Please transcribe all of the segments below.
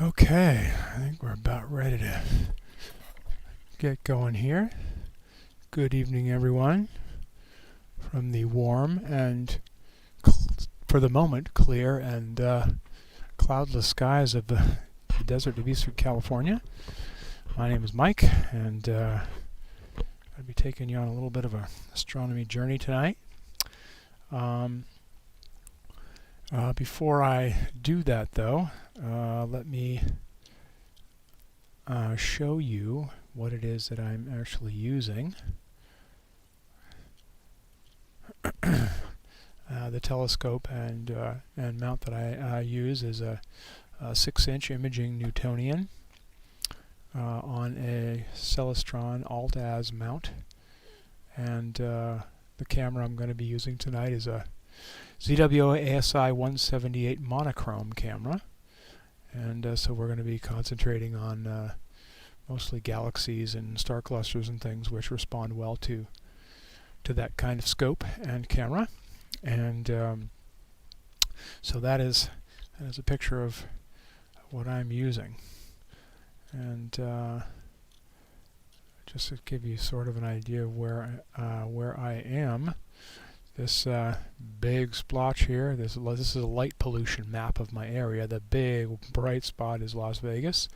Okay, I think we're about ready to get going here. Good evening, everyone, from the warm and, for the moment, clear and cloudless skies of the desert of Eastern California. My name is Mike, and I'll be taking you on a little bit of an astronomy journey tonight. Before I do that, though, let me show you what it is that I'm actually using. The telescope and mount that I use is a 6-inch imaging Newtonian on a Celestron AltAz mount, and the camera I'm going to be using tonight is a ZWO ASI 178 monochrome camera, and so we're going to be concentrating on mostly galaxies and star clusters and things which respond well to that kind of scope and camera. And so that is a picture of what I'm using. And just to give you sort of an idea of where I am, this big splotch here, this is a light pollution map of my area. The big bright spot is Las Vegas,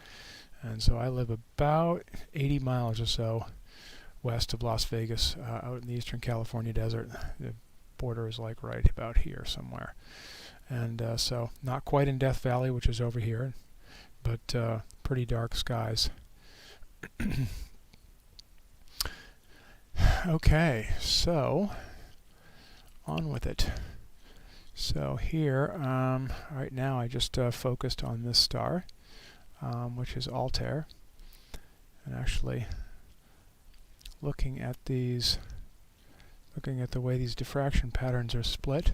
and so I live about 80 miles or so west of Las Vegas, out in the Eastern California desert. The border is like right about here somewhere, and so not quite in Death Valley, which is over here, but pretty dark skies. Okay, so on with it. So here, right now I just focused on this star, which is Altair, and actually looking at the way these diffraction patterns are split,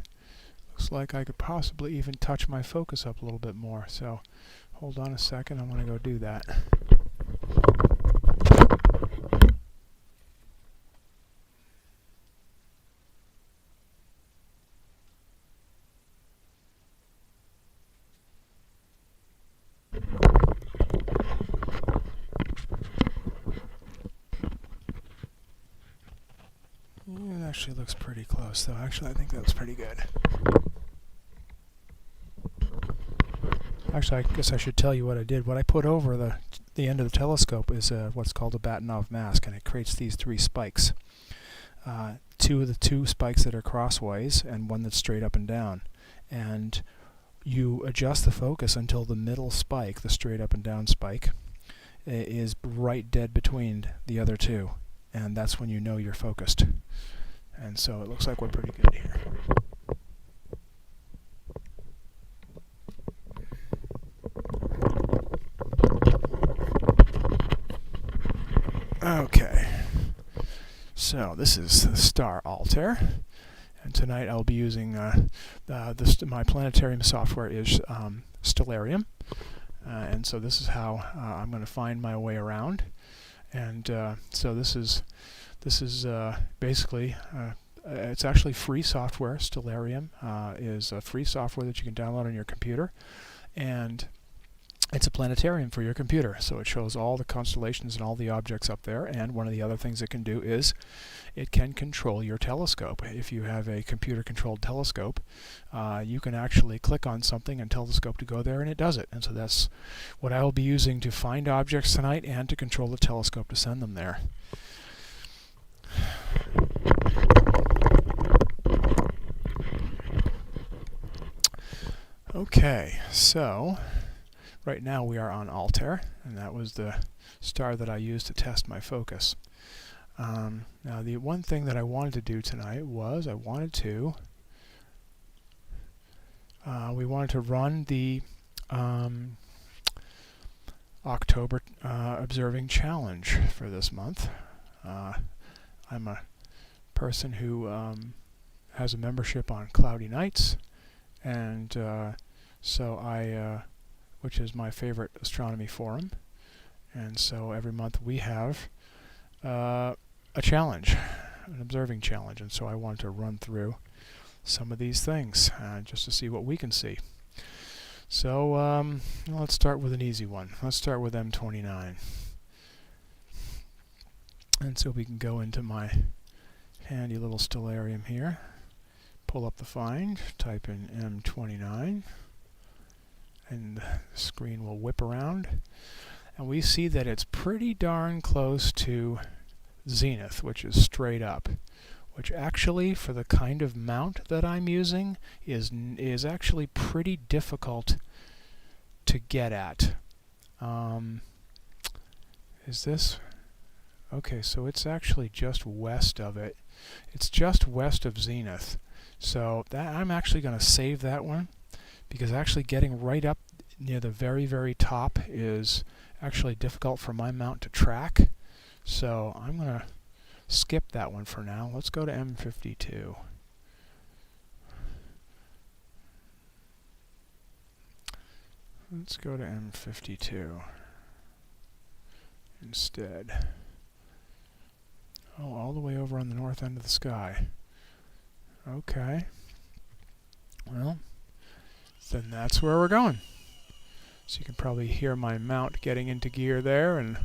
looks like I could possibly even touch my focus up a little bit more. So hold on a second, I'm going to go do that. It actually looks pretty close, though. Actually, I think that's pretty good. Actually, I guess I should tell you what I did. What I put over the end of the telescope is what's called a Batonov mask, and it creates these 3 spikes. 2 of the 2 spikes that are crossways, and 1 that's straight up and down. And you adjust the focus until the middle spike, the straight up and down spike, is right dead between the other 2. And that's when you know you're focused. And so it looks like we're pretty good here. Okay, so this is the star Altair, and tonight I'll be using my Planetarium software is Stellarium, and so this is how I'm going to find my way around. And so this is basically it's actually free software. Stellarium is a free software that you can download on your computer, and it's a planetarium for your computer. So it shows all the constellations and all the objects up there. And one of the other things it can do is it can control your telescope. If you have a computer-controlled telescope, you can actually click on something and tell the scope to go there, and it does it. And so that's what I will be using to find objects tonight and to control the telescope to send them there. Okay, so right now we are on Altair, and that was the star that I used to test my focus. Now the one thing that I wanted to do tonight was we wanted to run the October Observing Challenge for this month. I'm a person who has a membership on Cloud Nights, and so which is my favorite astronomy forum, and so every month we have a challenge, an observing challenge, and so I wanted to run through some of these things just to see what we can see. So let's start with an easy one. Let's start with M29. And so we can go into my handy little Stellarium here, pull up the find, type in M29, and the screen will whip around. And we see that it's pretty darn close to zenith, which is straight up, which actually, for the kind of mount that I'm using, is actually pretty difficult to get at. Is this? Okay, so it's actually just west of it. It's just west of zenith. So that I'm actually going to save that one, because actually getting right up near the very, very top is actually difficult for my mount to track. So I'm going to skip that one for now. Let's go to M52. Let's go to M52 instead. Oh, all the way over on the north end of the sky. Okay. Well, then that's where we're going. So you can probably hear my mount getting into gear there, and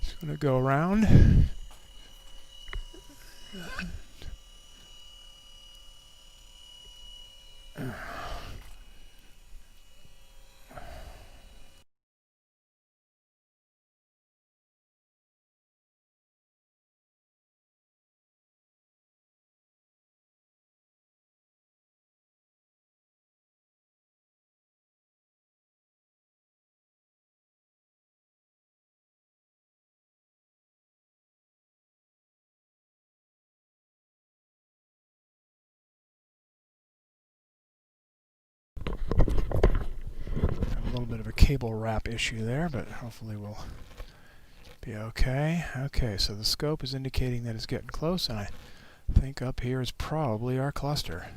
it's going to go around. A little bit of a cable wrap issue there, but hopefully we'll be okay. Okay, so the scope is indicating that it's getting close, and I think up here is probably our cluster.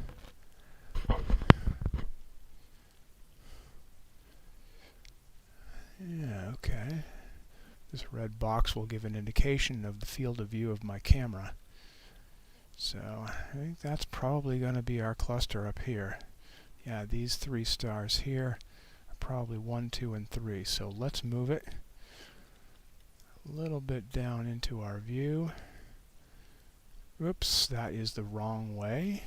Yeah, okay. This red box will give an indication of the field of view of my camera. So I think that's probably going to be our cluster up here. Yeah, these three stars here are probably 1, 2, and 3. So let's move it a little bit down into our view. Oops, that is the wrong way.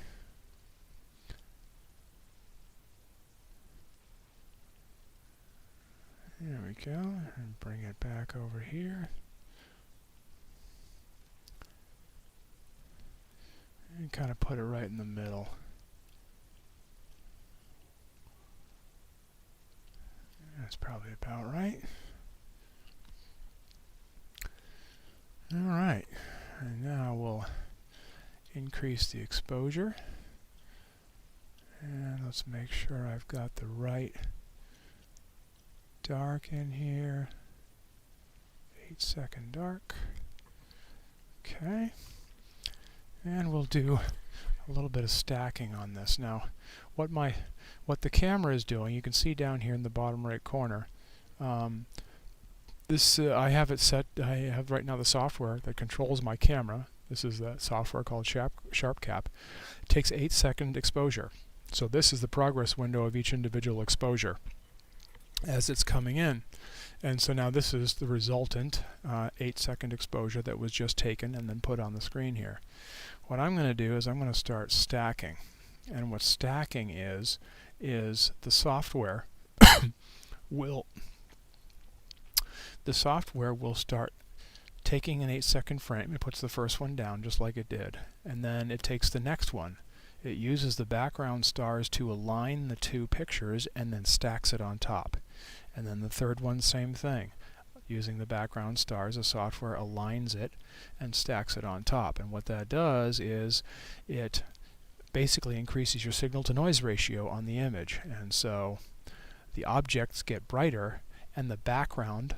There we go, and bring it back over here. And kind of put it right in the middle. That's probably about right. Alright, and now we'll increase the exposure. And let's make sure I've got the right dark in here. 8-second dark. Okay. And we'll do a little bit of stacking on this. Now, what the camera is doing, you can see down here in the bottom right corner. I have it set. I have right now the software that controls my camera. This is that software called SharpCap. It takes 8-second exposure. So this is the progress window of each individual exposure as it's coming in. And so now this is the resultant 8-second exposure that was just taken and then put on the screen here. What I'm going to do is I'm going to start stacking. And what stacking is the software will start taking an 8-second frame. It puts the first one down just like it did, and then it takes the next one. It uses the background stars to align the two pictures and then stacks it on top. And then the third one, same thing. Using the background stars, the software aligns it and stacks it on top. And what that does is it basically increases your signal to noise ratio on the image. And so the objects get brighter, and the background,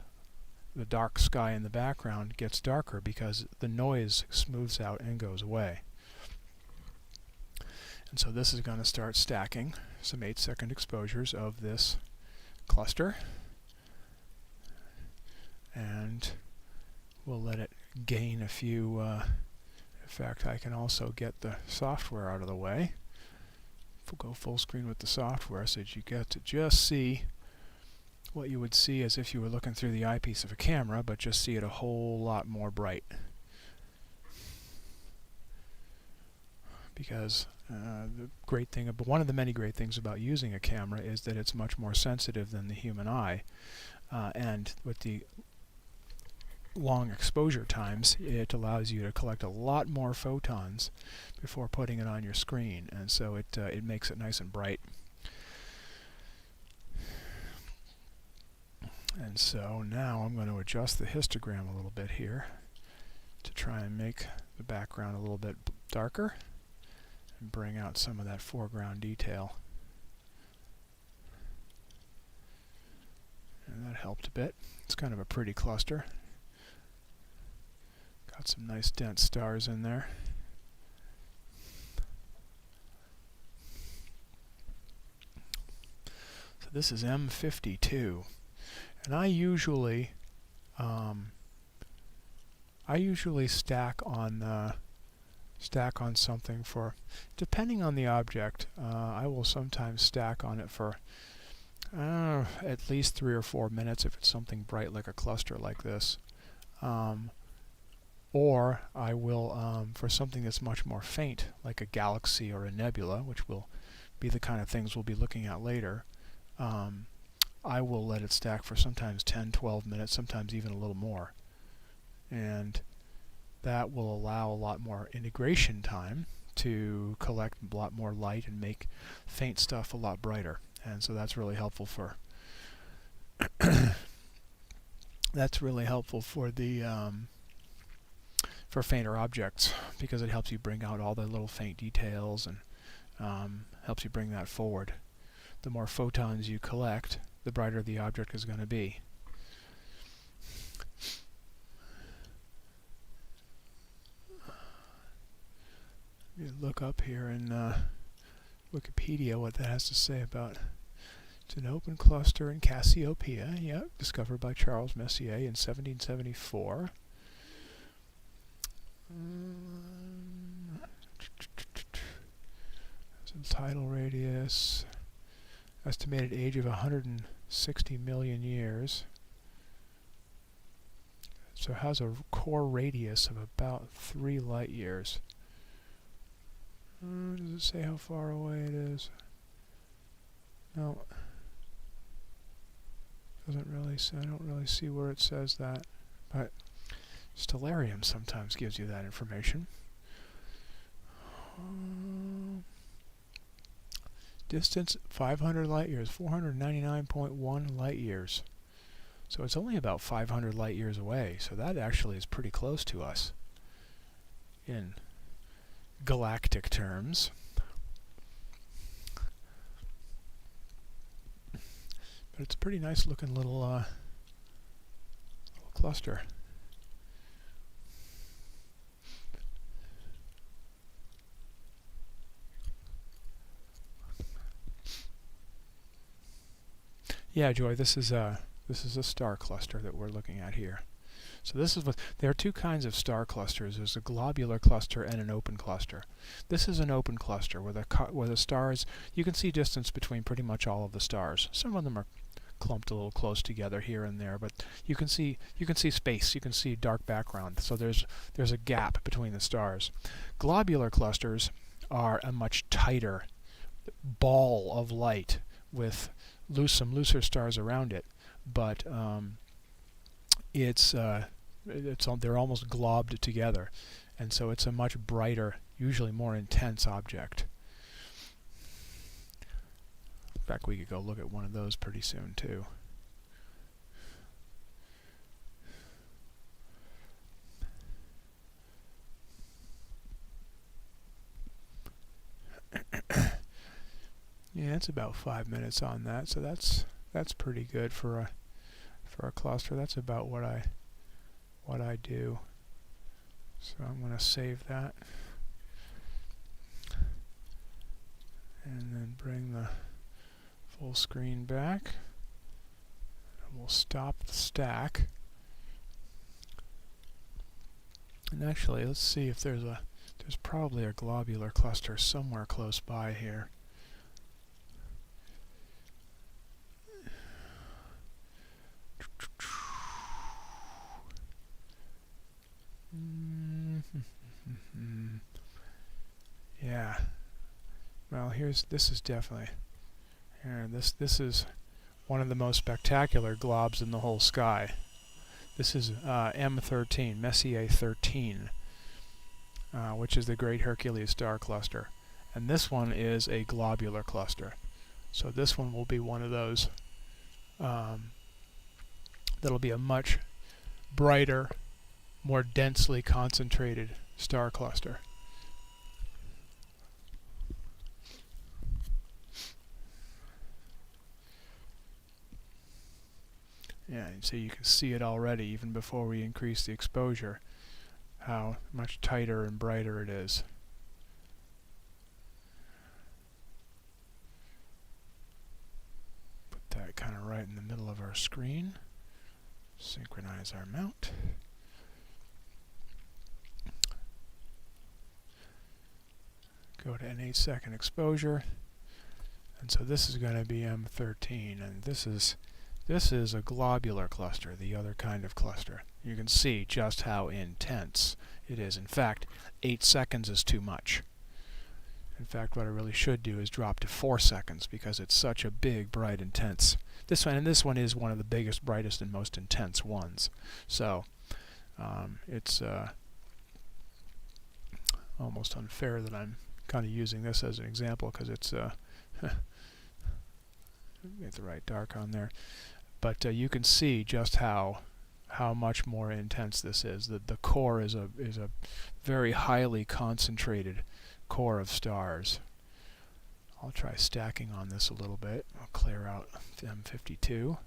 the dark sky in the background, gets darker because the noise smooths out and goes away. And so this is going to start stacking some 8-second exposures of this cluster. And we'll let it gain a few. In fact, I can also get the software out of the way. go full screen with the software so that you get to just see what you would see as if you were looking through the eyepiece of a camera, but just see it a whole lot more bright. Because the great thing, one of the many great things about using a camera is that it's much more sensitive than the human eye, and with the long exposure times, it allows you to collect a lot more photons before putting it on your screen, and so it makes it nice and bright. And so now I'm going to adjust the histogram a little bit here to try and make the background a little bit darker and bring out some of that foreground detail. And that helped a bit. It's kind of a pretty cluster. Got some nice dense stars in there. So this is M52. And I usually stack on something for, depending on the object, I will sometimes stack on it for at least 3 or 4 minutes if it's something bright like a cluster like this. Or I will, for something that's much more faint, like a galaxy or a nebula, which will be the kind of things we'll be looking at later, I will let it stack for sometimes 10, 12 minutes, sometimes even a little more. And that will allow a lot more integration time to collect a lot more light and make faint stuff a lot brighter. And so that's really helpful for for fainter objects, because it helps you bring out all the little faint details and helps you bring that forward. The more photons you collect, the brighter the object is going to be. You look up here in Wikipedia what that has to say about. It's an open cluster in Cassiopeia, discovered by Charles Messier in 1774. Tidal radius, estimated age of 160 million years. So it has a core radius of about 3 light years. Does it say how far away it is? No. Doesn't really say. I don't really see where it says that. But Stellarium sometimes gives you that information. Distance 500 light years, 499.1 light years. So it's only about 500 light years away. So that actually is pretty close to us in galactic terms. But it's a pretty nice looking little cluster. Yeah, Joy, this is a star cluster that we're looking at here. So this is what there are two kinds of star clusters. There's a globular cluster and an open cluster. This is an open cluster where the stars, you can see distance between pretty much all of the stars. Some of them are clumped a little close together here and there, but you can see space, you can see dark background. So there's a gap between the stars. Globular clusters are a much tighter ball of light with some looser stars around it, but they're almost globbed together, and so it's a much brighter, usually more intense object. In fact, we could go look at one of those pretty soon too. Yeah, it's about 5 minutes on that, so that's pretty good for a cluster. That's about what I do. So I'm going to save that, and then bring the full screen back, and we'll stop the stack. And actually, let's see if there's probably a globular cluster somewhere close by here. Yeah. Well, this is definitely here. This is one of the most spectacular globs in the whole sky. This is M13, Messier 13, which is the Great Hercules star cluster, and this one is a globular cluster. So this one will be one of those that'll be a much brighter, more densely concentrated star cluster. Yeah, and so you can see it already, even before we increase the exposure, how much tighter and brighter it is. Put that kind of right in the middle of our screen. Synchronize our mount. Go to an 8-second exposure. And so this is going to be M13, and this is a globular cluster, the other kind of cluster. You can see just how intense it is. In fact, 8 seconds is too much. In fact, what I really should do is drop to 4 seconds, because it's such a big, bright, intense. This one is one of the biggest, brightest, and most intense ones. So it's almost unfair that I'm kind of using this as an example, because it's get the right dark on there. But you can see just how much more intense this is. The core is a very highly concentrated core of stars. I'll try stacking on this a little bit. I'll clear out M52,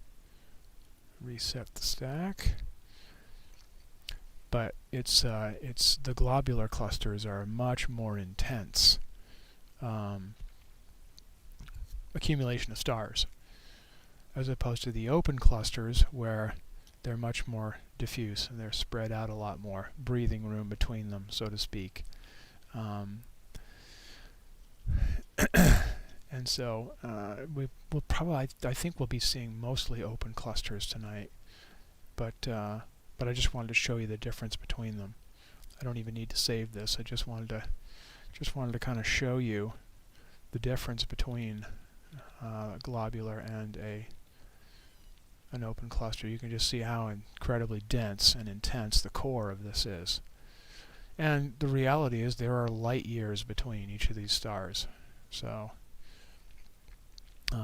reset the stack. But it's the globular clusters are much more intense accumulation of stars, as opposed to the open clusters, where they're much more diffuse and they're spread out a lot more, breathing room between them, so to speak. And so we'll probably, I think we'll be seeing mostly open clusters tonight, but I just wanted to show you the difference between them. I don't even need to save this. I just wanted to kind of show you the difference between globular and an open cluster. You can just see how incredibly dense and intense the core of this is. And the reality is there are light years between each of these stars, so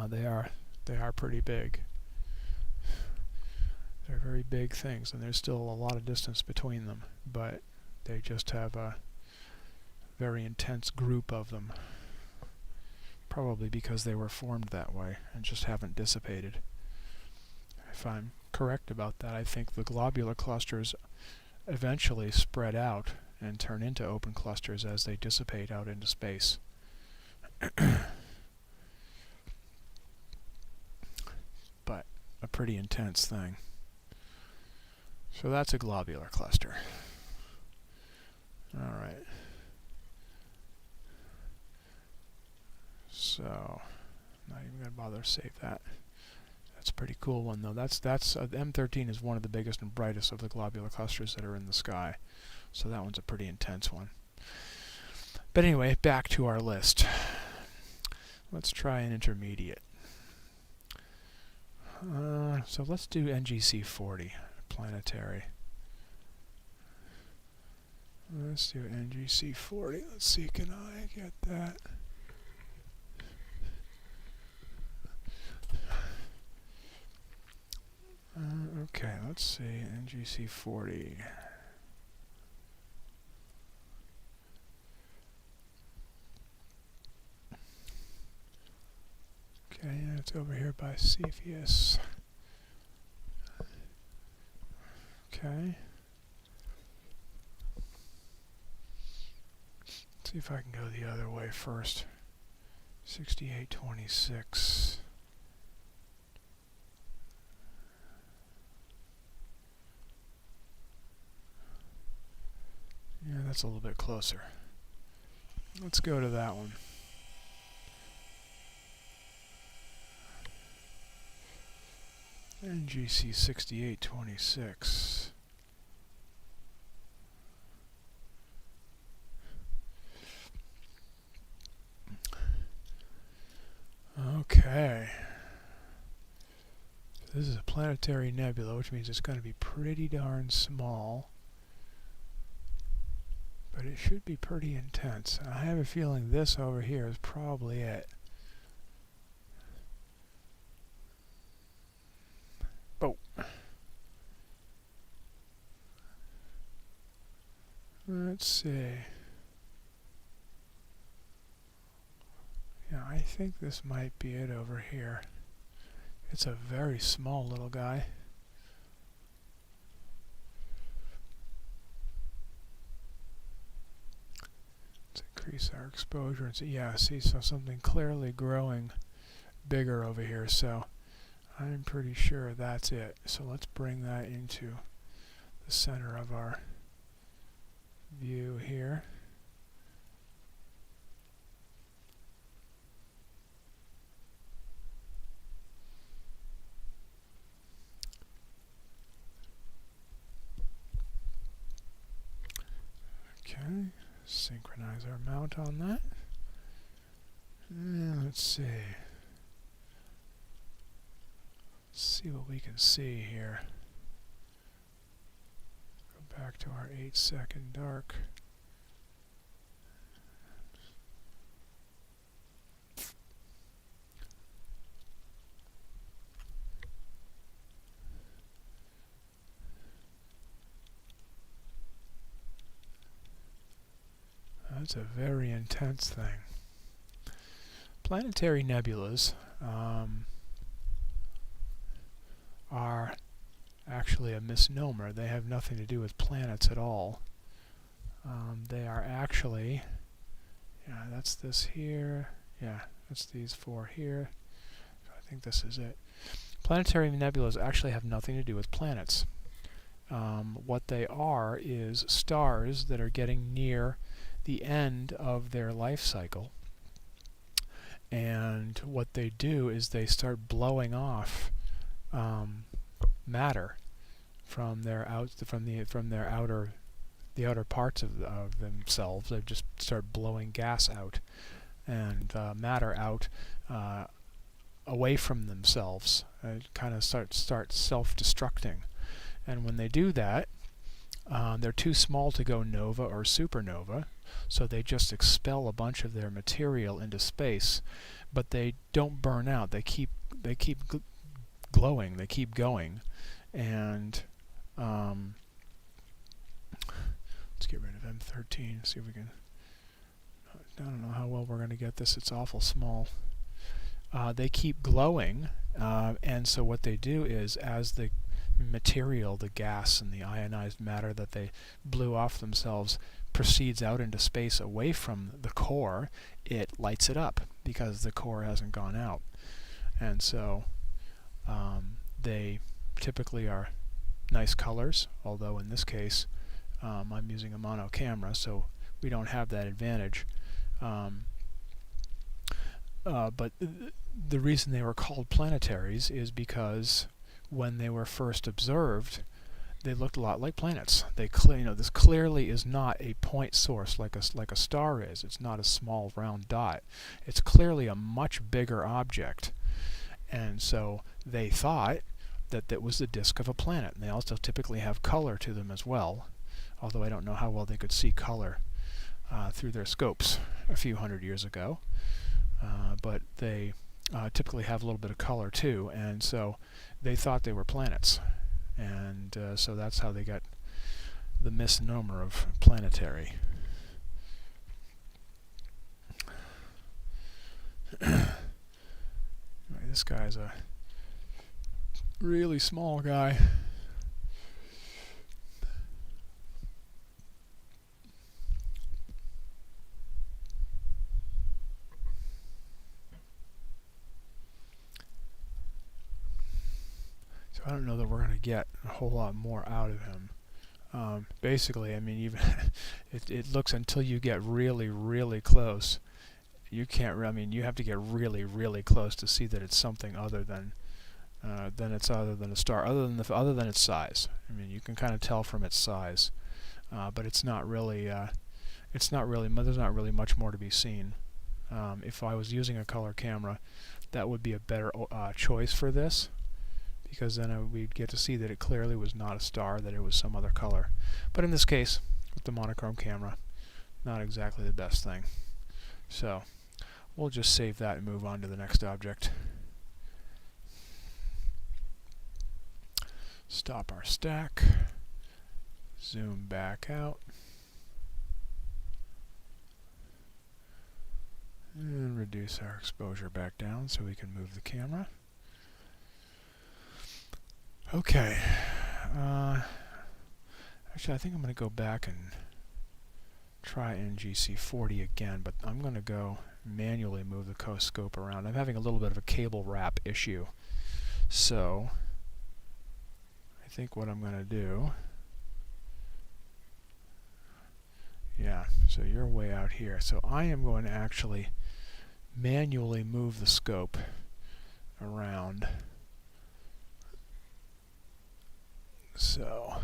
they are pretty big. They're very big things, and there's still a lot of distance between them, but they just have a very intense group of them, probably because they were formed that way and just haven't dissipated. If I'm correct about that, I think the globular clusters eventually spread out and turn into open clusters as they dissipate out into space. But a pretty intense thing. So that's a globular cluster. All right. So, not even going to bother to save that. That's a pretty cool one, though. M13 is one of the biggest and brightest of the globular clusters that are in the sky. So that one's a pretty intense one. But anyway, back to our list. Let's try an intermediate. So let's do NGC 40, planetary. Let's do NGC 40. Let's see, can I get that? Okay, let's see, NGC 40. Okay, yeah, it's over here by Cepheus. Okay. Let's see if I can go the other way first. 6826. Yeah, that's a little bit closer. Let's go to that one. NGC 6826. Planetary Nebula, which means it's going to be pretty darn small. But it should be pretty intense. I have a feeling this over here is probably it. Oh. Let's see. Yeah, I think this might be it over here. It's a very small little guy. Let's increase our exposure. And see, yeah, see, so something clearly growing bigger over here. So I'm pretty sure that's it. So let's bring that into the center of our view here. Okay, synchronize our mount on that. And let's see. Let's see what we can see here. Go back to our 8-second dark. That's a very intense thing. Planetary nebulas are actually a misnomer. They have nothing to do with planets at all. They are actually, yeah, that's this here. Yeah, that's these four here. So I think this is it. Planetary nebulas actually have nothing to do with planets. What they are is stars that are getting near the end of their life cycle, and what they do is they start blowing off matter from their outer parts of themselves. They just start blowing gas out and matter out away from themselves. It kind of starts self-destructing, and when they do that, they're too small to go nova or supernova, so they just expel a bunch of their material into space, but they don't burn out. They keep glowing. They keep going, and let's get rid of M13. See if we can. I don't know how well we're going to get this. It's awful small. They keep glowing, and so what they do is, as the material, the gas and the ionized matter that they blew off themselves, proceeds out into space away from the core, it lights it up because the core hasn't gone out. And so they typically are nice colors, although in this case I'm using a mono camera, so we don't have that advantage. But the reason they were called planetaries is because when they were first observed, they looked a lot like planets. This clearly is not a point source like a star is. It's not a small round dot. It's clearly a much bigger object, and so they thought that that was the disk of a planet. And they also typically have color to them as well, although I don't know how well they could see color through their scopes a few hundred years ago. But they typically have a little bit of color too, and so they thought they were planets, and so that's how they got the misnomer of planetary. This guy's a really small guy. I don't know that we're going to get a whole lot more out of him. Basically, I mean, even it looks, until you get really, really close, you can't. I mean, you have to get really, really close to see that it's something other than a star, other than its size. I mean, you can kind of tell from its size, but it's not really. There's not really much more to be seen. If I was using a color camera, that would be a better choice for this. because then we'd get to see that it clearly was not a star, that it was some other color. But in this case, with the monochrome camera, not exactly the best thing. So we'll just save that and move on to the next object. Stop our stack, zoom back out, and reduce our exposure back down so we can move the camera. Okay, actually I think I'm going to go back and try NGC 40 again, but I'm going to go manually move the scope around. I'm having a little bit of a cable wrap issue, so I think what I'm going to do, yeah, so you're way out here, so I am going to actually manually move the scope around. So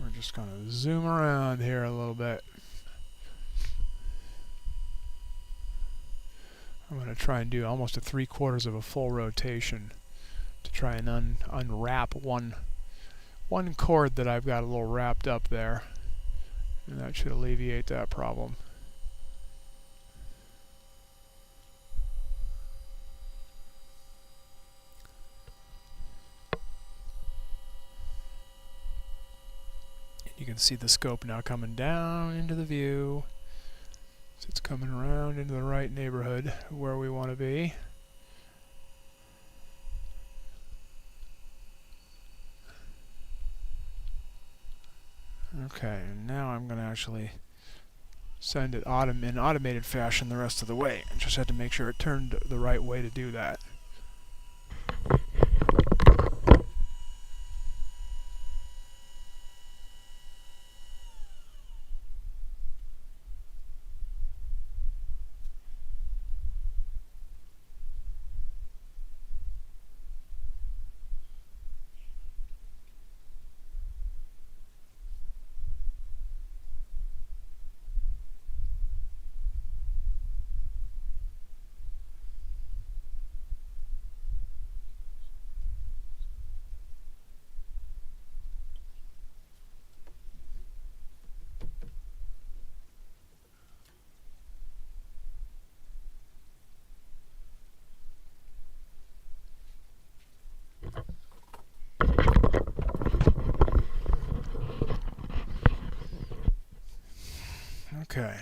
we're just going to zoom around here a little bit. I'm going to try and do almost a 3/4 of a full rotation to try and unwrap one cord that I've got a little wrapped up there, and that should alleviate that problem. You can see the scope now coming down into the view. So it's coming around into the right neighborhood where we want to be. Okay, and now I'm going to actually send it in automated fashion the rest of the way. I just had to make sure it turned the right way to do that. Okay.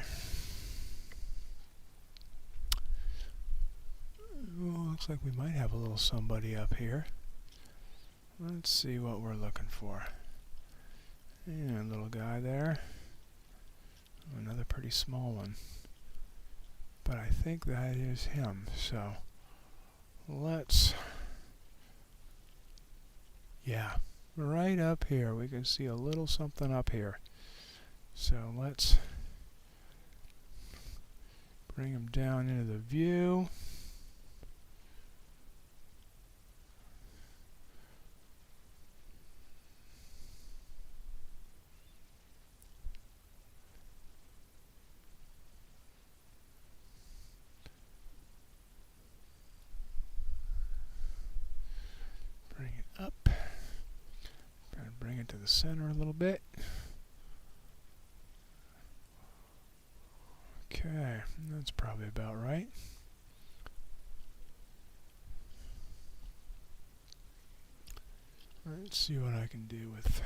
Ooh, looks like we might have a little somebody up here. Let's see what we're looking for. And a little guy there. Another pretty small one. But I think that is him. So let's... Yeah, right up here. We can see a little something up here. So let's bring him down into the view. Bring it up. Try to bring it to the center a little bit. Okay, that's probably about right. Let's see what I can do with...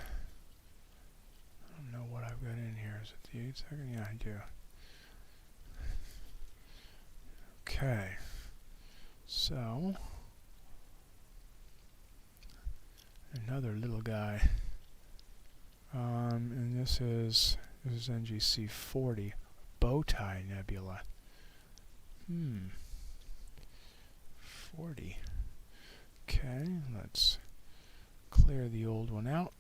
I don't know what I've got in here. Is it the 8-second? Yeah, I do. Okay. So, another little guy. And this is NGC 40. Bow Tie Nebula. 40. Okay, let's clear the old one out.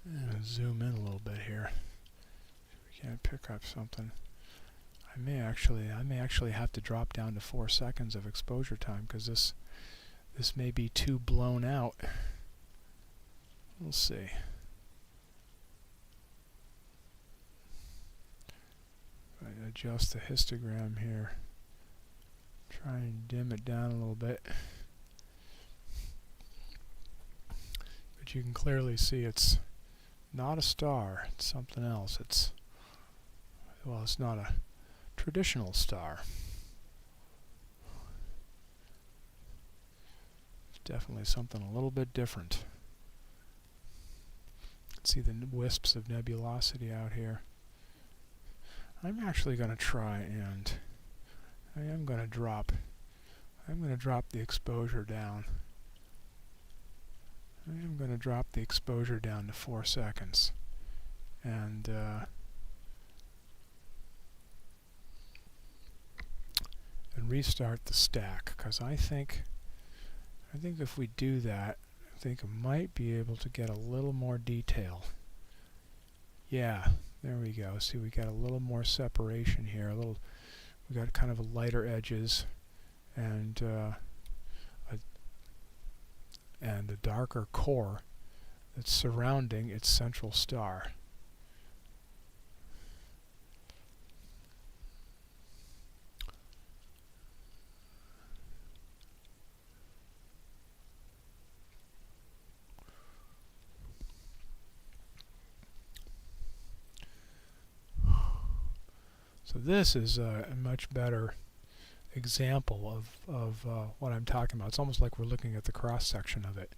And zoom in a little bit here. So we Can't pick up something. I may actually have to drop down to 4 seconds of exposure time, because this may be too blown out. We'll see. I adjust the histogram here. Try and dim it down a little bit. But you can clearly see it's not a star. It's something else. It's not a traditional star. It's definitely something a little bit different. You can see the wisps of nebulosity out here. I'm actually going to try and I'm going to drop the exposure down. I am going to drop the exposure down to 4 seconds and restart the stack, because I think if we do that, I think I might be able to get a little more detail. Yeah, there we go. See, we got a little more separation here. We got kind of lighter edges and a darker core that's surrounding its central star. So this is a much better example of what I'm talking about. It's almost like we're looking at the cross section of it,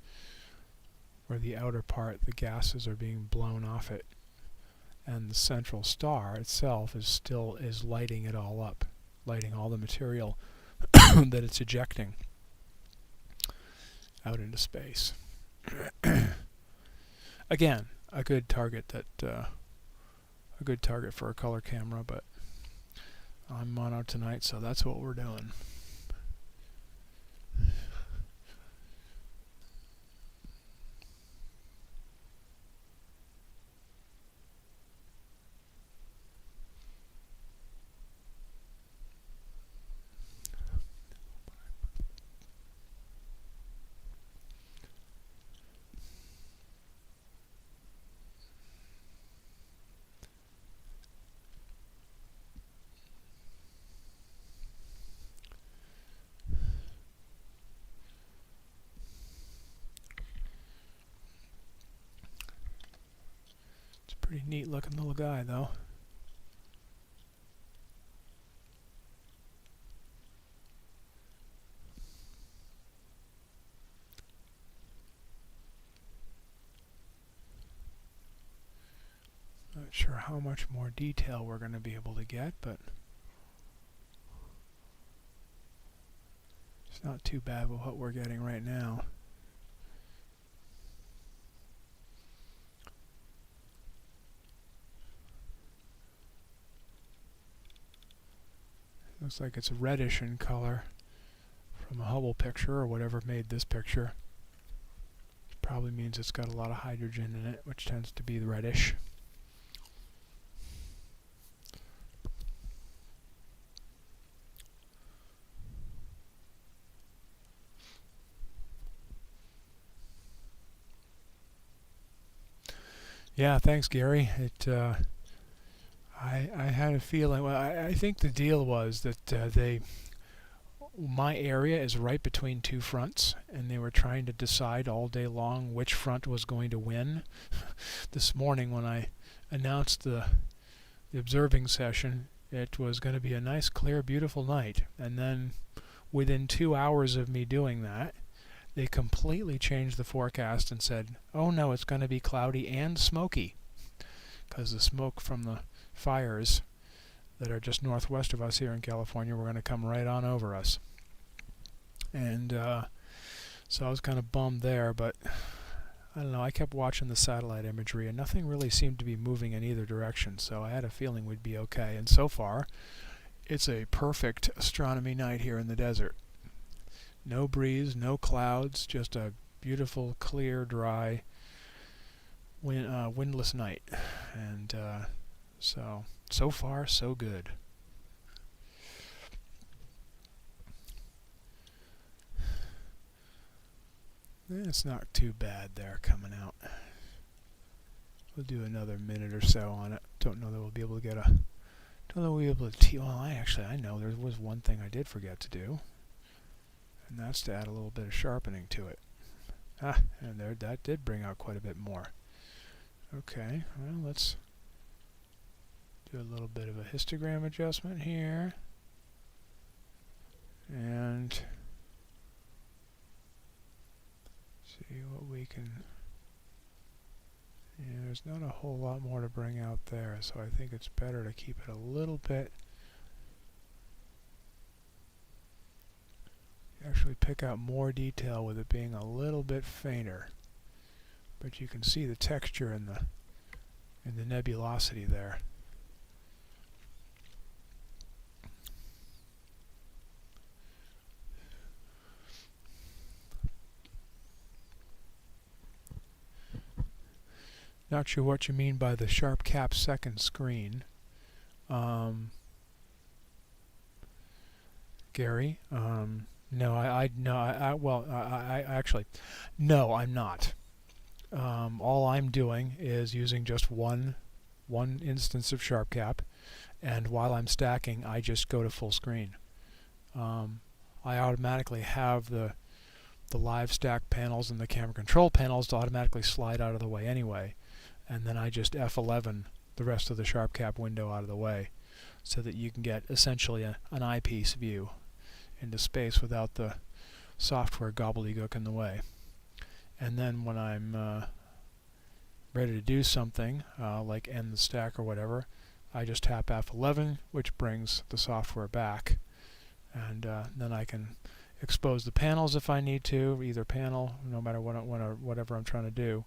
where the outer part, the gases are being blown off it, and the central star itself is lighting it all up, lighting all the material that it's ejecting out into space. Again, a good target for a color camera, but I'm mono tonight, so that's what we're doing. Pretty neat looking little guy, though. Not sure how much more detail we're going to be able to get, but it's not too bad with what we're getting right now. Looks like it's reddish in color from a Hubble picture, or whatever made this picture. Probably means it's got a lot of hydrogen in it, which tends to be the reddish. Yeah, thanks, Gary. I had a feeling. Well, I think the deal was that my area is right between two fronts, and they were trying to decide all day long which front was going to win. This morning, when I announced the observing session, it was going to be a nice, clear, beautiful night. And then, within 2 hours of me doing that, they completely changed the forecast and said, "Oh no, it's going to be cloudy and smoky," because the smoke from the fires that are just northwest of us here in California were going to come right on over us. And so I was kind of bummed there, but I don't know, I kept watching the satellite imagery and nothing really seemed to be moving in either direction, so I had a feeling we'd be okay. And so far, it's a perfect astronomy night here in the desert. No breeze, no clouds, just a beautiful, clear, dry, windless night. And So far, so good. It's not too bad there coming out. We'll do another minute or so on it. Don't know that we'll be able to get a... Don't know we'll be able to... Well, I know there was one thing I did forget to do. And that's to add a little bit of sharpening to it. And there, that did bring out quite a bit more. Okay, well, let's do a little bit of a histogram adjustment here. And see what we can... Yeah, there's not a whole lot more to bring out there, so I think it's better to keep it a little bit... Actually pick out more detail with it being a little bit fainter. But you can see the texture in the nebulosity there. Not sure what you mean by the SharpCap second screen, Gary. No, actually, no, I'm not. All I'm doing is using just one instance of SharpCap, and while I'm stacking, I just go to full screen. I automatically have the live stack panels and the camera control panels to automatically slide out of the way anyway, and then I just F11 the rest of the SharpCap window out of the way, so that you can get essentially an eyepiece view into space without the software gobbledygook in the way. And then when I'm ready to do something, like end the stack or whatever, I just tap F11, which brings the software back. And then I can expose the panels if I need to, either panel, no matter whatever I'm trying to do,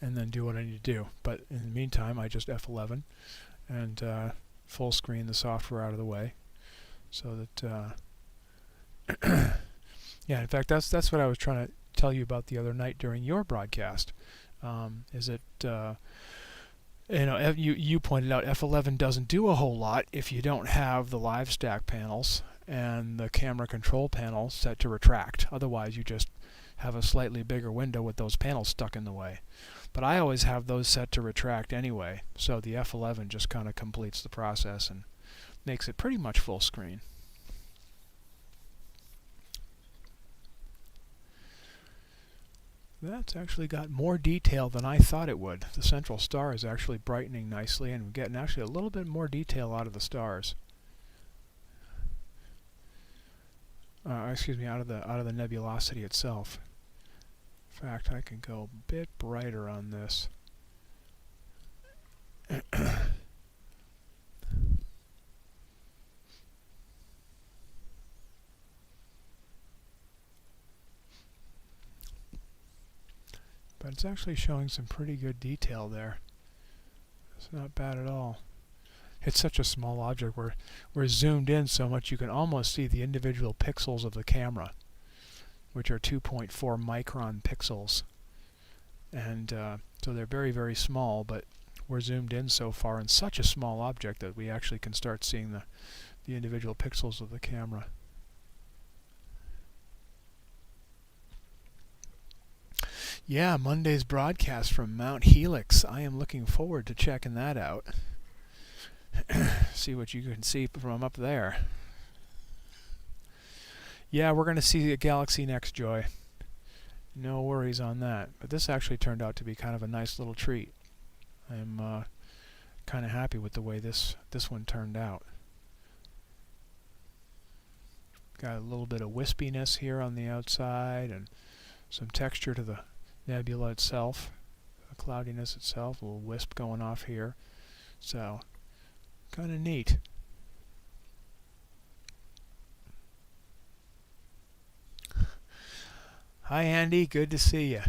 and then do what I need to do. But in the meantime, I just F11 and full screen the software out of the way. So that, yeah, in fact, that's what I was trying to tell you about the other night during your broadcast. Is it, you pointed out F11 doesn't do a whole lot if you don't have the live stack panels and the camera control panel set to retract. Otherwise, you just have a slightly bigger window with those panels stuck in the way. But I always have those set to retract anyway, so the F11 just kind of completes the process and makes it pretty much full screen. That's actually got more detail than I thought it would. The central star is actually brightening nicely, and we're getting actually a little bit more detail out of the stars. Excuse me, out of the nebulosity itself. In fact, I can go a bit brighter on this. But it's actually showing some pretty good detail there. It's not bad at all. It's such a small object. We're zoomed in so much you can almost see the individual pixels of the camera, which are 2.4 micron pixels. And so they're very, very small, but we're zoomed in so far in such a small object that we actually can start seeing the individual pixels of the camera. Yeah, Monday's broadcast from Mount Helix. I am looking forward to checking that out. See what you can see from up there. Yeah, we're going to see a galaxy next, Joy. No worries on that. But this actually turned out to be kind of a nice little treat. I'm kind of happy with the way this one turned out. Got a little bit of wispiness here on the outside and some texture to the nebula itself, the cloudiness itself, a little wisp going off here. So, kind of neat. Hi Andy, good to see you.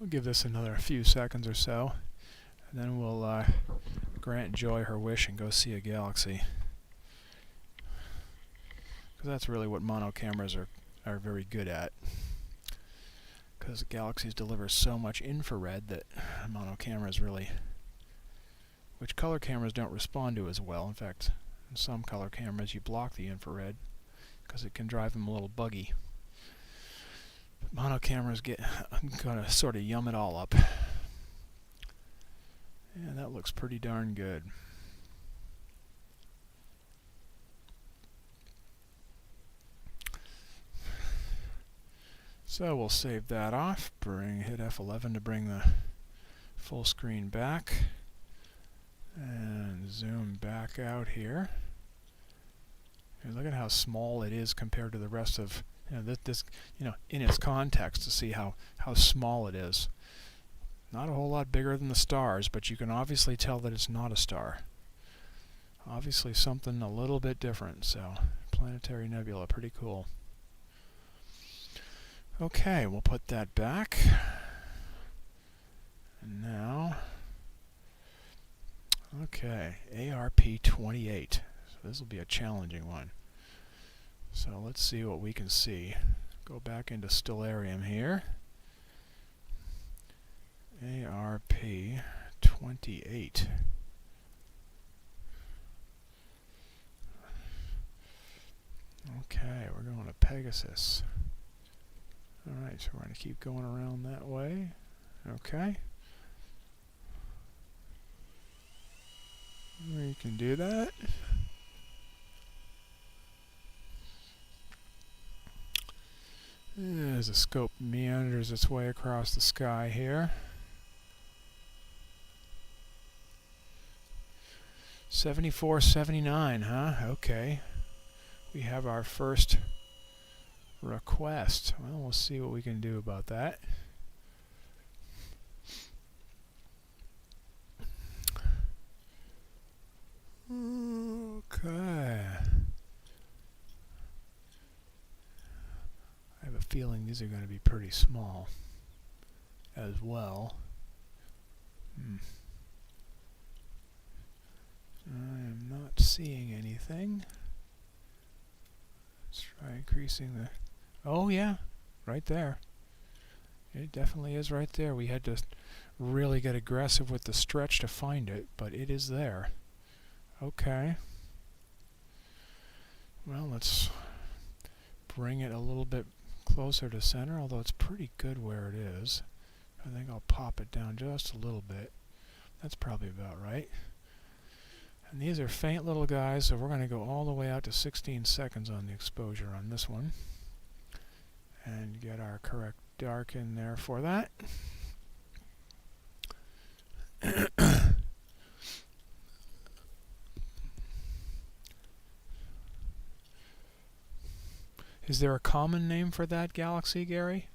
We'll give this another few seconds or so, and then we'll grant Joy her wish and go see a galaxy. Because that's really what mono cameras are very good at. Because galaxies deliver so much infrared that mono cameras really, which color cameras don't respond to as well. In fact, in some color cameras you block the infrared because it can drive them a little buggy. But mono cameras gonna sort of yum it all up. Yeah, that looks pretty darn good. So we'll save that off, hit F11 to bring the full screen back, and zoom back out here. And look at how small it is compared to the rest of, in its context, to see how small it is. Not a whole lot bigger than the stars, but you can obviously tell that it's not a star. Obviously something a little bit different, so Planetary Nebula, pretty cool. Okay, we'll put that back. And now, okay, ARP28. So this will be a challenging one. So let's see what we can see. Go back into Stellarium here. ARP28. Okay, we're going to Pegasus. Alright, so we're going to keep going around that way. Okay. We can do that. As the scope meanders its way across the sky here. 7479, huh? Okay. We have our first request. Well, we'll see what we can do about that. Okay. I have a feeling these are going to be pretty small as well. I am not seeing anything. Let's try increasing the... Oh yeah, right there. It definitely is right there. We had to really get aggressive with the stretch to find it, but it is there. Okay. Well, let's bring it a little bit closer to center, although it's pretty good where it is. I think I'll pop it down just a little bit. That's probably about right. And these are faint little guys, so we're going to go all the way out to 16 seconds on the exposure on this one. And get our correct dark in there for that. Is there a common name for that galaxy, Gary?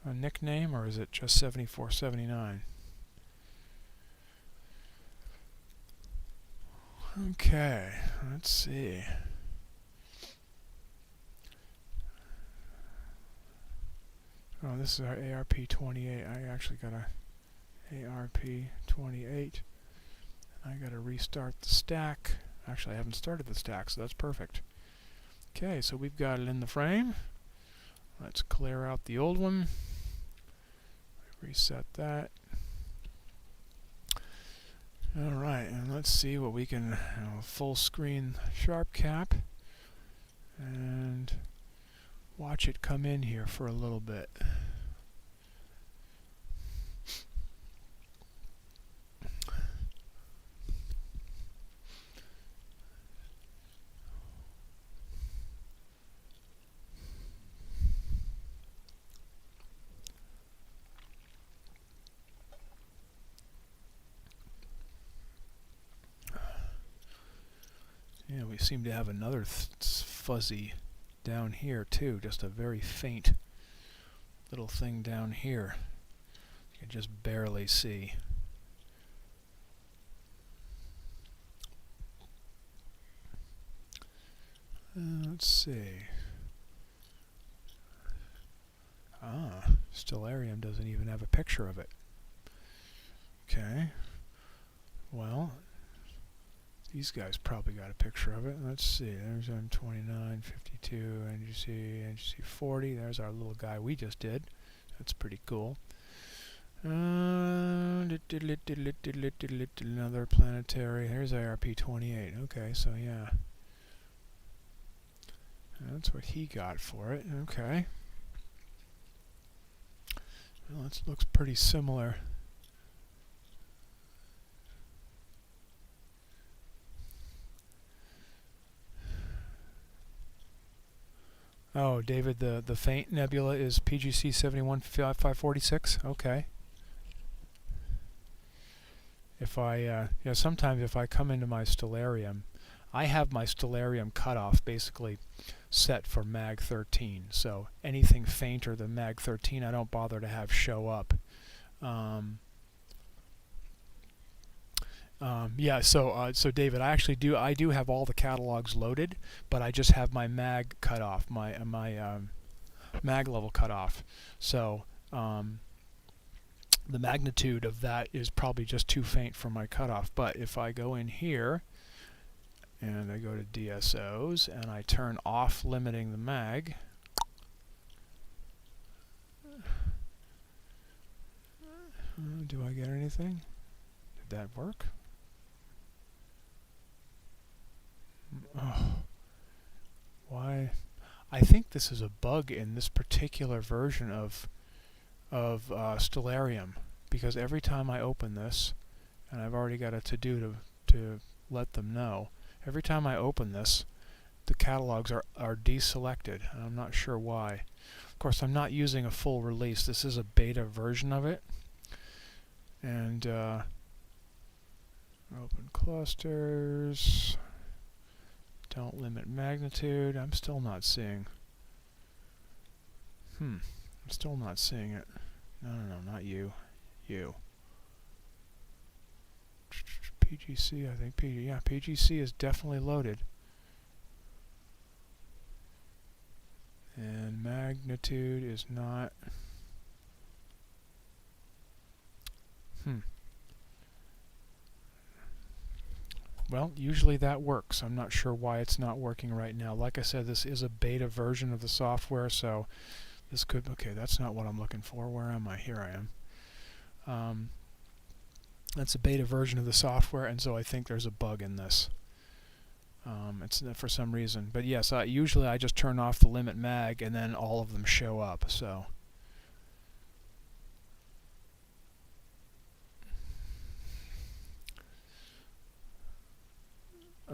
A nickname, or is it just 7479? Okay, let's see. Oh, this is our ARP28. I actually got a ARP28. I got to restart the stack. Actually, I haven't started the stack, so that's perfect. Okay, so we've got it in the frame. Let's clear out the old one. Reset that. Alright, and let's see what we can full screen SharpCap and watch it come in here for a little bit. Yeah, we seem to have another fuzzy down here too, just a very faint little thing down here. You can just barely see. Let's see. Stellarium doesn't even have a picture of it. Okay. Well, these guys probably got a picture of it. Let's see. There's M29, 52, NGC 40. There's our little guy we just did. That's pretty cool. Another planetary. Here's IRP-28. Okay, so yeah. That's what he got for it. Okay. Well, it looks pretty similar. Oh, David, the faint nebula is PGC 71546. Okay. If I sometimes if I come into my Stellarium, I have my Stellarium cutoff basically set for mag 13. So anything fainter than mag 13, I don't bother to have show up. Yeah, so David, I do have all the catalogs loaded, but I just have my mag cut off, my mag level cut off. So the magnitude of that is probably just too faint for my cutoff. But if I go in here and I go to DSOs and I turn off limiting the mag, do I get anything? Did that work? Oh, why? I think this is a bug in this particular version of Stellarium, because every time I open this, and I've already got a to-do to let them know, every time I open this, the catalogs are deselected, and I'm not sure why. Of course, I'm not using a full release. This is a beta version of it, and open clusters. Don't limit magnitude. I'm still not seeing. I'm still not seeing it. No, not you. You. PGC, I think yeah, PGC is definitely loaded. And magnitude is not. Well, usually that works. I'm not sure why it's not working right now. Like I said, this is a beta version of the software, so this could... Okay, that's not what I'm looking for. Where am I? Here I am. That's a beta version of the software, and so I think there's a bug in this. It's for some reason. But yes, usually I just turn off the limit mag, and then all of them show up. So.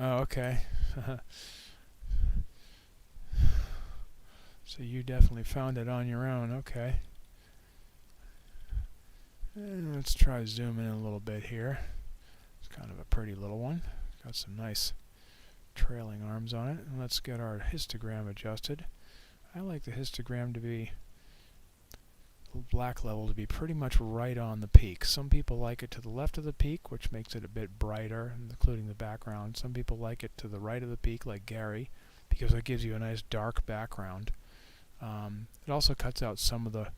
Oh, okay. So you definitely found it on your own. Okay. And let's try zooming in a little bit here. It's kind of a pretty little one. Got some nice trailing arms on it. And let's get our histogram adjusted. I like the histogram to be, black level to be pretty much right on the peak. Some people like it to the left of the peak, which makes it a bit brighter, including the background. Some people like it to the right of the peak, like Gary, because it gives you a nice dark background. It also cuts out some of the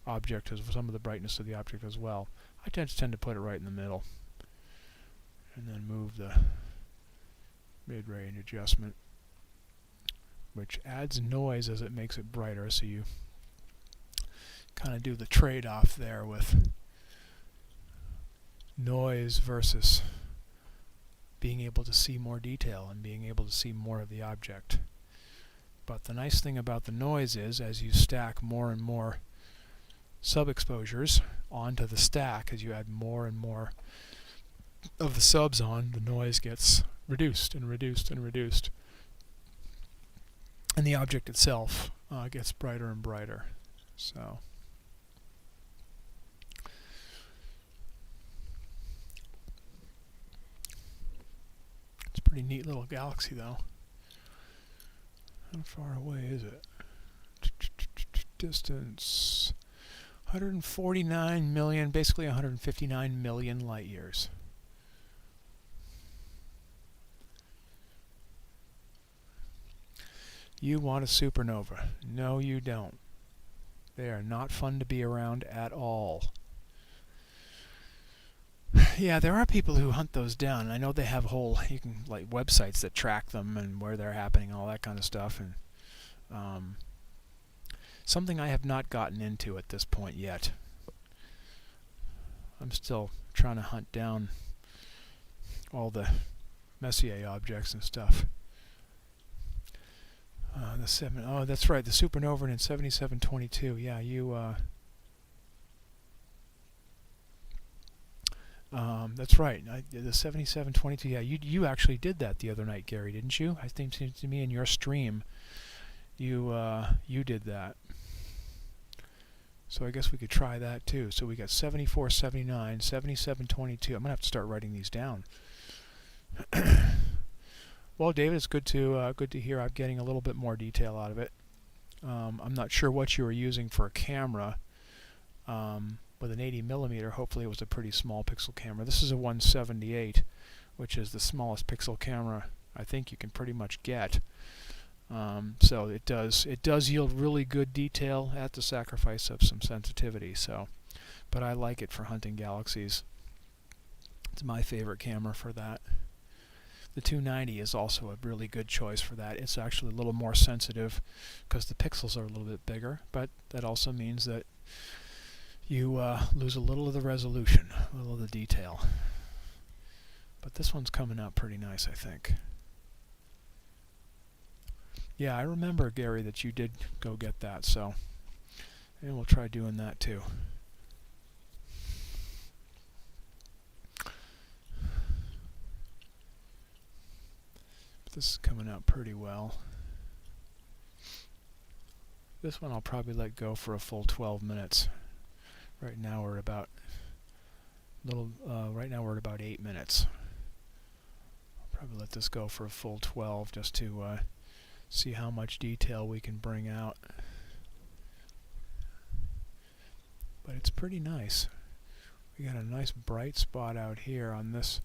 object, some of the brightness of the object as well. I tend to put it right in the middle, and then move the mid-range adjustment, which adds noise as it makes it brighter, so you kind of do the trade-off there with noise versus being able to see more detail and being able to see more of the object. But the nice thing about the noise is, as you stack more and more sub-exposures onto the stack, as you add more and more of the subs on, the noise gets reduced and reduced and reduced. And the object itself gets brighter and brighter. So it's a pretty neat little galaxy, though. How far away is it? Distance 149 million, basically 159 million light years. You want a supernova? No, you don't. They are not fun to be around at all. Yeah, there are people who hunt those down. I know they have like websites that track them and where they're happening, all that kind of stuff. And something I have not gotten into at this point yet. I'm still trying to hunt down all the Messier objects and stuff. Oh, that's right, the supernova in 7722. Yeah, that's right. The 7722. Yeah, you actually did that the other night, Gary, didn't you? I think to me in your stream, you did that. So I guess we could try that too. So we got 7479, 7722. I'm gonna have to start writing these down. Well, David, it's good to hear I'm getting a little bit more detail out of it. I'm not sure what you were using for a camera. With an 80mm, hopefully it was a pretty small pixel camera. This is a 178, which is the smallest pixel camera I think you can pretty much get. So it does yield really good detail at the sacrifice of some sensitivity. So, but I like it for hunting galaxies. It's my favorite camera for that. The 290 is also a really good choice for that. It's actually a little more sensitive because the pixels are a little bit bigger, but that also means that you lose a little of the resolution, a little of the detail. But this one's coming out pretty nice, I think. Yeah, I remember, Gary, that you did go get that, so and we'll try doing that too. But this is coming out pretty well. This one I'll probably let go for a full 12 minutes. Right now we're at about right now we're at about 8 minutes. I'll probably let this go for a full 12 just to see how much detail we can bring out. But it's pretty nice. We got a nice bright spot out here on this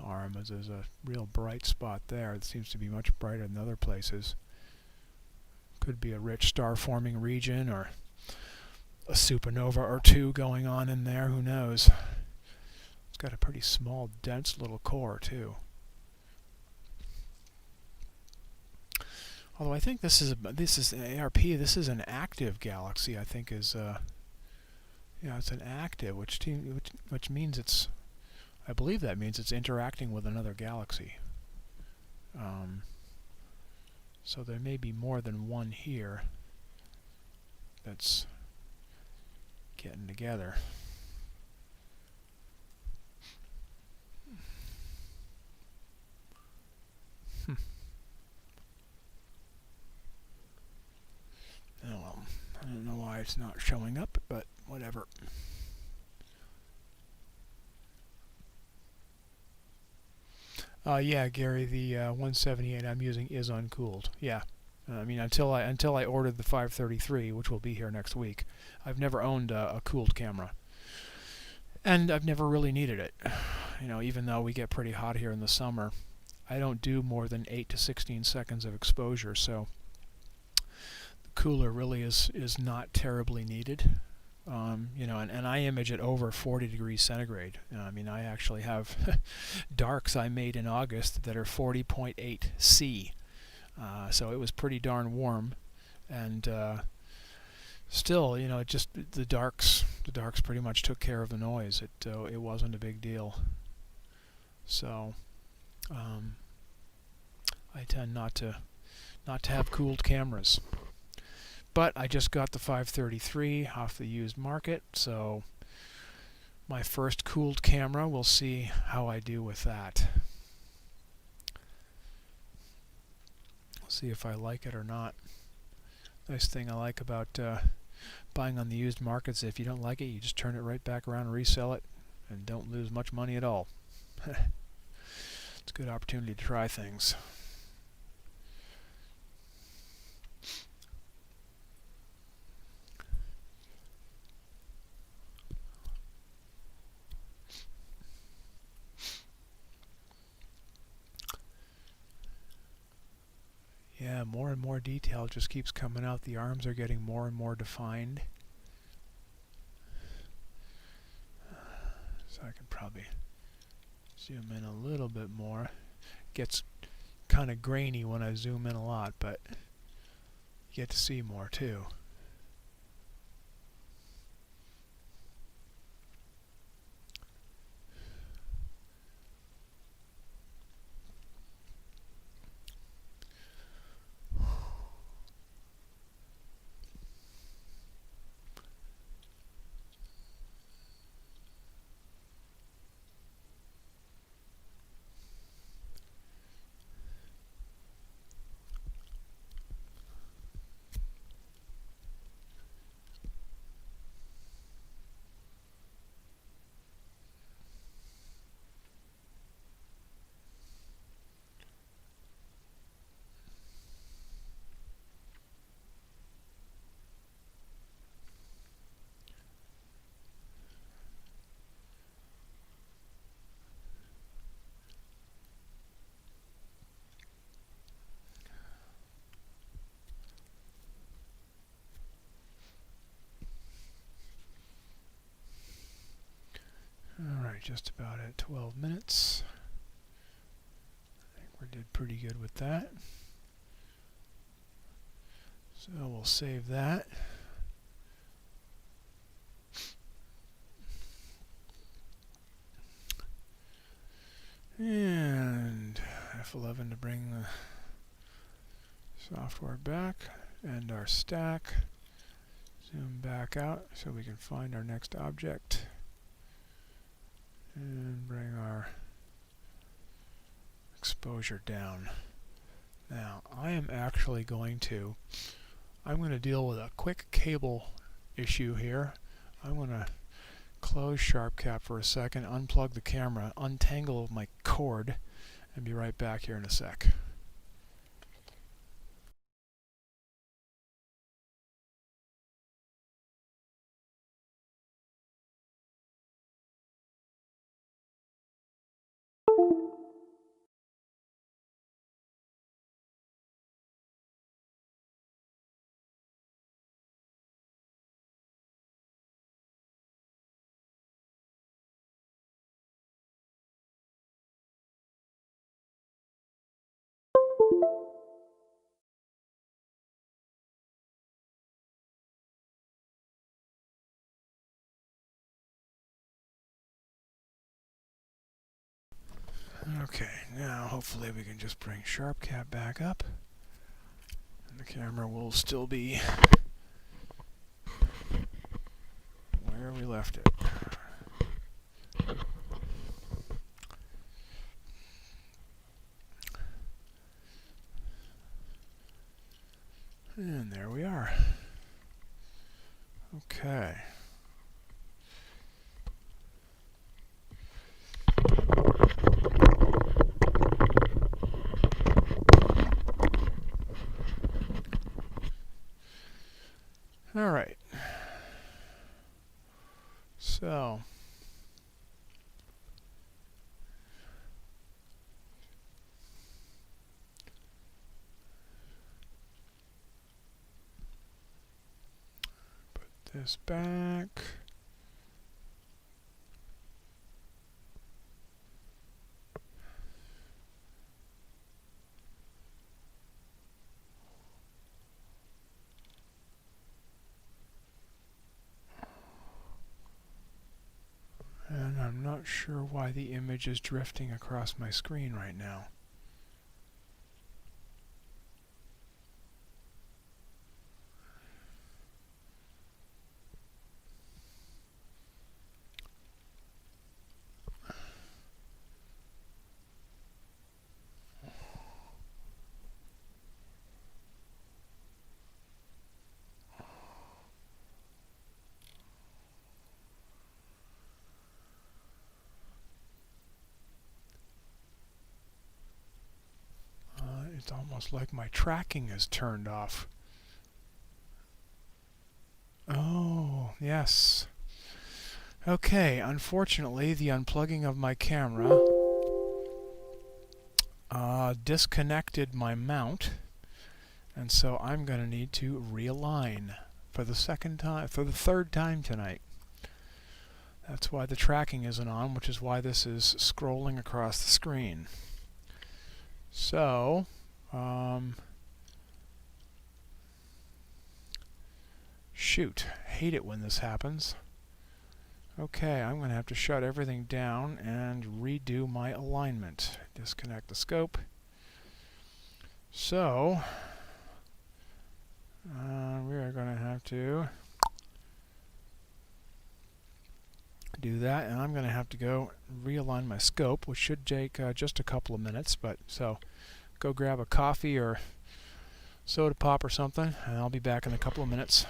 arm. There's a real bright spot there. It seems to be much brighter than other places. Could be a rich star forming region or a supernova or two going on in there, who knows. It's got a pretty small, dense little core too. Although I think this is ARP. This is an active galaxy. I think is yeah, it's an active, which means it's. I believe that means it's interacting with another galaxy. So there may be more than one here that's getting together. Oh well, I don't know why it's not showing up, but whatever. Yeah, Gary, the 178 I'm using is uncooled. Yeah, I mean until I ordered the 533, which will be here next week, I've never owned a cooled camera, and I've never really needed it. You know, even though we get pretty hot here in the summer, I don't do more than 8 to 16 seconds of exposure, so the cooler really is not terribly needed. You know, and I image at over 40 degrees centigrade. I mean, I actually have darks I made in August that are 40.8 C. So it was pretty darn warm, and still, you know, it just the darks pretty much took care of the noise. It wasn't a big deal. So I tend not to have cooled cameras. But I just got the 533 off the used market, so my first cooled camera, we'll see how I do with that. We'll see if I like it or not. Nice thing I like about buying on the used market is if you don't like it, you just turn it right back around and resell it and don't lose much money at all. It's a good opportunity to try things. Yeah, more and more detail just keeps coming out. The arms are getting more and more defined. So I can probably zoom in a little bit more. Gets kind of grainy when I zoom in a lot, but you get to see more too. Alright, just about at 12 minutes. I think we did pretty good with that. So we'll save that. And F11 to bring the software back, and our stack. Zoom back out so we can find our next object. And bring our exposure down. Now, I'm going to deal with a quick cable issue here. I'm going to close SharpCap for a second, unplug the camera, untangle my cord, and be right back here in a sec. Okay, now hopefully we can just bring SharpCap back up, and the camera will still be where we left it. And there we are. Okay. All right. So put this back. And I'm not sure why the image is drifting across my screen right now. It's almost like my tracking is turned off. Oh, yes. Okay, unfortunately, the unplugging of my camera disconnected my mount, And so I'm going to need to realign for the third time tonight. That's why the tracking isn't on, which is why this is scrolling across the screen. So, shoot, hate it when this happens. Okay, I'm going to have to shut everything down and redo my alignment. Disconnect the scope. So, we are going to have to do that, and I'm going to have to go realign my scope, which should take just a couple of minutes. But so, go grab a coffee or soda pop or something, and I'll be back in a couple of minutes.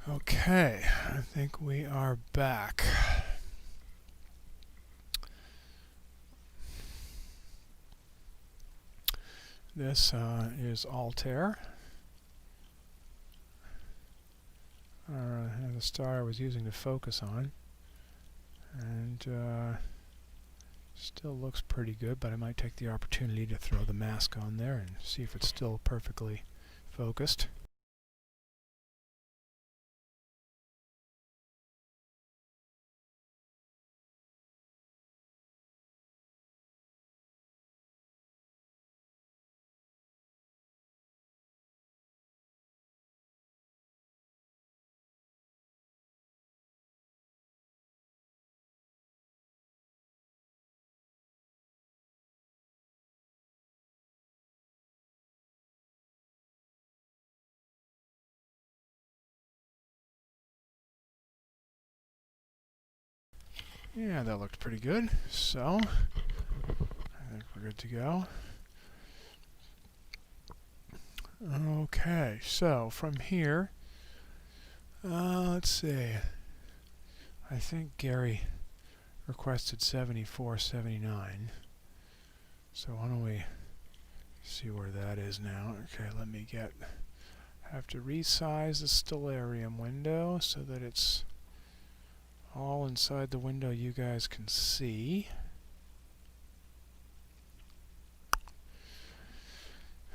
Okay, I think we are back. This is Altair, the star I was using to focus on, and still looks pretty good, but I might take the opportunity to throw the mask on there and see if it's still perfectly focused. Yeah, that looked pretty good. So, I think we're good to go. Okay, so from here, let's see. I think Gary requested 7479. So why don't we see where that is now. Okay, let me have to resize the Stellarium window so that it's all inside the window you guys can see.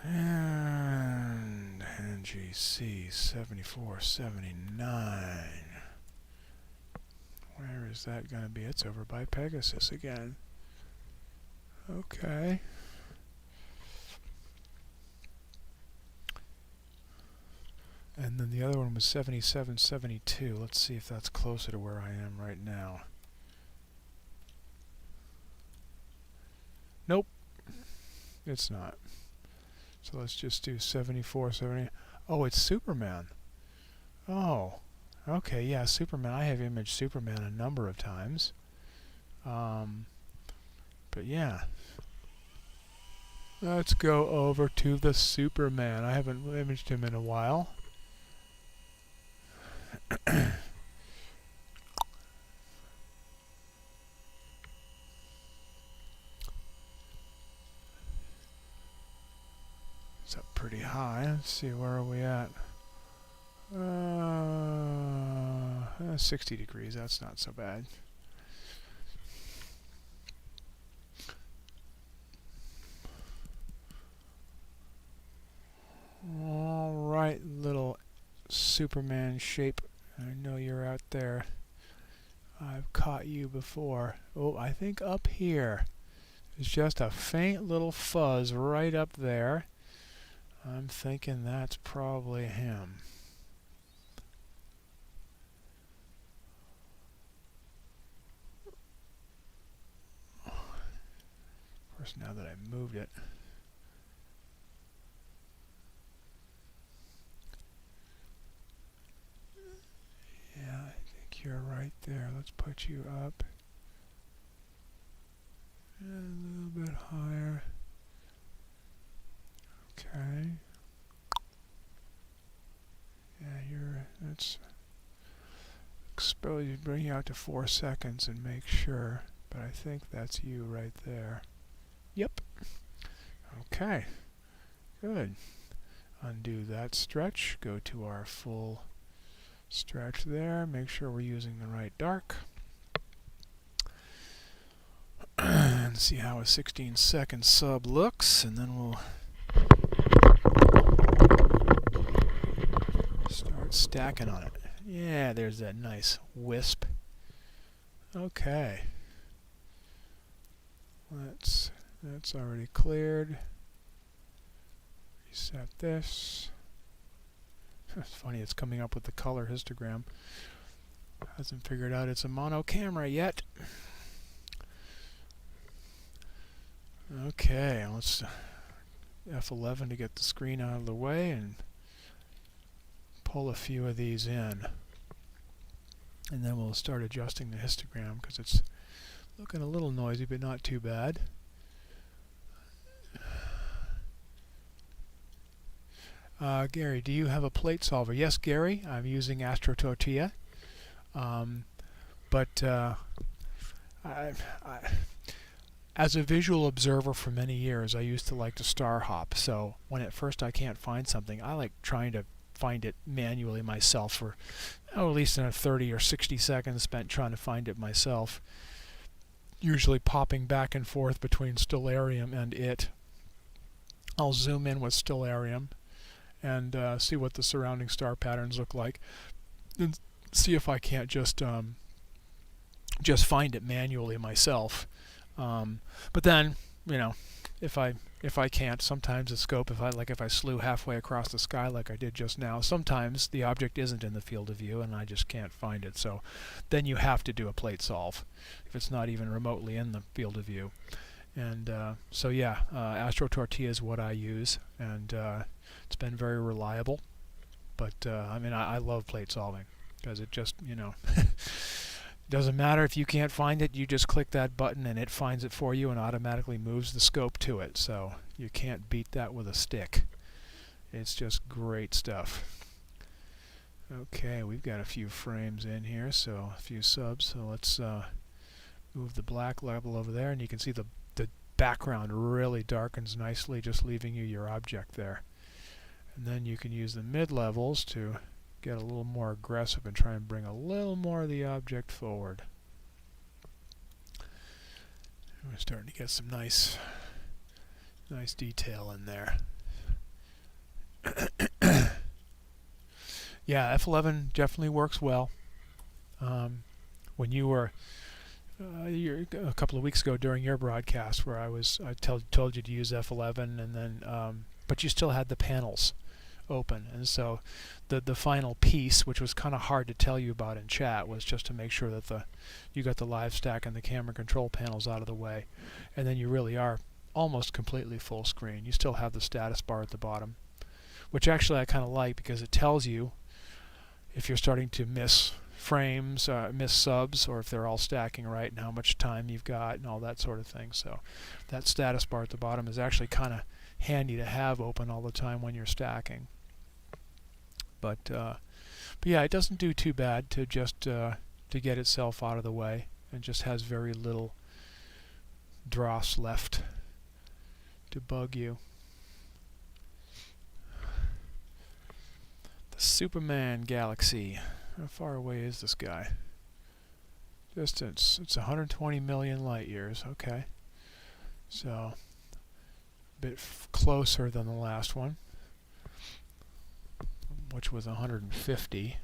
And NGC 7479. Where is that going to be? It's over by Pegasus again. Okay. And then the other one was 7772. Let's see if that's closer to where I am right now. Nope. It's not. So let's just do 7470. Oh, it's Superman. Oh. Okay, yeah, Superman. I have imaged Superman a number of times. But yeah. Let's go over to the Superman. I haven't imaged him in a while. It's up pretty high. Let's see, where are we at? 60 degrees. That's not so bad. Alright, little Superman shape. I know you're out there. I've caught you before. Oh, I think up here is just a faint little fuzz right up there. I'm thinking that's probably him. course, now that I moved it. Yeah, I think you're right there. Let's put you up. And a little bit higher. Okay. Yeah, that's expose you, bring you out to 4 seconds and make sure, but I think that's you right there. Yep. Okay. Good. Undo that stretch, go to our full stretch there, make sure we're using the right dark. And see how a 16-second sub looks, and then we'll start stacking on it. Yeah, there's that nice wisp. Okay. That's already cleared. Reset this. It's funny, it's coming up with the color histogram. Hasn't figured out it's a mono camera yet. Okay, let's F11 to get the screen out of the way and pull a few of these in. And then we'll start adjusting the histogram because it's looking a little noisy, but not too bad. Gary, do you have a plate solver? Yes, Gary, I'm using Astro Tortilla. As a visual observer for many years, I used to like to star hop. So when at first I can't find something, I like trying to find it manually myself for at least in a 30 or 60 seconds spent trying to find it myself. Usually popping back and forth between Stellarium and it. I'll zoom in with Stellarium and see what the surrounding star patterns look like, and see if I can't just find it manually myself. But then, you know, if I can't, sometimes the scope, if I slew halfway across the sky like I did just now, sometimes the object isn't in the field of view and I just can't find it. So then you have to do a plate solve if it's not even remotely in the field of view. And so yeah, Astro Tortilla is what I use, and it's been very reliable. But I mean, I love plate solving because it just, you know, doesn't matter if you can't find it, you just click that button and it finds it for you and automatically moves the scope to it. So you can't beat that with a stick. It's just great stuff. Okay, we've got a few frames in here, so a few subs. So let's move the black level over there, and you can see the background really darkens nicely, just leaving you your object there. And then you can use the mid-levels to get a little more aggressive and try and bring a little more of the object forward. We're starting to get some nice detail in there. Yeah, F11 definitely works well. When you were a couple of weeks ago during your broadcast, where I told you to use F11, and then but you still had the panels open, and so the final piece, which was kind of hard to tell you about in chat, was just to make sure that you got the live stack and the camera control panels out of the way, and then you really are almost completely full screen. You still have the status bar at the bottom, which actually I kind of like because it tells you if you're starting to miss frames, miss subs, or if they're all stacking right and how much time you've got and all that sort of thing. So that status bar at the bottom is actually kind of handy to have open all the time when you're stacking. But yeah, it doesn't do too bad to just to get itself out of the way, and just has very little dross left to bug you. The Superman galaxy. How far away is this guy? Distance, it's 120 million light years. Okay, so a bit closer than the last one, which was 150.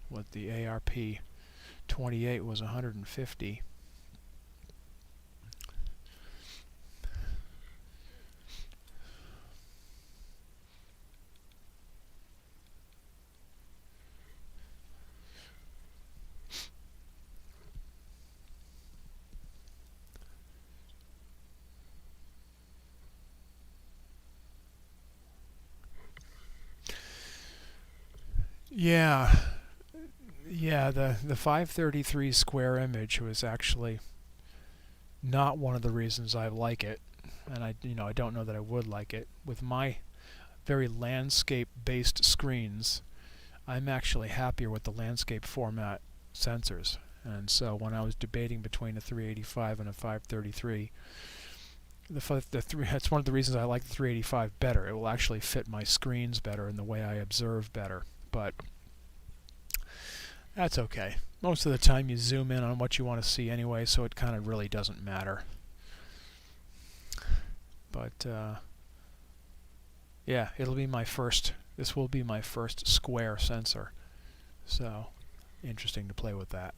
What the ARP 28 was 150. Yeah, yeah. The 533 square image was actually not one of the reasons I like it, and I don't know that I would like it. With my very landscape-based screens, I'm actually happier with the landscape format sensors. And so when I was debating between a 385 and a 533, that's one of the reasons I like the 385 better. It will actually fit my screens better and the way I observe better. But that's okay. Most of the time you zoom in on what you want to see anyway, so it kind of really doesn't matter. But yeah, it'll be my first. This will be my first square sensor. So interesting to play with that.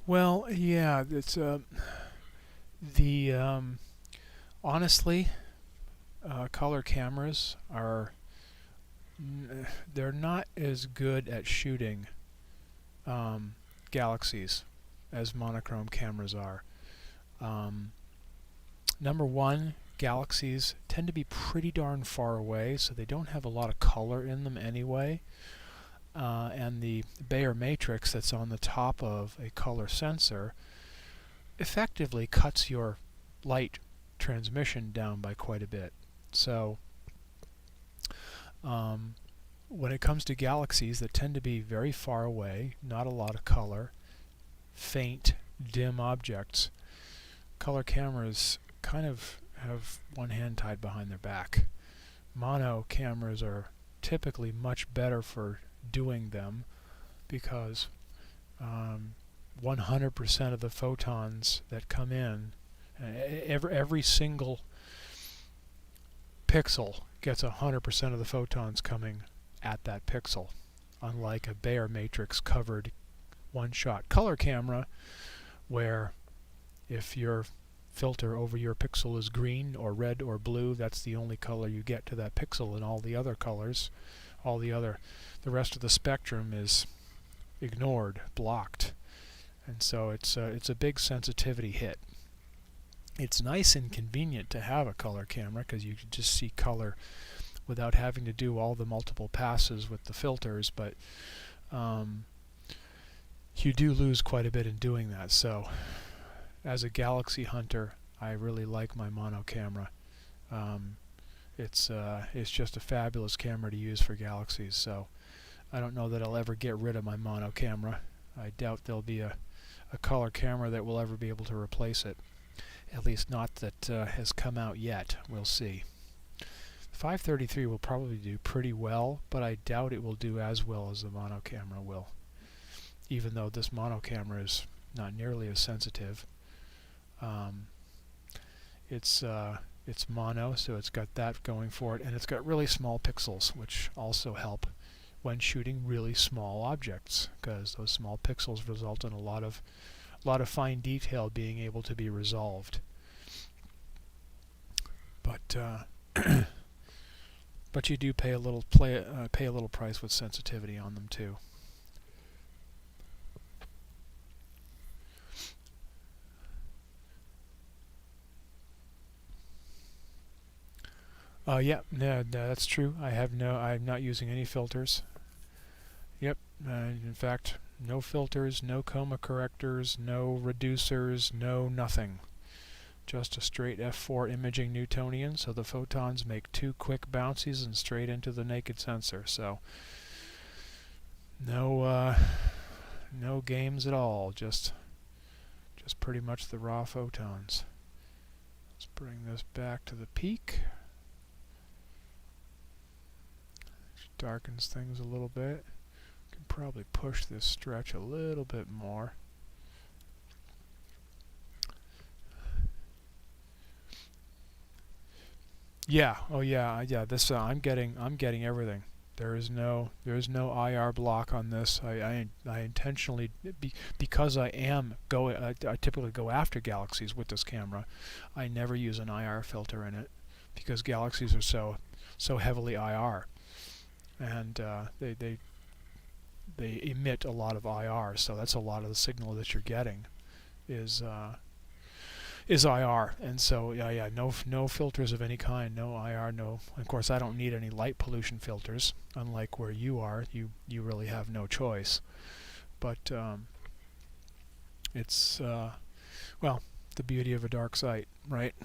Well, yeah, it's the honestly, color cameras are they're not as good at shooting galaxies as monochrome cameras are. Number one, galaxies tend to be pretty darn far away, so they don't have a lot of color in them anyway. And the Bayer matrix that's on the top of a color sensor effectively cuts your light transmission down by quite a bit. So when it comes to galaxies that tend to be very far away, not a lot of color, faint, dim objects, color cameras kind of have one hand tied behind their back. Mono cameras are typically much better for doing them because 100% of the photons that come in, every single pixel gets 100% of the photons coming at that pixel, unlike a Bayer matrix covered one-shot color camera where if your filter over your pixel is green or red or blue, that's the only color you get to that pixel, and all the other colors, the rest of the spectrum is ignored, blocked. And so it's a big sensitivity hit. It's nice and convenient to have a color camera because you can just see color without having to do all the multiple passes with the filters, but you do lose quite a bit in doing that. So as a galaxy hunter, I really like my mono camera. It's just a fabulous camera to use for galaxies, so I don't know that I'll ever get rid of my mono camera. I doubt there'll be a color camera that will ever be able to replace it. At least not that has come out yet. We'll see. 533 will probably do pretty well, but I doubt it will do as well as the mono camera will. Even though this mono camera is not nearly as sensitive. It's mono, so it's got that going for it, and it's got really small pixels, which also help when shooting really small objects, because those small pixels result in a lot of fine detail being able to be resolved. But but you do pay a little price with sensitivity on them too. Yeah, no, that's true. I'm not using any filters. Yep, in fact, no filters, no coma correctors, no reducers, no nothing. Just a straight F4 imaging Newtonian, so the photons make 2 quick bouncies and straight into the naked sensor. So no games at all. Just pretty much the raw photons. Let's bring this back to the peak. Which darkens things a little bit. Can probably push this stretch a little bit more. Yeah. Oh yeah. Yeah. This I'm getting everything. There is no IR block on this. I intentionally, because I typically go after galaxies with this camera. I never use an IR filter in it because galaxies are so heavily IR, and they emit a lot of IR. So that's a lot of the signal that you're getting is IR, and so yeah, no filters of any kind, no IR, no. Of course, I don't need any light pollution filters. Unlike where you are, you really have no choice. But it's well, the beauty of a dark site, right?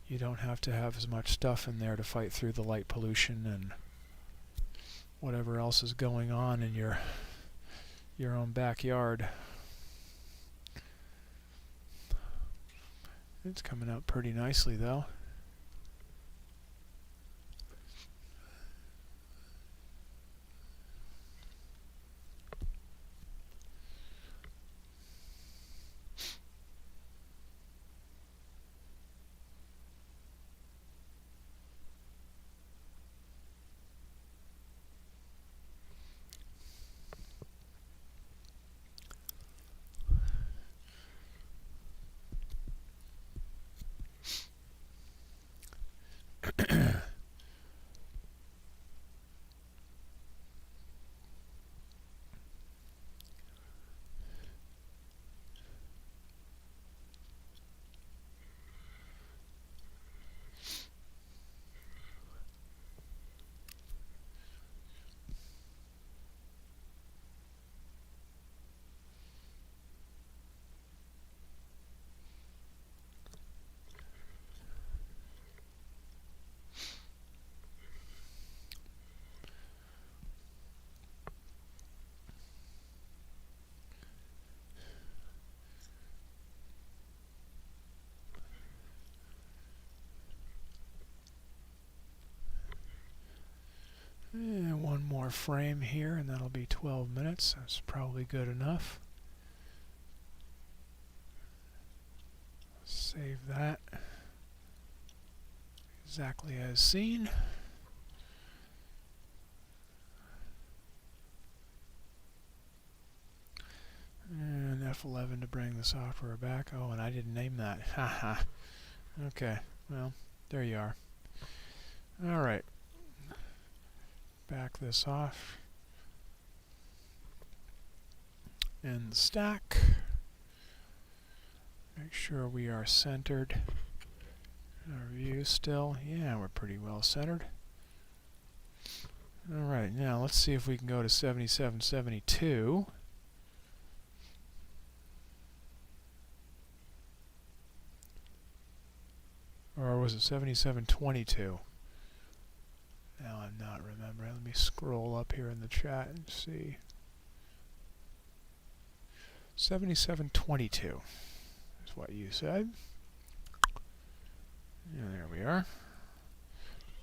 You don't have to have as much stuff in there to fight through the light pollution and whatever else is going on in your own backyard. It's coming out pretty nicely, though. And one more frame here, and that'll be 12 minutes. That's probably good enough. Save that. Exactly as seen. And F11 to bring the software back. Oh, and I didn't name that. Haha. Okay, well, there you are. Alright. Back this off. And the stack. Make sure we are centered. Our view still. Yeah, we're pretty well centered. Alright, now let's see if we can go to 7772. Or was it 7722? Now I'm not remembering. Let me scroll up here in the chat and see. 7722 is what you said. Yeah, there we are.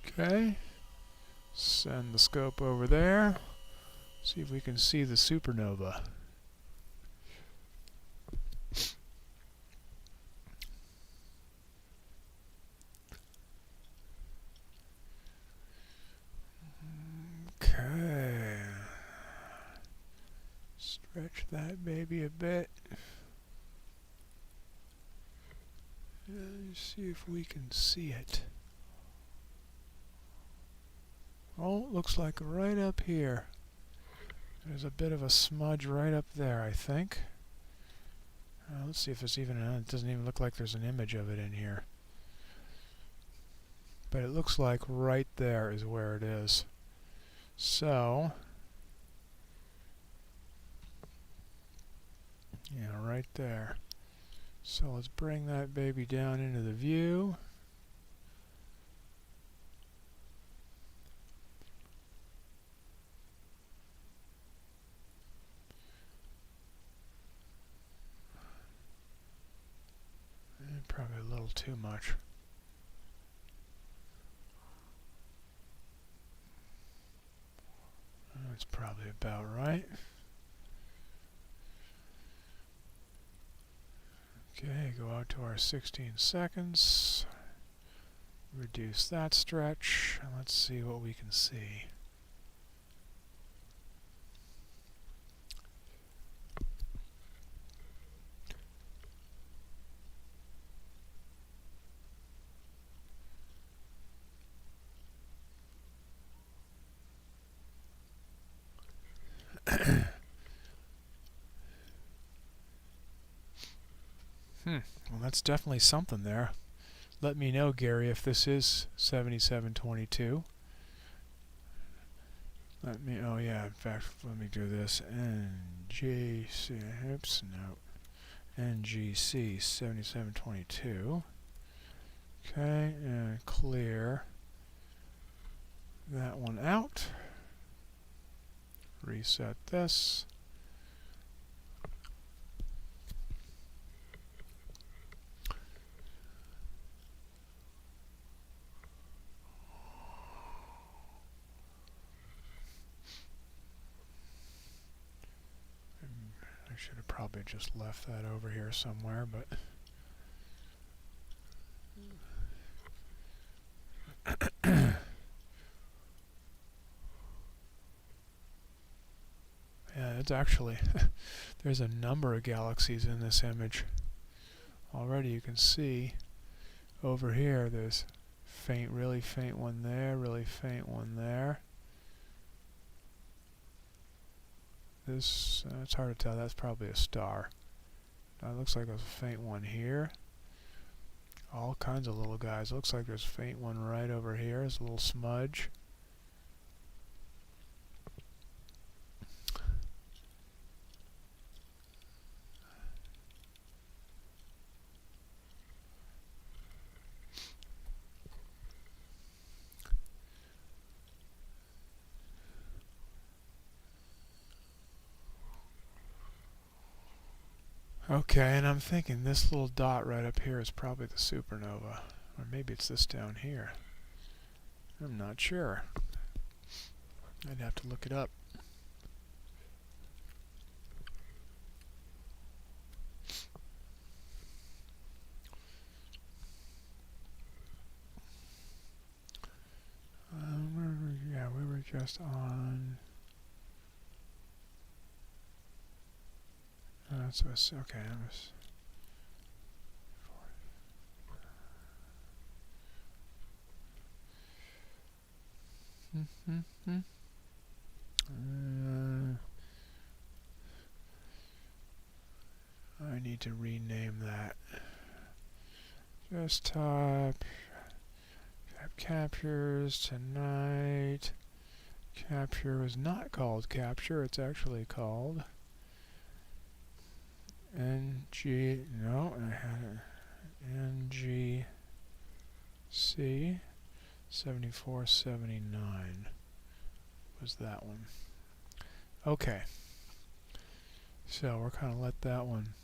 Okay. Send the scope over there. See if we can see the supernova. Okay. Stretch that baby a bit. Let's see if we can see it. Oh, looks like right up here. There's a bit of a smudge right up there, I think. Let's see if there's even it doesn't even look like there's an image of it in here. but it looks like right there is where it is. So, yeah, right there. So let's bring that baby down into the view. Probably a little too much. That's probably about right. Okay, go out to our 16 seconds. Reduce that stretch, and let's see what we can see. Well, that's definitely something there. Let me know, Gary, if this is 7722. Oh yeah, in fact, let me do this. NGC, oops, no. NGC 7722. Okay, and clear that one out. Reset this. I should have probably just left that over here somewhere, but yeah, it's actually there's a number of galaxies in this image. Already you can see over here there's faint, really faint one there, really faint one there. This, it's hard to tell, that's probably a star. That looks like there's a faint one here. All kinds of little guys. Looks like there's a faint one right over here. There's a little smudge. Okay, and I'm thinking this little dot right up here is probably the supernova. Or maybe it's this down here. I'm not sure. I'd have to look it up. Yeah, we were just on... so it's, okay, I was... I need to rename that. Just type captures tonight. Capture was not called capture, it's actually called NG, no, I had NGC 7479 was that one. Okay, so we're kind of let that one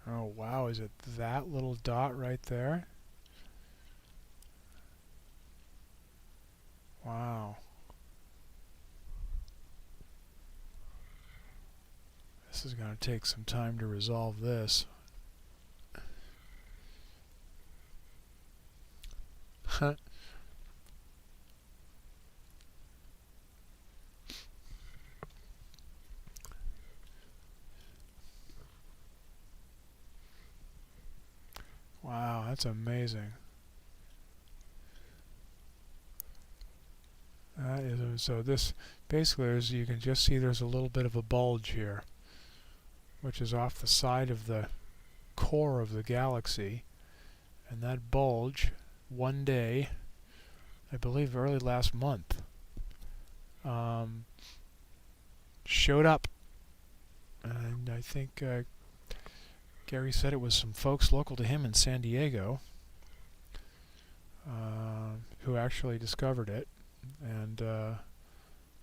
Oh wow, is it that little dot right there? Wow. This is going to take some time to resolve this. Wow, that's amazing. That is, so this basically, as you can just see, there's a little bit of a bulge here, which is off the side of the core of the galaxy. And that bulge, one day, I believe early last month, showed up. And I think Gary said it was some folks local to him in San Diego who actually discovered it. And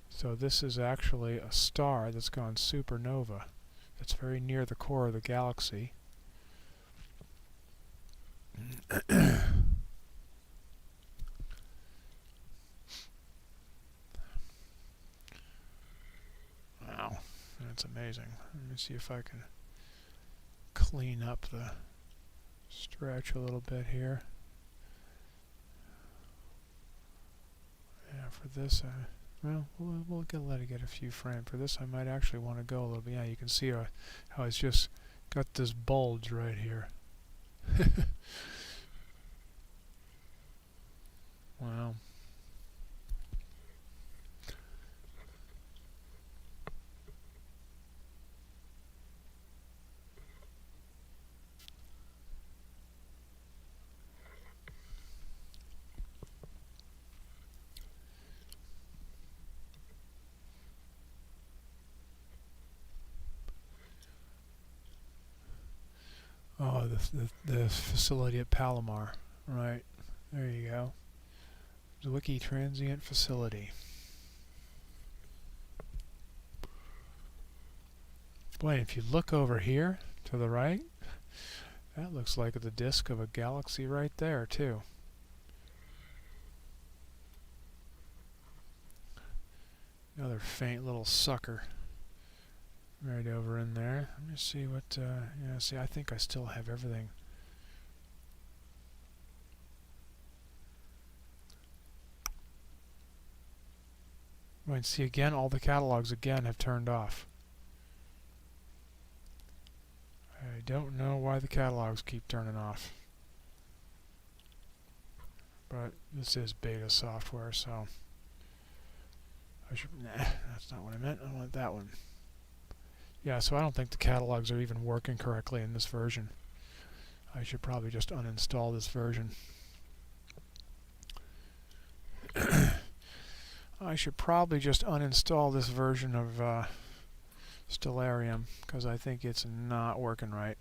so this is actually a star that's gone supernova. It's very near the core of the galaxy. Wow, that's amazing. Let me see if I can clean up the stretch a little bit here. Yeah, for this, well, we'll let it get a few frames. For this, I might actually want to go a little bit. Yeah, you can see how it's just got this bulge right here. Wow. Oh, the facility at Palomar. Right. There you go. Zwicky Transient Facility. Boy, if you look over here to the right, that looks like the disk of a galaxy right there, too. Another faint little sucker right over in there. Let me see what, yeah, see, I think I still have everything. You can see again, all the catalogs again have turned off. I don't know why the catalogs keep turning off. But this is beta software, so I should, nah, that's not what I meant. I want that one. Yeah, so I don't think the catalogs are even working correctly in this version. I should probably just uninstall this version. I should probably just uninstall this version of Stellarium, because I think it's not working right.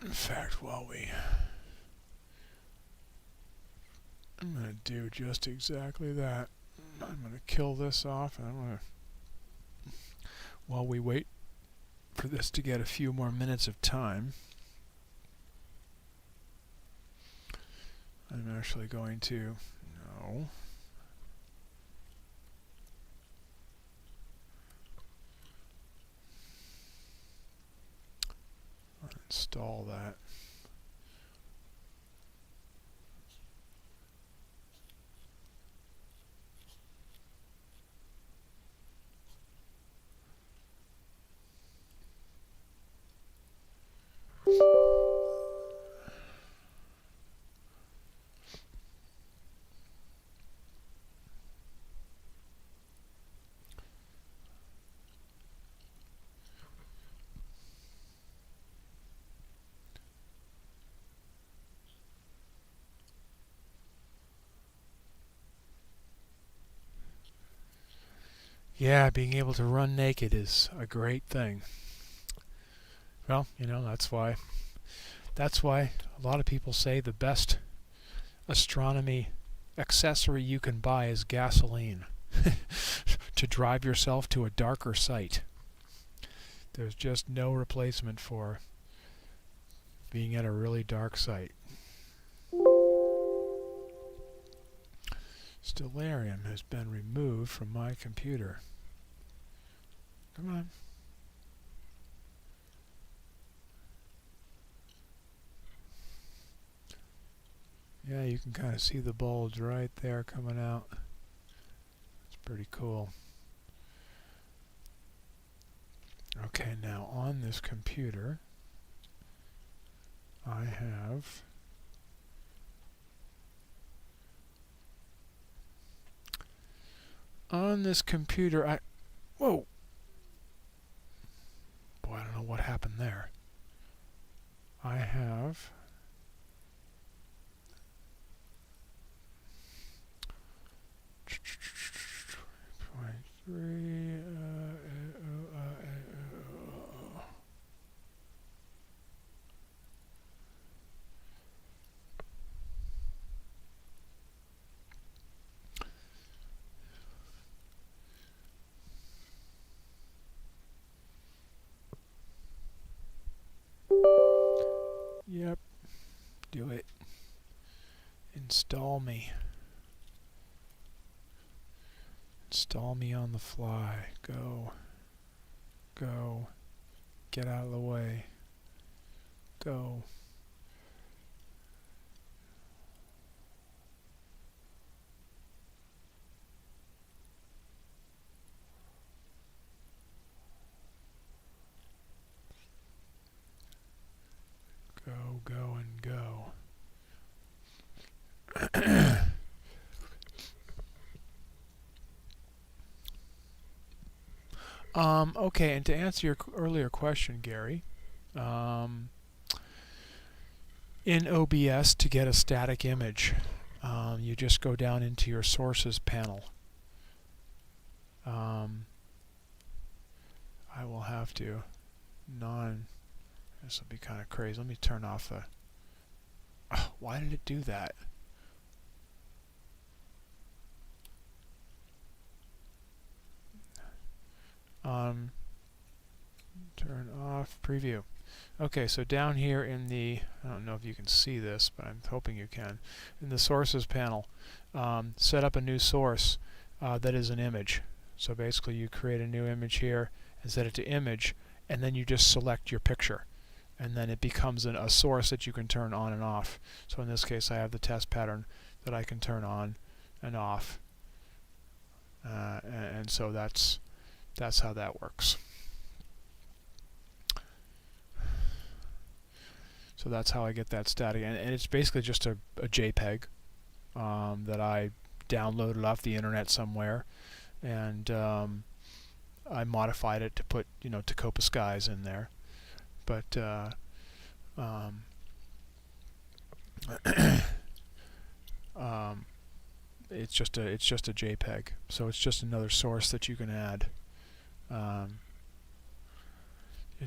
In fact, I'm going to do just exactly that. I'm going to kill this off, and I'm going to, while we wait for this to get a few more minutes of time, I'm actually going to, no. Install that. Yeah, being able to run naked is a great thing. Well, you know, that's why a lot of people say the best astronomy accessory you can buy is gasoline to drive yourself to a darker site. There's just no replacement for being at a really dark site. Stellarium has been removed from my computer. Come on. Yeah, you can kind of see the bulge right there coming out. It's pretty cool. Okay, now on this computer, I have whoa! Boy, I don't know what happened there. I have Yep, do it. Install me. Install me on the fly. Go. Go. Get out of the way. Go. Go, go, and go. Okay, and to answer your earlier question, Gary, in OBS, to get a static image, you just go down into your sources panel. I will have to this will be kind of crazy. Let me turn off the... Oh, why did it do that? Turn off preview. Okay, so down here in the, I don't know if you can see this, but I'm hoping you can, in the sources panel, set up a new source that is an image. So basically you create a new image here and set it to image, and then you just select your picture, and then it becomes a source that you can turn on and off. So in this case I have the test pattern that I can turn on and off, and so that's how that works. So that's how I get that static, and it's basically just a JPEG that I downloaded off the internet somewhere, and I modified it to put, Tacoma skies in there, but it's just a JPEG, so it's just another source that you can add.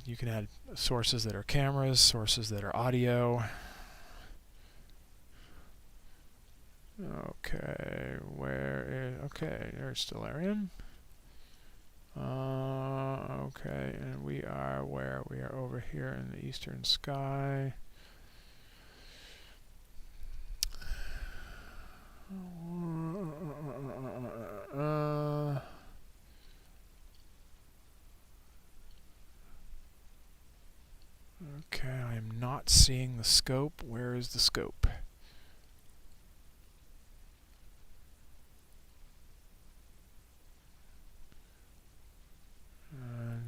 You can add sources that are cameras, sources that are audio. Okay, okay, there's Stellarium. Okay, and we are where? We are over here in the eastern sky. Okay, I am not seeing the scope. Where is the scope?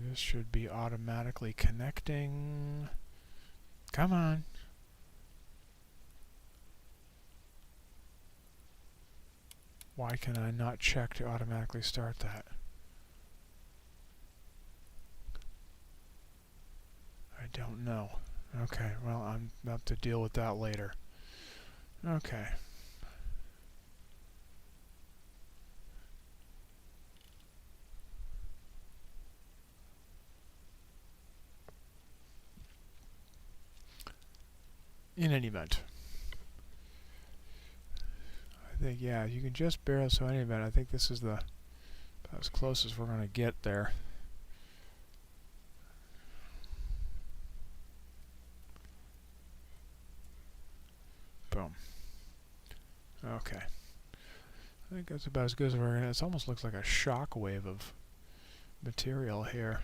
This should be automatically connecting. Come on. Why can I not check to automatically start that? I don't know. Okay, well, I'm about to deal with that later. Okay. In any event, I think, yeah, you can just barely, so in any event, I think this is about as close as we're going to get there. Boom. Okay. I think that's about as good as we're gonna. It almost looks like a shock wave of material here.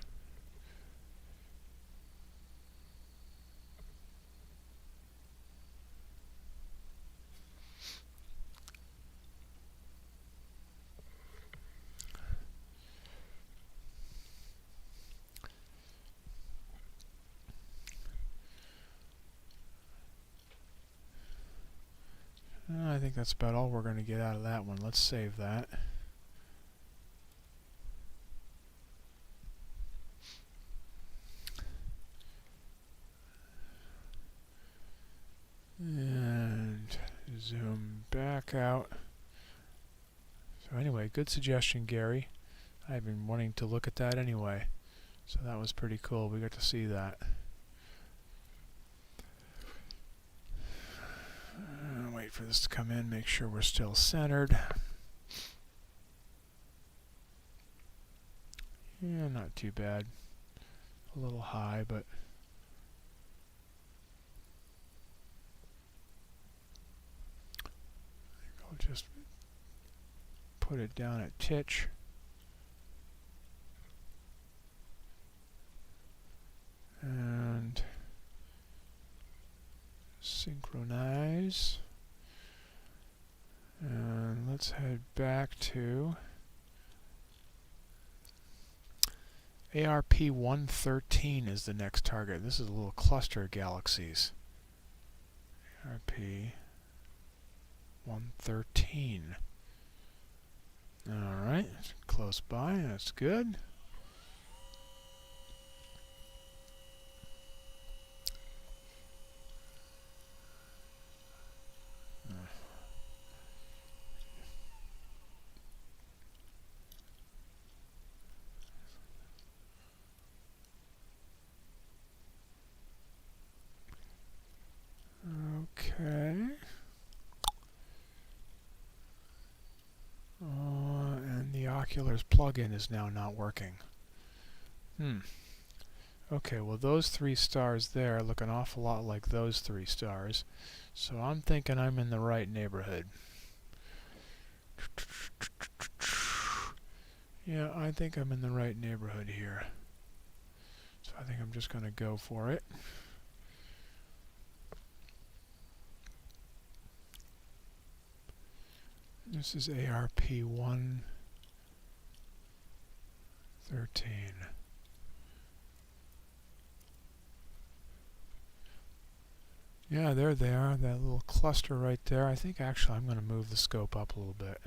I think that's about all we're going to get out of that one. Let's save that. And zoom back out. So anyway, good suggestion, Gary. I've been wanting to look at that anyway. So that was pretty cool. We got to see that. Wait for this to come in, make sure we're still centered. Yeah, not too bad. A little high, but I'll just put it down at titch. And synchronize. And let's head back to ARP 113 is the next target. This is a little cluster of galaxies. ARP 113. Alright, close by, that's good. Okay. And the Oculars plugin is now not working. Okay, well those three stars there look an awful lot like those three stars. So I'm thinking I'm in the right neighborhood. Yeah, I think I'm in the right neighborhood here. So I think I'm just going to go for it. This is ARP 113. Yeah, there they are, that little cluster right there. I think actually I'm going to move the scope up a little bit.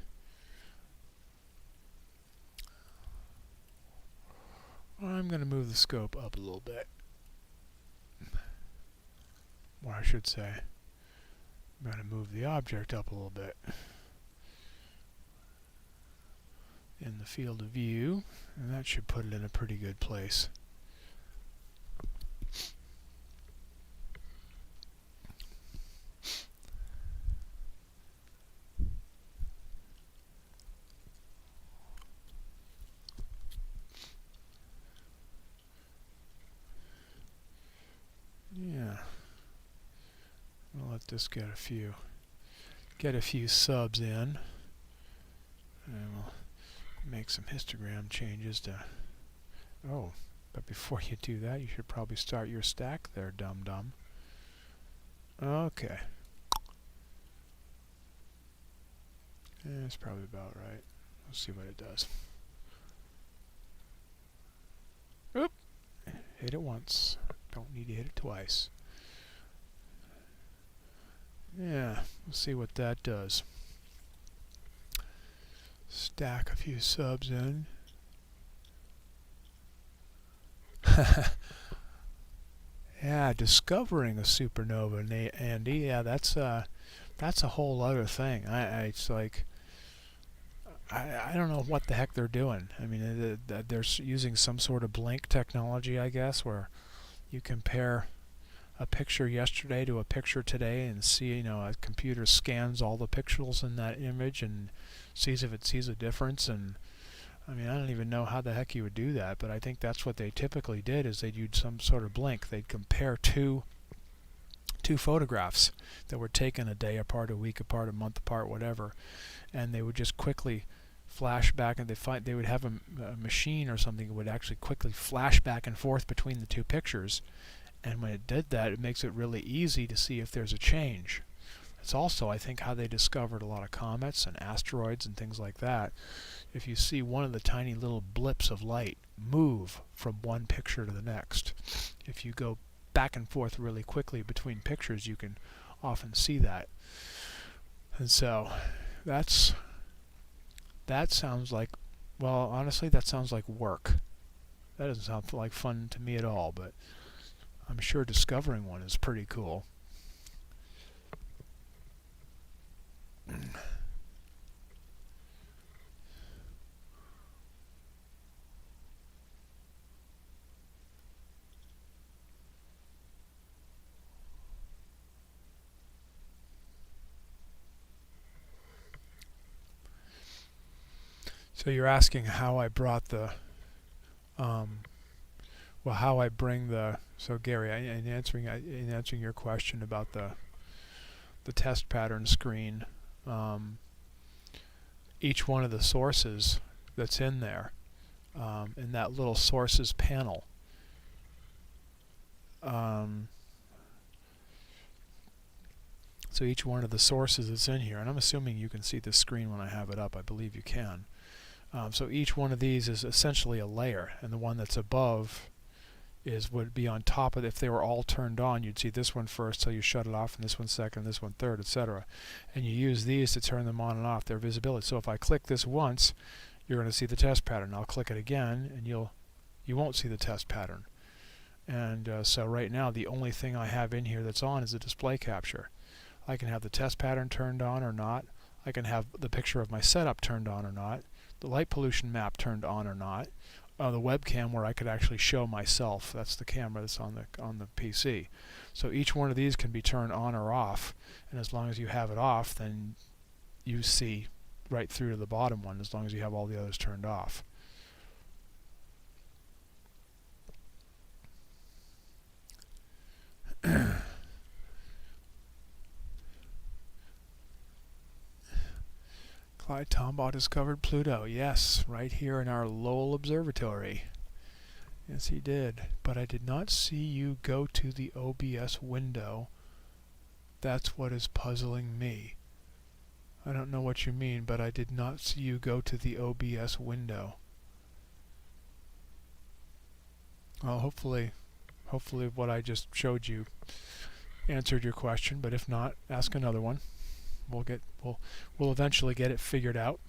I'm going to move the scope up a little bit. Or I should say, I'm going to move the object up a little bit in the field of view, and that should put it in a pretty good place. Yeah, we'll let this get a few subs in, and we'll make some histogram changes to. Oh, but before you do that, you should probably start your stack there, dum-dum. Okay. Yeah, that's probably about right. Let's see what it does. Oop! Hit it once. Don't need to hit it twice. Yeah, we'll see what that does. Stack a few subs in. Yeah, discovering a supernova, Andy. Yeah, that's a whole other thing. It's like I don't know what the heck they're doing. I mean, they're using some sort of blink technology, I guess, where you compare a picture yesterday to a picture today and see, you know, a computer scans all the pixels in that image and sees if it sees a difference. And I mean, I don't even know how the heck you would do that, but I think that's what they typically did, is they'd use some sort of blink. They'd compare two 2 photographs that were taken a day apart, a week apart, a month apart, whatever, and they would just quickly flash back, and they would have a machine or something that would actually quickly flash back and forth between the 2 pictures, and when it did that, it makes it really easy to see if there's a change. It's also, I think, how they discovered a lot of comets and asteroids and things like that. If you see one of the tiny little blips of light move from one picture to the next, if you go back and forth really quickly between pictures, you can often see that. And so that sounds like, well, honestly, that sounds like work. That doesn't sound like fun to me at all, but I'm sure discovering one is pretty cool. So you're asking how I brought the, how I bring the. So Gary, in answering your question about the test pattern screen, each one of the sources that's in there, in that little sources panel, so each one of the sources that's in here, and I'm assuming you can see the screen when I have it up. I believe you can. So each one of these is essentially a layer, and the one that's above would be on top of it. If they were all turned on, you'd see this one first till you shut it off, and this one second, and this one third, etc. And you use these to turn them on and off, their visibility. So if I click this once, you're going to see the test pattern. I'll click it again, and you won't see the test pattern. And so right now, the only thing I have in here that's on is the display capture. I can have the test pattern turned on or not. I can have the picture of my setup turned on or not. The light pollution map turned on or not. The webcam where I could actually show myself. That's the camera that's on the PC. So each one of these can be turned on or off, and as long as you have it off, then you see right through to the bottom one, as long as you have all the others turned off. Clyde Tombaugh discovered Pluto. Yes, right here in our Lowell Observatory. Yes, he did. But I did not see you go to the OBS window. That's what is puzzling me. I don't know what you mean, but I did not see you go to the OBS window. Well, hopefully what I just showed you answered your question, but if not, ask another one. We'll eventually get it figured out.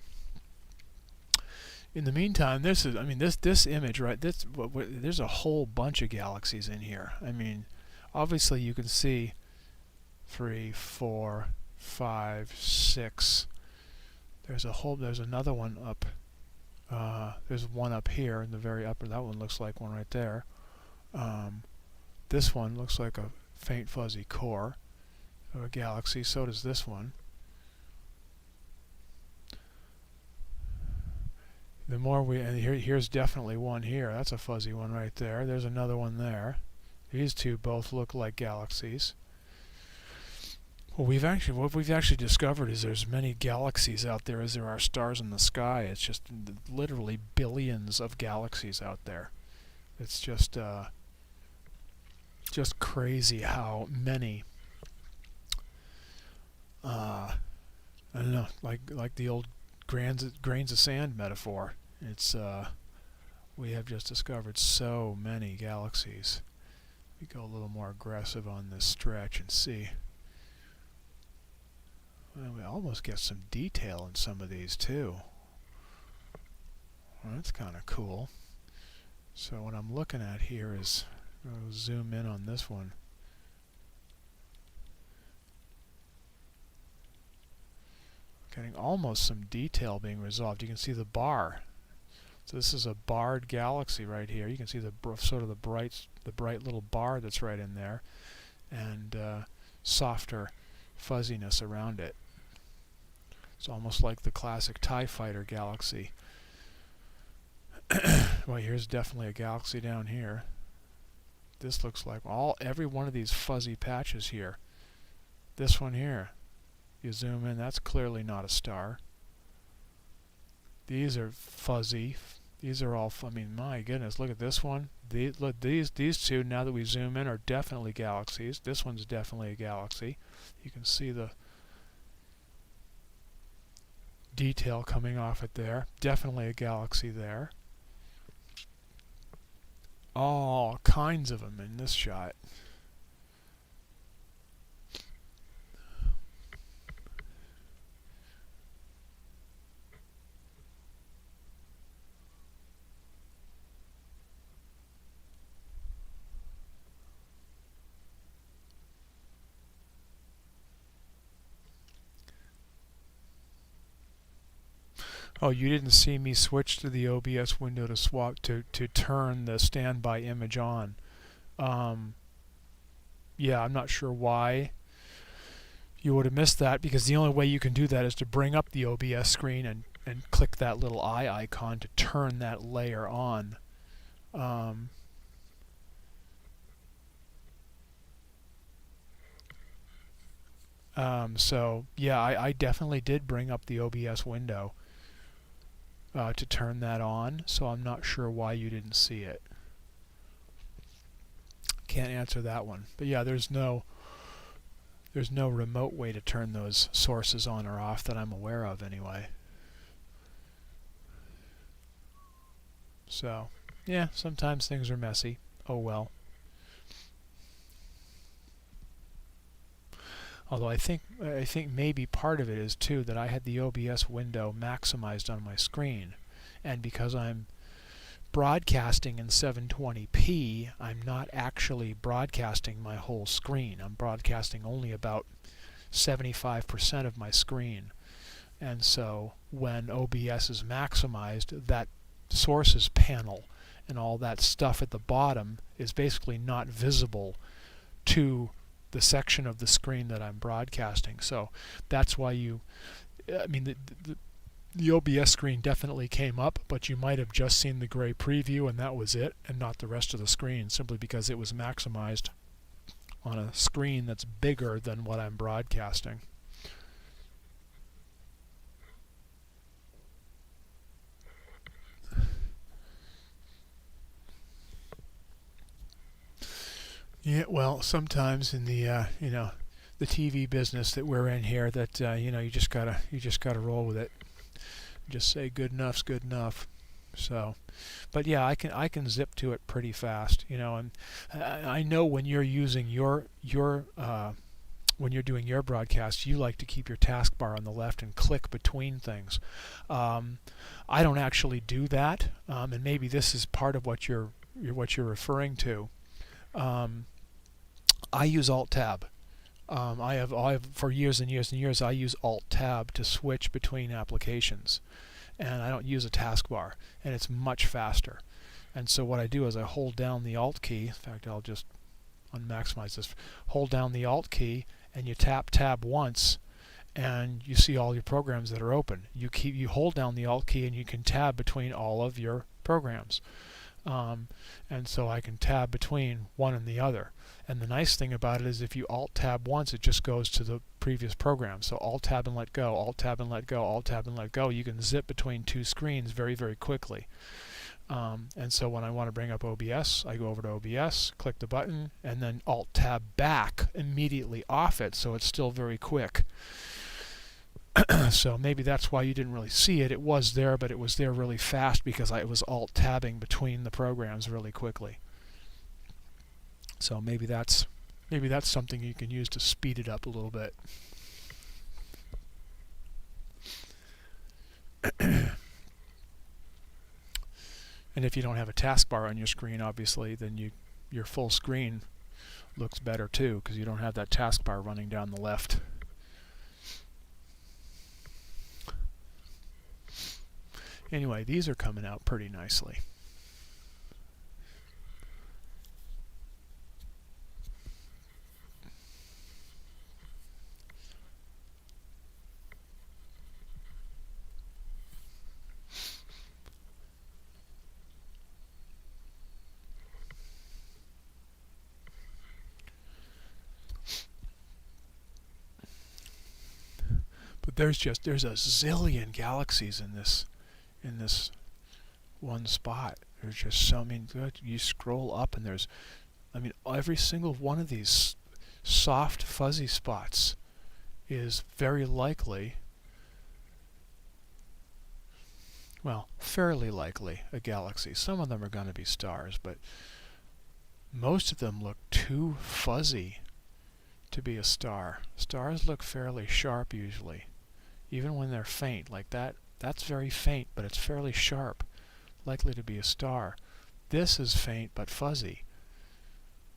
In the meantime, this image, right? There's a whole bunch of galaxies in here. I mean, obviously you can see 3, 4, 5, 6. There's another one up. There's one up here in the very upper. That one looks like one right there. This one looks like a faint fuzzy core of a galaxy. So does this one. The more here's definitely one here. That's a fuzzy one right there. There's another one there. These two both look like galaxies. Well, what we've actually discovered is there's many galaxies out there as there are stars in the sky. It's just literally billions of galaxies out there. It's just crazy how many. I don't know, like the old grains of sand metaphor. It's we have just discovered so many galaxies. We go a little more aggressive on this stretch and see. Well, we almost get some detail in some of these too. Well, that's kind of cool. So what I'm looking at here is, I'll zoom in on this one. Getting almost some detail being resolved. You can see the bar. So this is a barred galaxy right here. You can see the sort of the bright little bar that's right in there, and softer fuzziness around it. It's almost like the classic TIE Fighter galaxy. Well, here's definitely a galaxy down here. This looks like every one of these fuzzy patches here This one here, you zoom in, that's clearly not a star. These are fuzzy. These are all, I mean, my goodness, look at this one. Look, these two, now that we zoom in, are definitely galaxies. This one's definitely a galaxy. You can see the detail coming off it there. Definitely a galaxy there. All kinds of them in this shot. Oh, you didn't see me switch to the OBS window to swap to turn the standby image on. Yeah, I'm not sure why you would have missed that, because the only way you can do that is to bring up the OBS screen and click that little eye icon to turn that layer on. So yeah, I definitely did bring up the OBS window to turn that on, so I'm not sure why you didn't see it. Can't answer that one. But yeah, there's no remote way to turn those sources on or off that I'm aware of anyway. So yeah, sometimes things are messy. Oh well. Although I think maybe part of it is too that I had the OBS window maximized on my screen, and because I'm broadcasting in 720p, I'm not actually broadcasting my whole screen. I'm broadcasting only about 75% of my screen. And so when OBS is maximized, that sources panel and all that stuff at the bottom is basically not visible to the section of the screen that I'm broadcasting. So that's why I mean, the OBS screen definitely came up, but you might have just seen the gray preview and that was it, and not the rest of the screen, simply because it was maximized on a screen that's bigger than what I'm broadcasting. Yeah, well, sometimes in the the TV business that we're in here, that you just gotta roll with it. Just say good enough's good enough. So, but yeah, I can zip to it pretty fast, and I know when you're using when you're doing your broadcast, you like to keep your taskbar on the left and click between things. I don't actually do that, and maybe this is part of what you're referring to. I use Alt-Tab. I have for years and years and years, I use Alt-Tab to switch between applications, and I don't use a taskbar, and it's much faster. And so what I do is I hold down the Alt key. In fact, I'll just unmaximize this. Hold down the Alt key, and you tap Tab once, and you see all your programs that are open. You hold down the Alt key, and you can tab between all of your programs. And so I can tab between one and the other. And the nice thing about it is if you Alt-Tab once, it just goes to the previous program. So Alt-Tab and let go, Alt-Tab and let go, Alt-Tab and let go. You can zip between two screens very, very quickly. And so when I want to bring up OBS, I go over to OBS, click the button, and then Alt-Tab back immediately off it, so it's still very quick. So maybe that's why you didn't really see it. It was there, but it was there really fast because I was Alt-Tabbing between the programs really quickly. So maybe that's something you can use to speed it up a little bit. And if you don't have a taskbar on your screen, obviously, then your full screen looks better too, because you don't have that taskbar running down the left. Anyway, these are coming out pretty nicely. But there's a zillion galaxies in this one spot. There's just so many. You scroll up and there's, I mean, every single one of these soft fuzzy spots is very likely, well, fairly likely a galaxy. Some of them are going to be stars, but most of them look too fuzzy to be a star. Stars look fairly sharp usually, even when they're faint like that. That's very faint, but it's fairly sharp, likely to be a star. This is faint but fuzzy.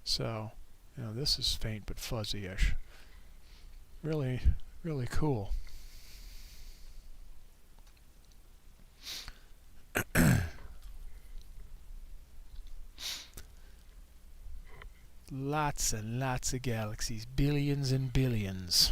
So, you know, this is faint but fuzzy-ish. Really, really cool. Lots and lots of galaxies, billions and billions.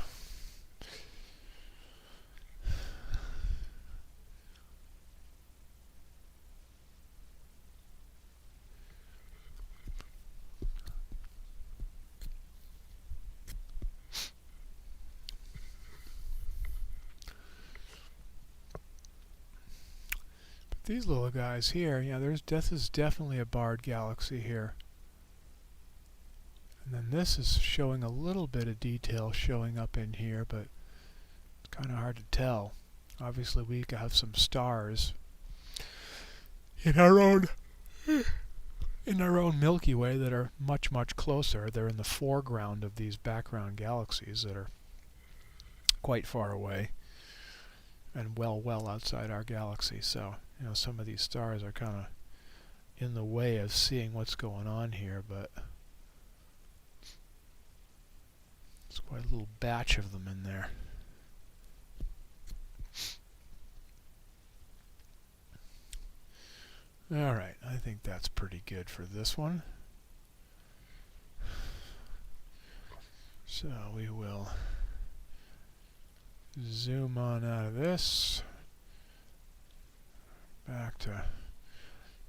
But these little guys here, yeah, this is definitely a barred galaxy here. And then this is showing a little bit of detail showing up in here, but it's kind of hard to tell. Obviously we have some stars in our own Milky Way that are much, much closer. They're in the foreground of these background galaxies that are quite far away and well outside our galaxy. So, you know, some of these stars are kind of in the way of seeing what's going on here, but it's quite a little batch of them in there. Alright, I think that's pretty good for this one. So we will zoom on out of this. Back to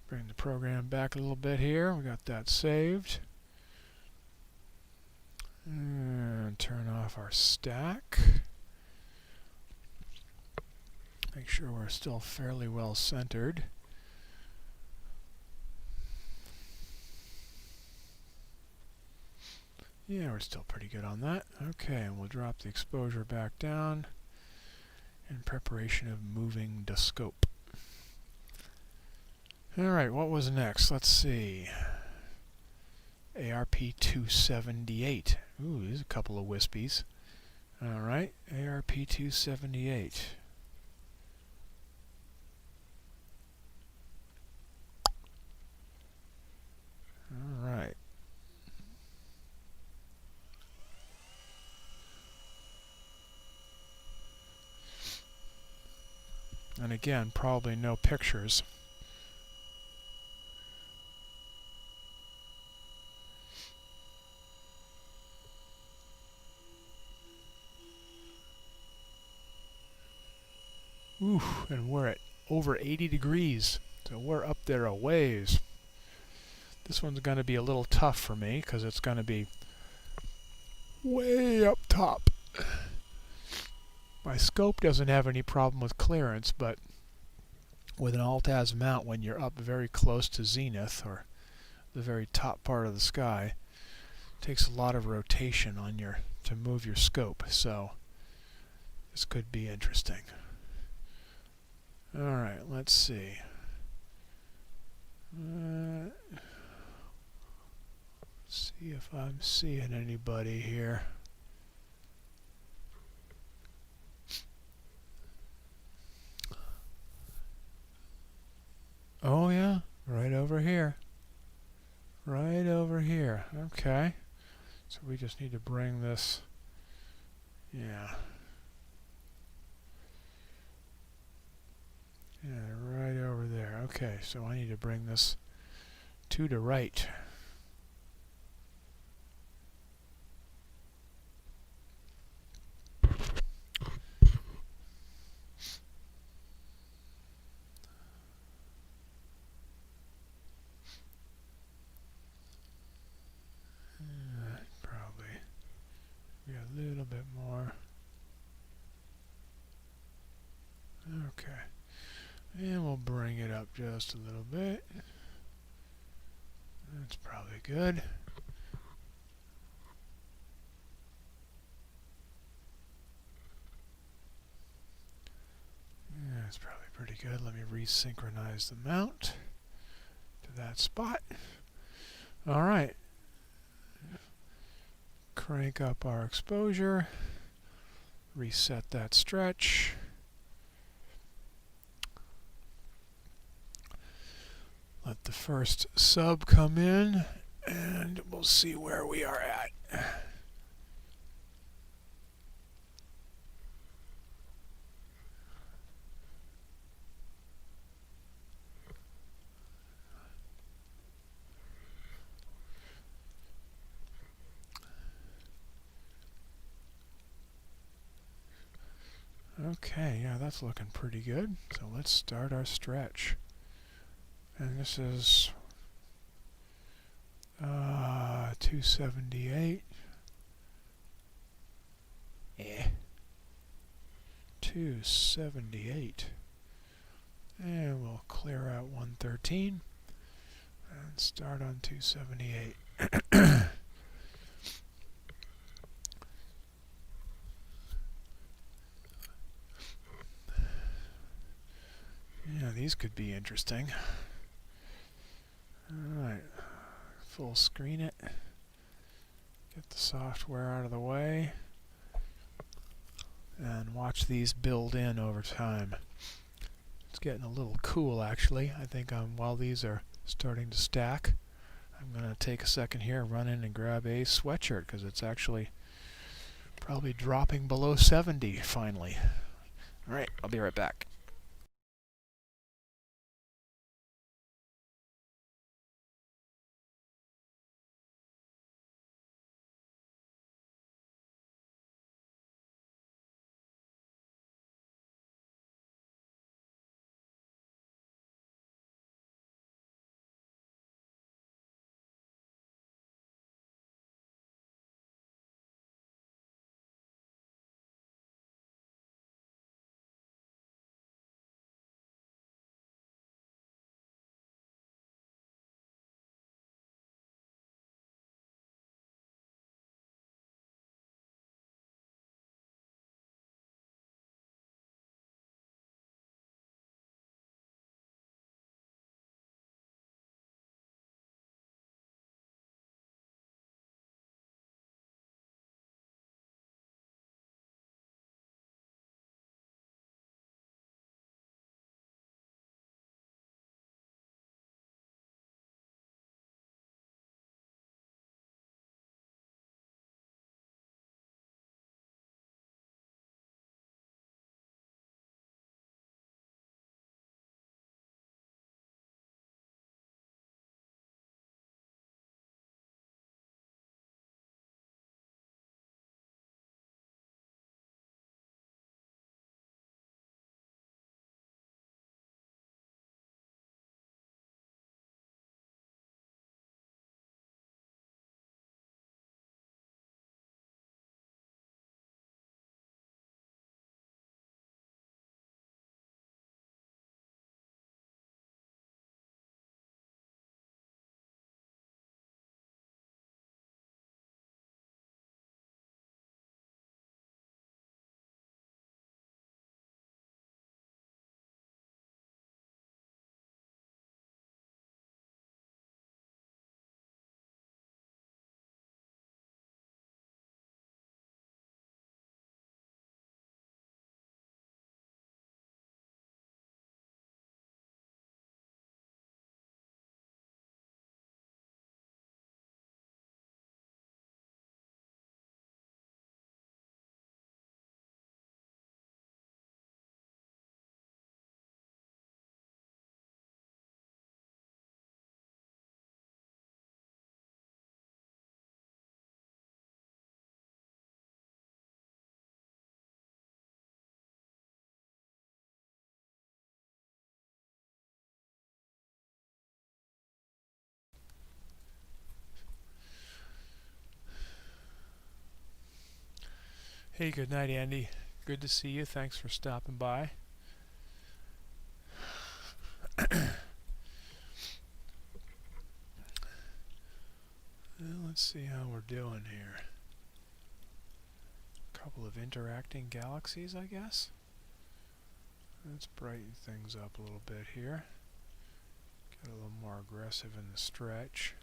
bring the program back a little bit here. We got that saved. And turn off our stack. Make sure we're still fairly well centered. Yeah, we're still pretty good on that. Okay, and we'll drop the exposure back down in preparation of moving the scope. Alright, what was next? Let's see. ARP278. Ooh, there's a couple of wispies. Alright, ARP278. Alright. And again, probably no pictures. Ooh, and we're at over 80 degrees, so we're up there a ways. This one's going to be a little tough for me because it's going to be way up top. My scope doesn't have any problem with clearance, but with an AltAz mount, when you're up very close to zenith, or the very top part of the sky, it takes a lot of rotation on to move your scope, so this could be interesting. Alright, let's see. See if I'm seeing anybody here. Oh yeah, right over here. Right over here. Okay. So we just need to bring this, yeah. Yeah, right over there. Okay, so I need to bring this to the right. Probably be a little bit more. Okay. And we'll bring it up just a little bit. That's probably good. Yeah, that's probably pretty good. Let me resynchronize the mount to that spot. All right. Crank up our exposure. Reset that stretch. Let the first sub come in, and we'll see where we are at. Okay, yeah, that's looking pretty good. So let's start our stretch. And this is 278. Yeah. 278. And we'll clear out 113 and start on 278. Yeah, these could be interesting. Alright, full screen it. Get the software out of the way. And watch these build in over time. It's getting a little cool, actually. I think while these are starting to stack, I'm going to take a second here, run in and grab a sweatshirt, because it's actually probably dropping below 70 finally. Alright, I'll be right back. Hey, good night, Andy. Good to see you. Thanks for stopping by. Well, let's see how we're doing here. A couple of interacting galaxies, I guess. Let's brighten things up a little bit here. Get a little more aggressive in the stretch.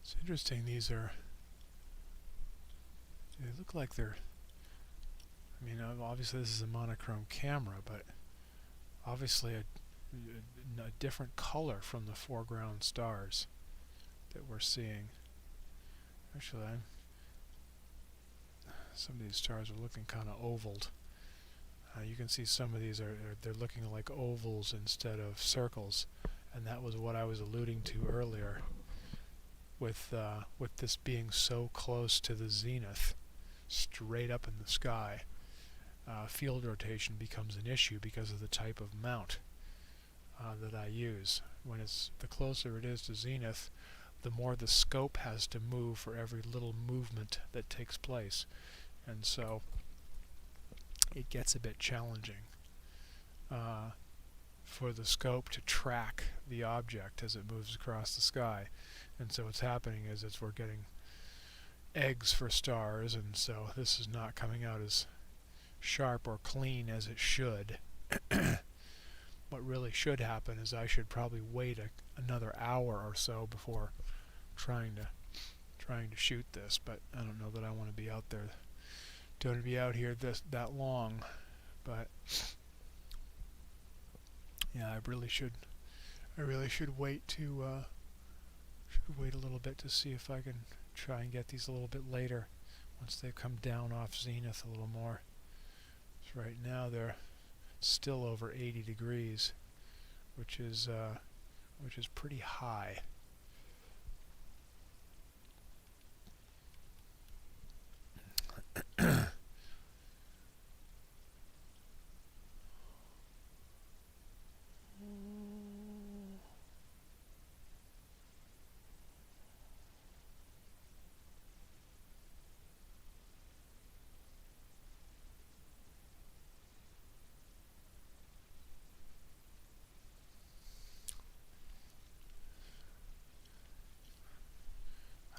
It's interesting, they look like they're, I mean, obviously this is a monochrome camera, but obviously a different color from the foreground stars that we're seeing. Actually, some of these stars are looking kind of ovaled. You can see some of these they're looking like ovals instead of circles, and that was what I was alluding to earlier with this being so close to the zenith, straight up in the sky. Field rotation becomes an issue because of the type of mount that I use. When the closer it is to zenith, the more the scope has to move for every little movement that takes place, and so it gets a bit challenging for the scope to track the object as it moves across the sky. And so what's happening is we're getting eggs for stars, and so this is not coming out as sharp or clean as it should. What really should happen is I should probably wait another hour or so before trying to shoot this, but I don't know that I want to be out there. Don't want to be out here that long, but yeah, I really should wait a little bit to see if I can try and get these a little bit later, once they come down off zenith a little more. So right now they're still over 80 degrees, which is pretty high.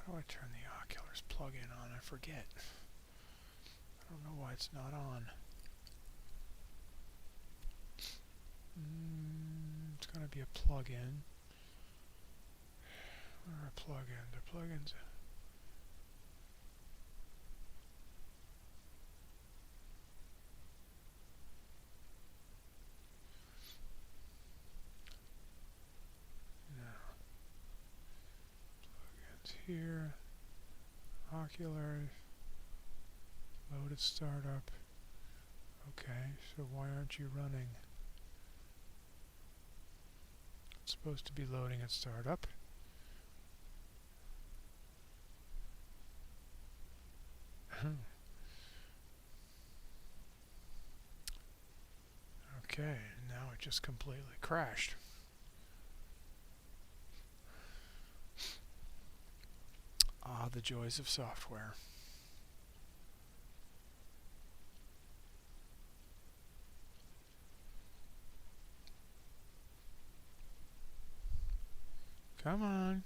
How do I turn the oculars plug-in on? I forget. I don't know why it's not on. It's going to be a plug-in. Where are plug-ins? Are plug-ins? No. Plug-ins here. Ocular. Loaded startup. Okay, so why aren't you running? It's supposed to be loading at startup. Okay, now it just completely crashed. Ah, the joys of software. Come on.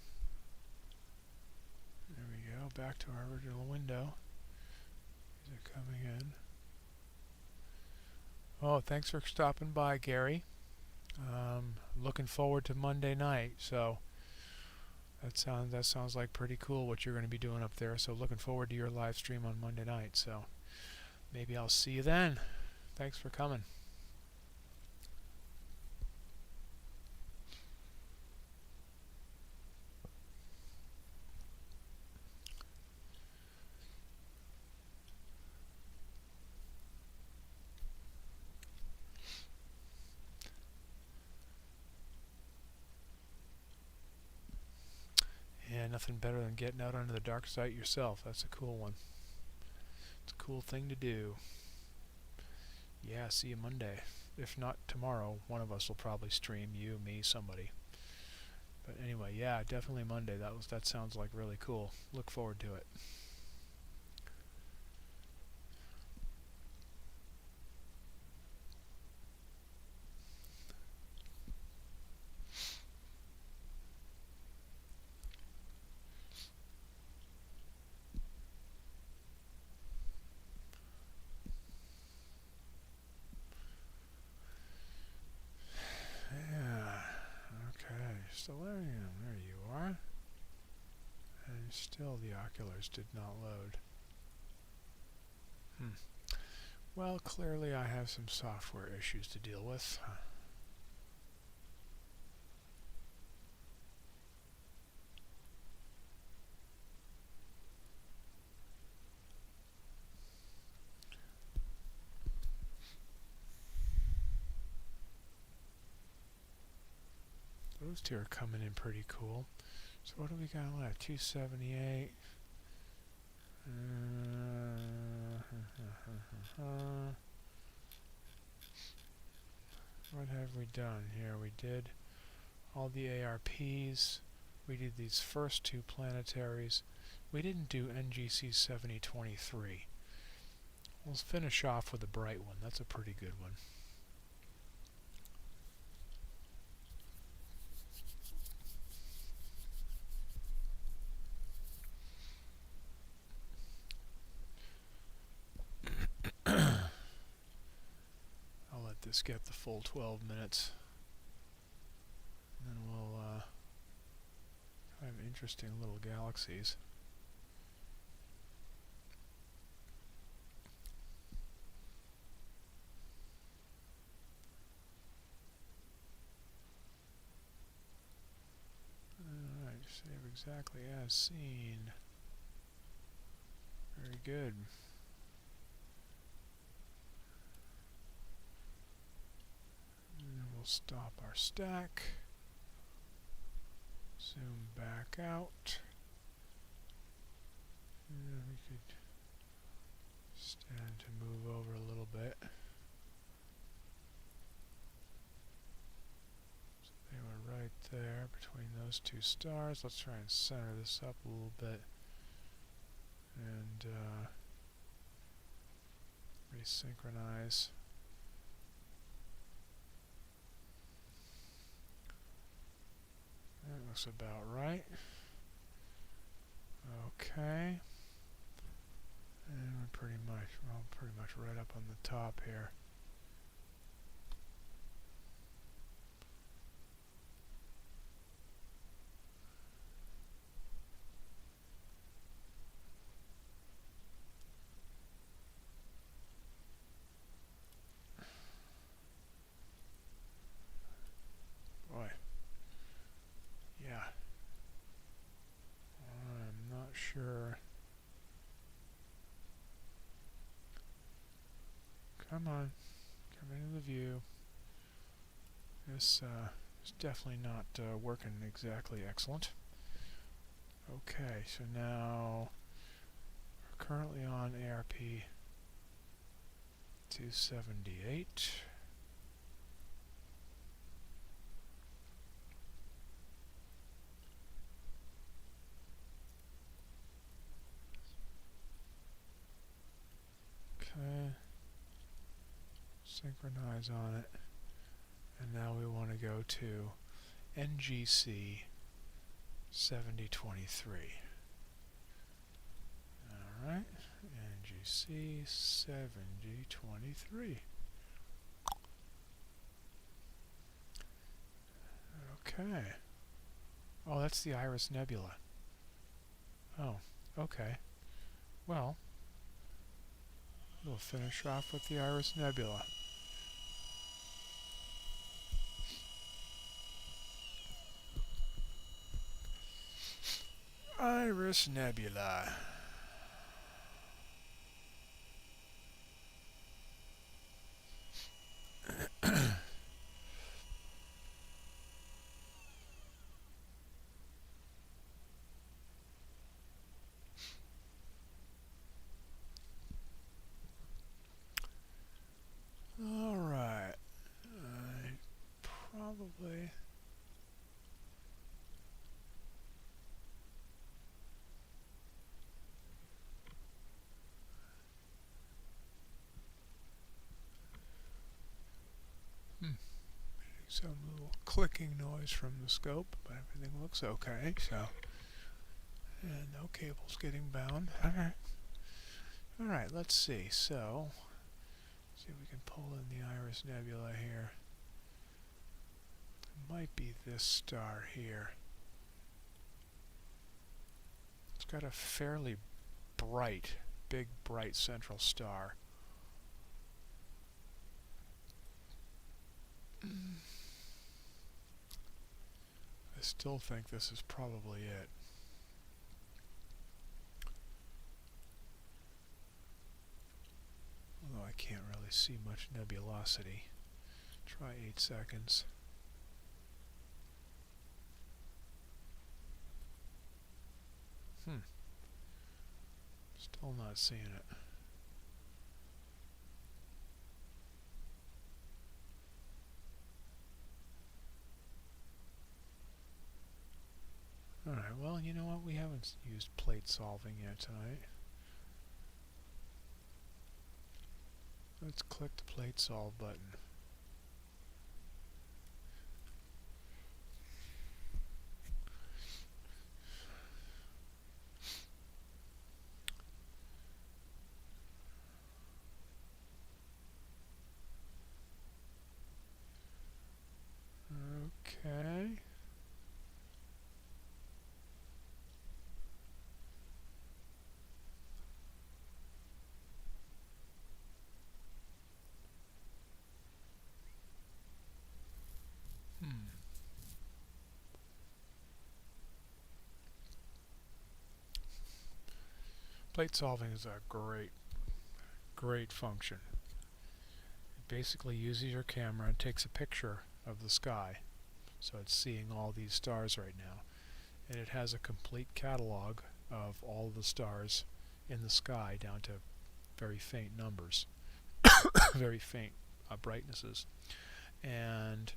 There we go, back to our original window. Is it coming in? Oh, thanks for stopping by, Gary. Looking forward to Monday night. So that sounds like pretty cool what you're going to be doing up there. So looking forward to your live stream on Monday night. So maybe I'll see you then. Thanks for coming. Yeah, nothing better than getting out onto the dark side yourself. That's a cool one. It's a cool thing to do. Yeah, see you Monday. If not tomorrow, one of us will probably stream. You, me, somebody. But anyway, yeah, definitely Monday. That sounds like really cool. Look forward to it. Stellarium, there you are. And still the oculars did not load. Well, clearly I have some software issues to deal with. Those two are coming in pretty cool. So what do we got left? 278. What have we done here? We did all the ARPs. We did these first two planetaries. We didn't do NGC 7023. We'll finish off with a bright one. That's a pretty good one. I'll let this get the full 12 minutes. And then we'll have interesting little galaxies. Alright, save exactly as seen. Very good. And we'll stop our stack. Zoom back out. And we could stand to move over a little bit. So they were right there between those two stars. Let's try and center this up a little bit. And resynchronize. That looks about right. Okay. And we're pretty much right up on the top here. Boy. Yeah. I'm not sure. Come on. Come into the view. This is definitely not working exactly excellent. Okay, so now we're currently on ARP 278. Okay, synchronize on it, and now we want to go to NGC 7023. Alright, NGC 7023. Okay. Oh, that's the Iris Nebula. Oh, okay. Well, we'll finish off with the Iris Nebula. Iris Nebula. Alright. Probably... some little clicking noise from the scope, but everything looks okay, so... And no cables getting bound. Alright. Alright, let's see. So, see if we can pull in the Iris Nebula here. It might be this star here. It's got a fairly bright, big bright central star. I still think this is probably it. Although I can't really see much nebulosity. Try 8 seconds. Still not seeing it. Alright, well, you know what? We haven't used plate solving yet tonight. Let's click the plate solve button. Okay. Plate solving is a great function. It basically uses your camera and takes a picture of the sky. So it's seeing all these stars right now. And it has a complete catalog of all the stars in the sky down to very faint numbers, very faint brightnesses. And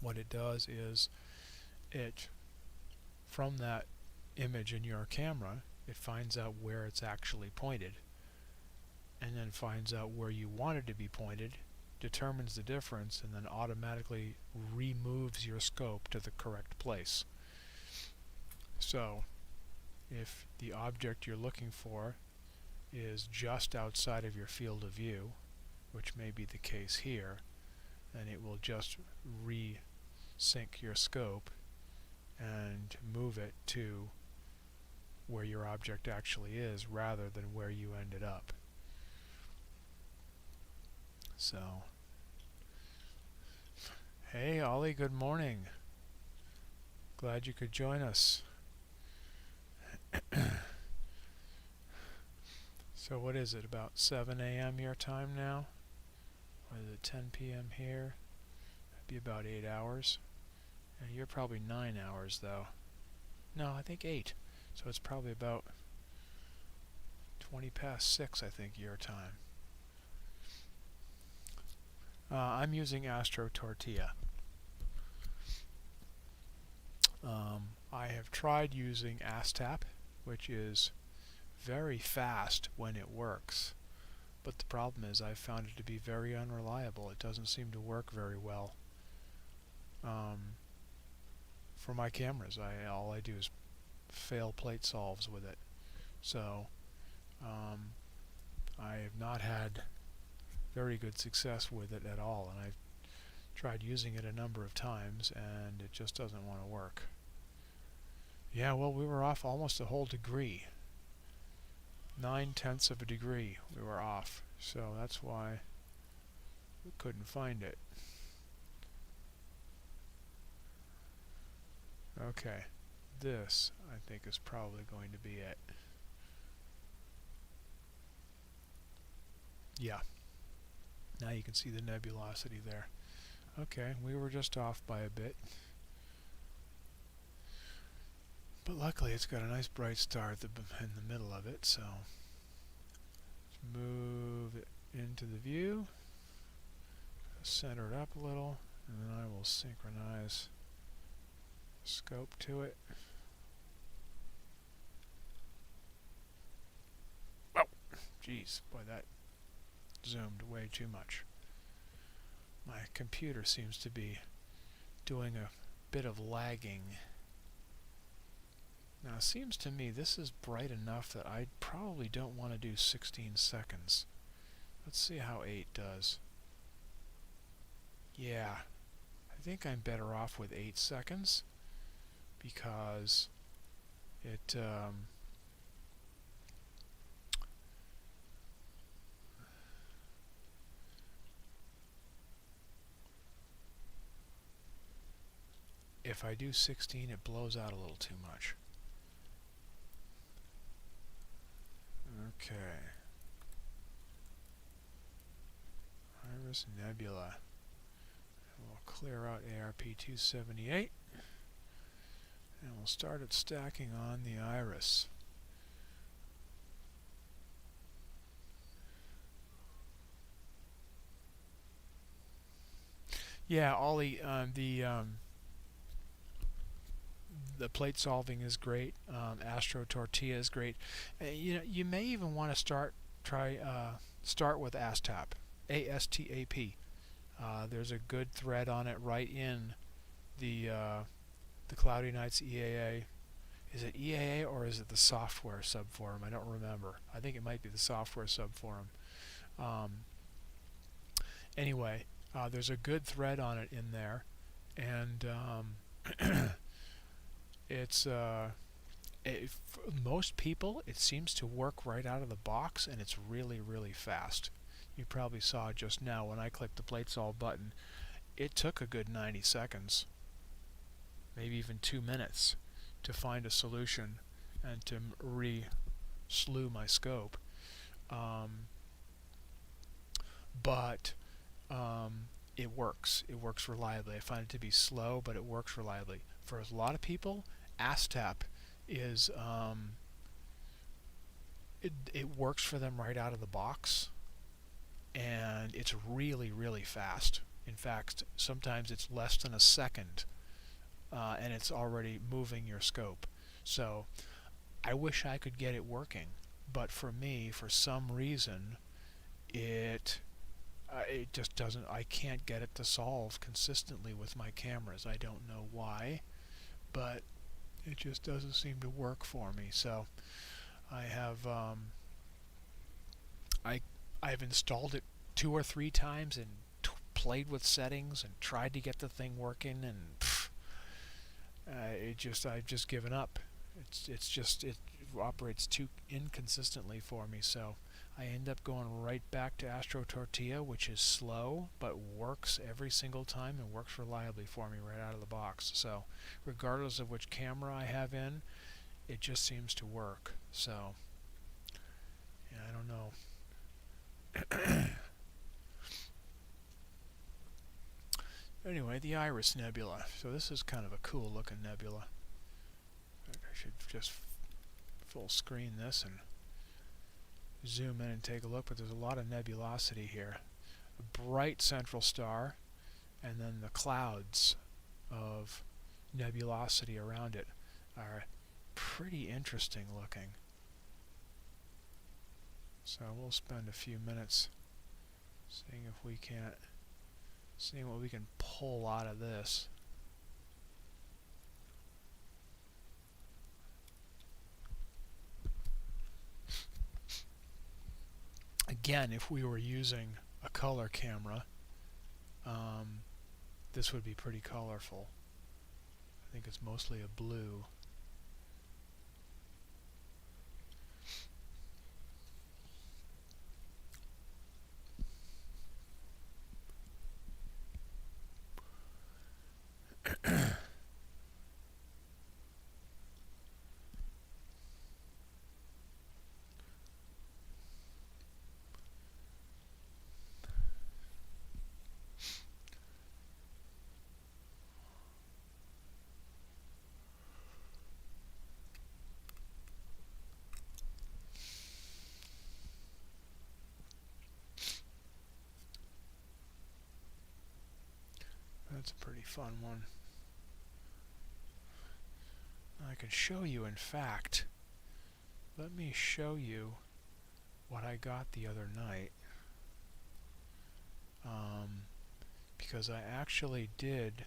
what it does is from that image in your camera, it finds out where it's actually pointed, and then finds out where you want it to be pointed, determines the difference, and then automatically removes your scope to the correct place. So, if the object you're looking for is just outside of your field of view, which may be the case here, then it will just re-sync your scope and move it to where your object actually is rather than where you ended up. So, hey Ollie, good morning. Glad you could join us. So what is it, about 7 a.m. your time now? Or is it 10 p.m. here? That'd be about 8 hours. And you're probably 9 hours though. No, I think 8. So it's probably about 20 past 6, I think, your time. I'm using AstroTortilla. I have tried using ASTAP, which is very fast when it works. But the problem is I've found it to be very unreliable. It doesn't seem to work very well. For my cameras, all I do is fail plate solves with it. So I have not had very good success with it at all, and I've tried using it a number of times and it just doesn't want to work. Yeah, well, we were off almost a whole degree. 9/10 of a degree we were off, so that's why we couldn't find it. Okay, this I think is probably going to be it. Yeah, now you can see the nebulosity there. Okay, we were just off by a bit. But luckily it's got a nice bright star in the middle of it, so let's move it into the view, center it up a little, and then I will synchronize scope to it. Oh, geez, boy, that zoomed way too much. My computer seems to be doing a bit of lagging. Now it seems to me this is bright enough that I probably don't want to do 16 seconds. Let's see how 8 does. Yeah, I think I'm better off with 8 seconds because it if I do 16 it blows out a little too much. Okay. Iris Nebula. We'll clear out ARP278 and we'll start it stacking on the iris. Yeah, Ollie, the plate solving is great. AstroTortilla is great. You may even want to start with ASTAP, ASTAP. There's a good thread on it right in the Cloud Nights EAA. Is it EAA or is it the software subforum? I don't remember. I think it might be the software subforum. Anyway, there's a good thread on it in there, and it's for most people it seems to work right out of the box, and it's really, really fast. You probably saw just now when I clicked the plate solve button, it took a good 90 seconds, maybe even 2 minutes, to find a solution and to re-slew my scope. But it works. It works reliably. I find it to be slow, but it works reliably. For a lot of people, ASTAP is it works for them right out of the box, and it's really, really fast. In fact, sometimes it's less than a second, and it's already moving your scope. So I wish I could get it working, but for me, for some reason, it just doesn't. I can't get it to solve consistently with my cameras. I don't know why, but it just doesn't seem to work for me. So I have I've installed it 2 or 3 times and played with settings and tried to get the thing working, and I've just given up. It operates too inconsistently for me, so I end up going right back to AstroTortilla, which is slow but works every single time and works reliably for me right out of the box. So regardless of which camera I have in, it just seems to work. So Yeah, I don't know. Anyway, the Iris Nebula. So this is kind of a cool looking nebula. I should just full screen this and zoom in and take a look, but there's a lot of nebulosity here. A bright central star, and then the clouds of nebulosity around it are pretty interesting looking. So we'll spend a few minutes seeing what we can pull out of this. Again, if we were using a color camera, this would be pretty colorful. I think it's mostly a blue. That's a pretty fun one. I can show you, in fact, let me show you what I got the other night. Because I actually did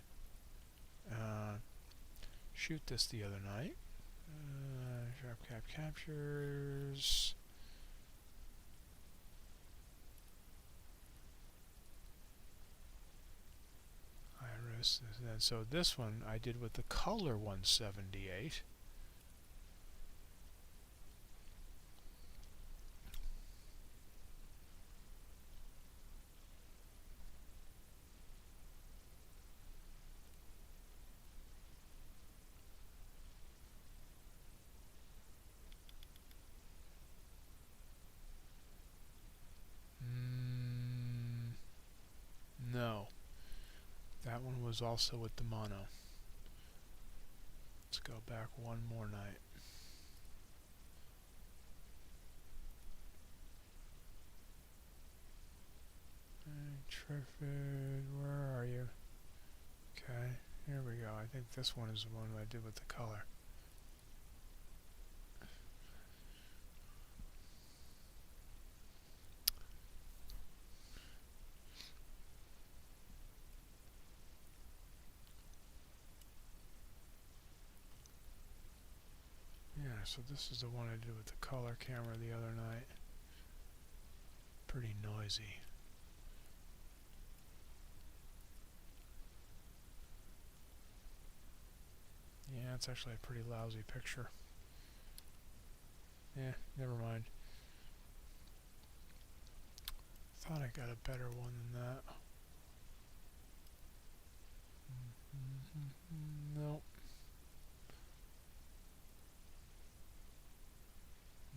shoot this the other night. SharpCap captures. Iris. And so this one I did with the color 178. No. That one was also with the mono. Let's go back one more night. Trifid, where are you? Okay, here we go. I think this one is the one I did with the color. Yeah, so this is the one I did with the color camera the other night. Pretty noisy. Yeah, it's actually a pretty lousy picture. Yeah, never mind. Thought I got a better one than that. Nope.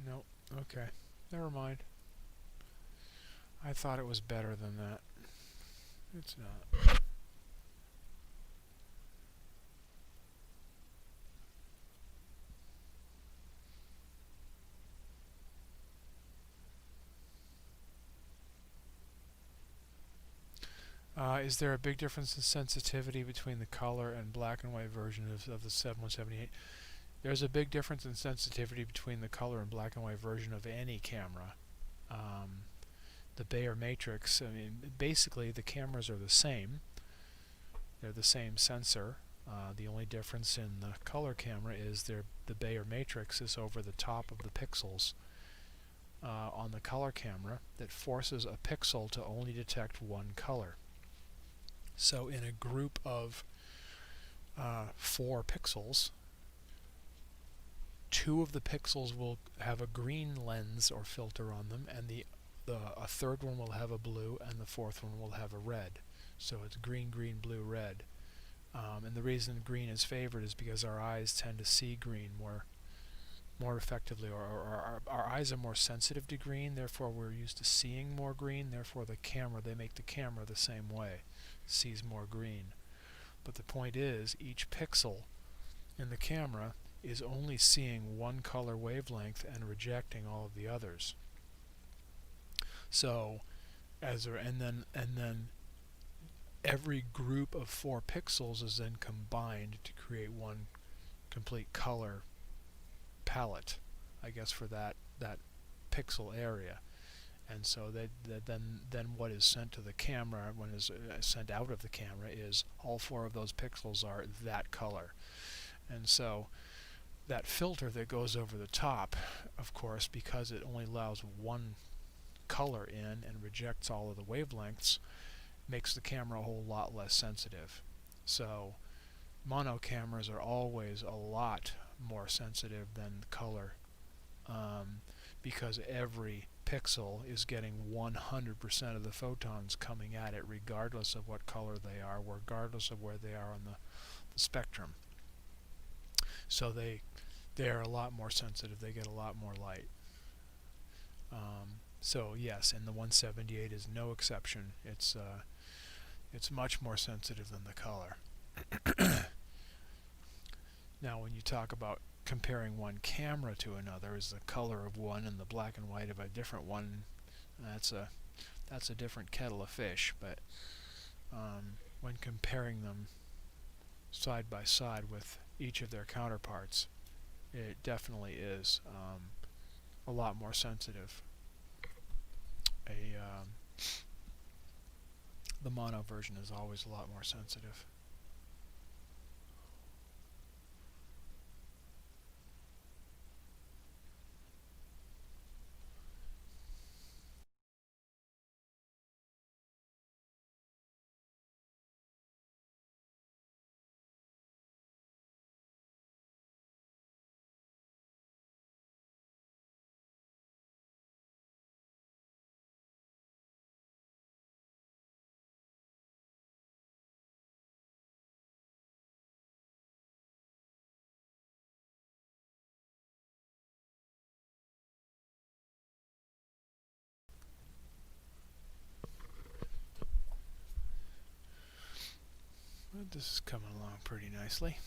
Nope. Okay. Never mind. I thought it was better than that. It's not. Is there a big difference in sensitivity between the color and black and white version of the 7178? There's a big difference in sensitivity between the color and black and white version of any camera. The Bayer matrix, I mean, basically the cameras are the same. They're the same sensor. The only difference in the color camera is the Bayer matrix is over the top of the pixels on the color camera that forces a pixel to only detect one color. So in a group of 4 pixels, 2 of the pixels will have a green lens or filter on them, and a third one will have a blue, and the fourth one will have a red. So it's green, green, blue, red. And the reason green is favored is because our eyes tend to see green more more effectively, or our eyes are more sensitive to green, therefore we're used to seeing more green, therefore they make the camera the same way, sees more green. But the point is, each pixel in the camera is only seeing one color wavelength and rejecting all of the others. So, and then every group of 4 pixels is then combined to create one complete color palette, I guess, for that pixel area. And so then what is sent to the camera, when is sent out of the camera, is all 4 of those pixels are that color. And so that filter that goes over the top, of course, because it only allows one color in and rejects all of the wavelengths, makes the camera a whole lot less sensitive. So mono cameras are always a lot more sensitive than color, because every pixel is getting 100% of the photons coming at it, regardless of what color they are, regardless of where they are on the spectrum. So they are a lot more sensitive. They get a lot more light. So yes, and the 178 is no exception. It's much more sensitive than the color. Now, when you talk about comparing one camera to another, is the color of one and the black and white of a different one, that's a different kettle of fish. But when comparing them side by side with each of their counterparts, it definitely is a lot more sensitive. The mono version is always a lot more sensitive. But this is coming along pretty nicely.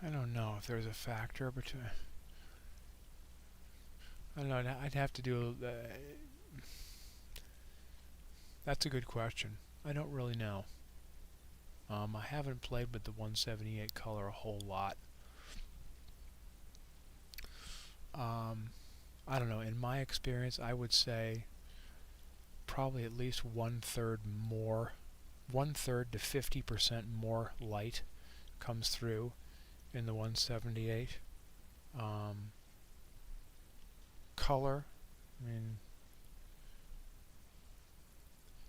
I don't know if there's a factor between. I don't know. I'd have to do. That's a good question. I don't really know. I haven't played with the 178 color a whole lot. I don't know. In my experience, I would say probably at least 1/3 more, 1/3 to 50% more light comes through in the 178. Color, I mean,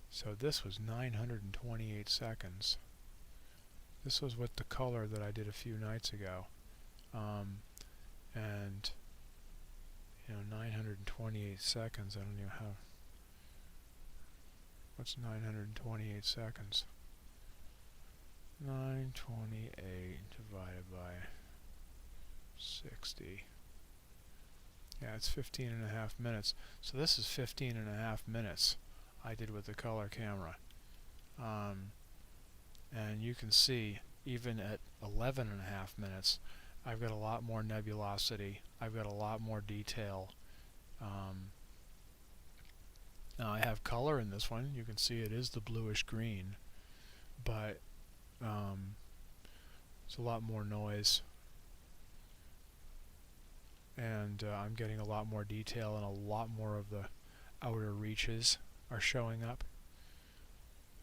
so this was 928 seconds. This was with the color that I did a few nights ago. And, 928 seconds, I don't know how. What's 928 seconds? 928 divided by 60. Yeah, it's 15.5 minutes. So this is 15.5 minutes I did with the color camera. And you can see, even at 11.5 minutes, I've got a lot more nebulosity. I've got a lot more detail. Now I have color in this one. You can see it is the bluish green. but it's a lot more noise, and I'm getting a lot more detail, and a lot more of the outer reaches are showing up.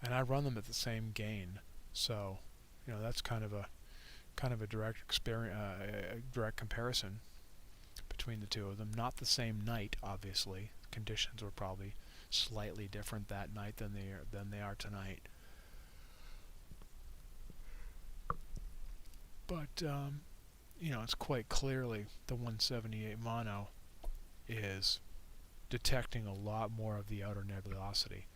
And I run them at the same gain, so that's kind of a direct direct comparison between the two of them. Not the same night, obviously. Conditions were probably slightly different that night than they are tonight. But it's quite clearly the 178 mono is detecting a lot more of the outer nebulosity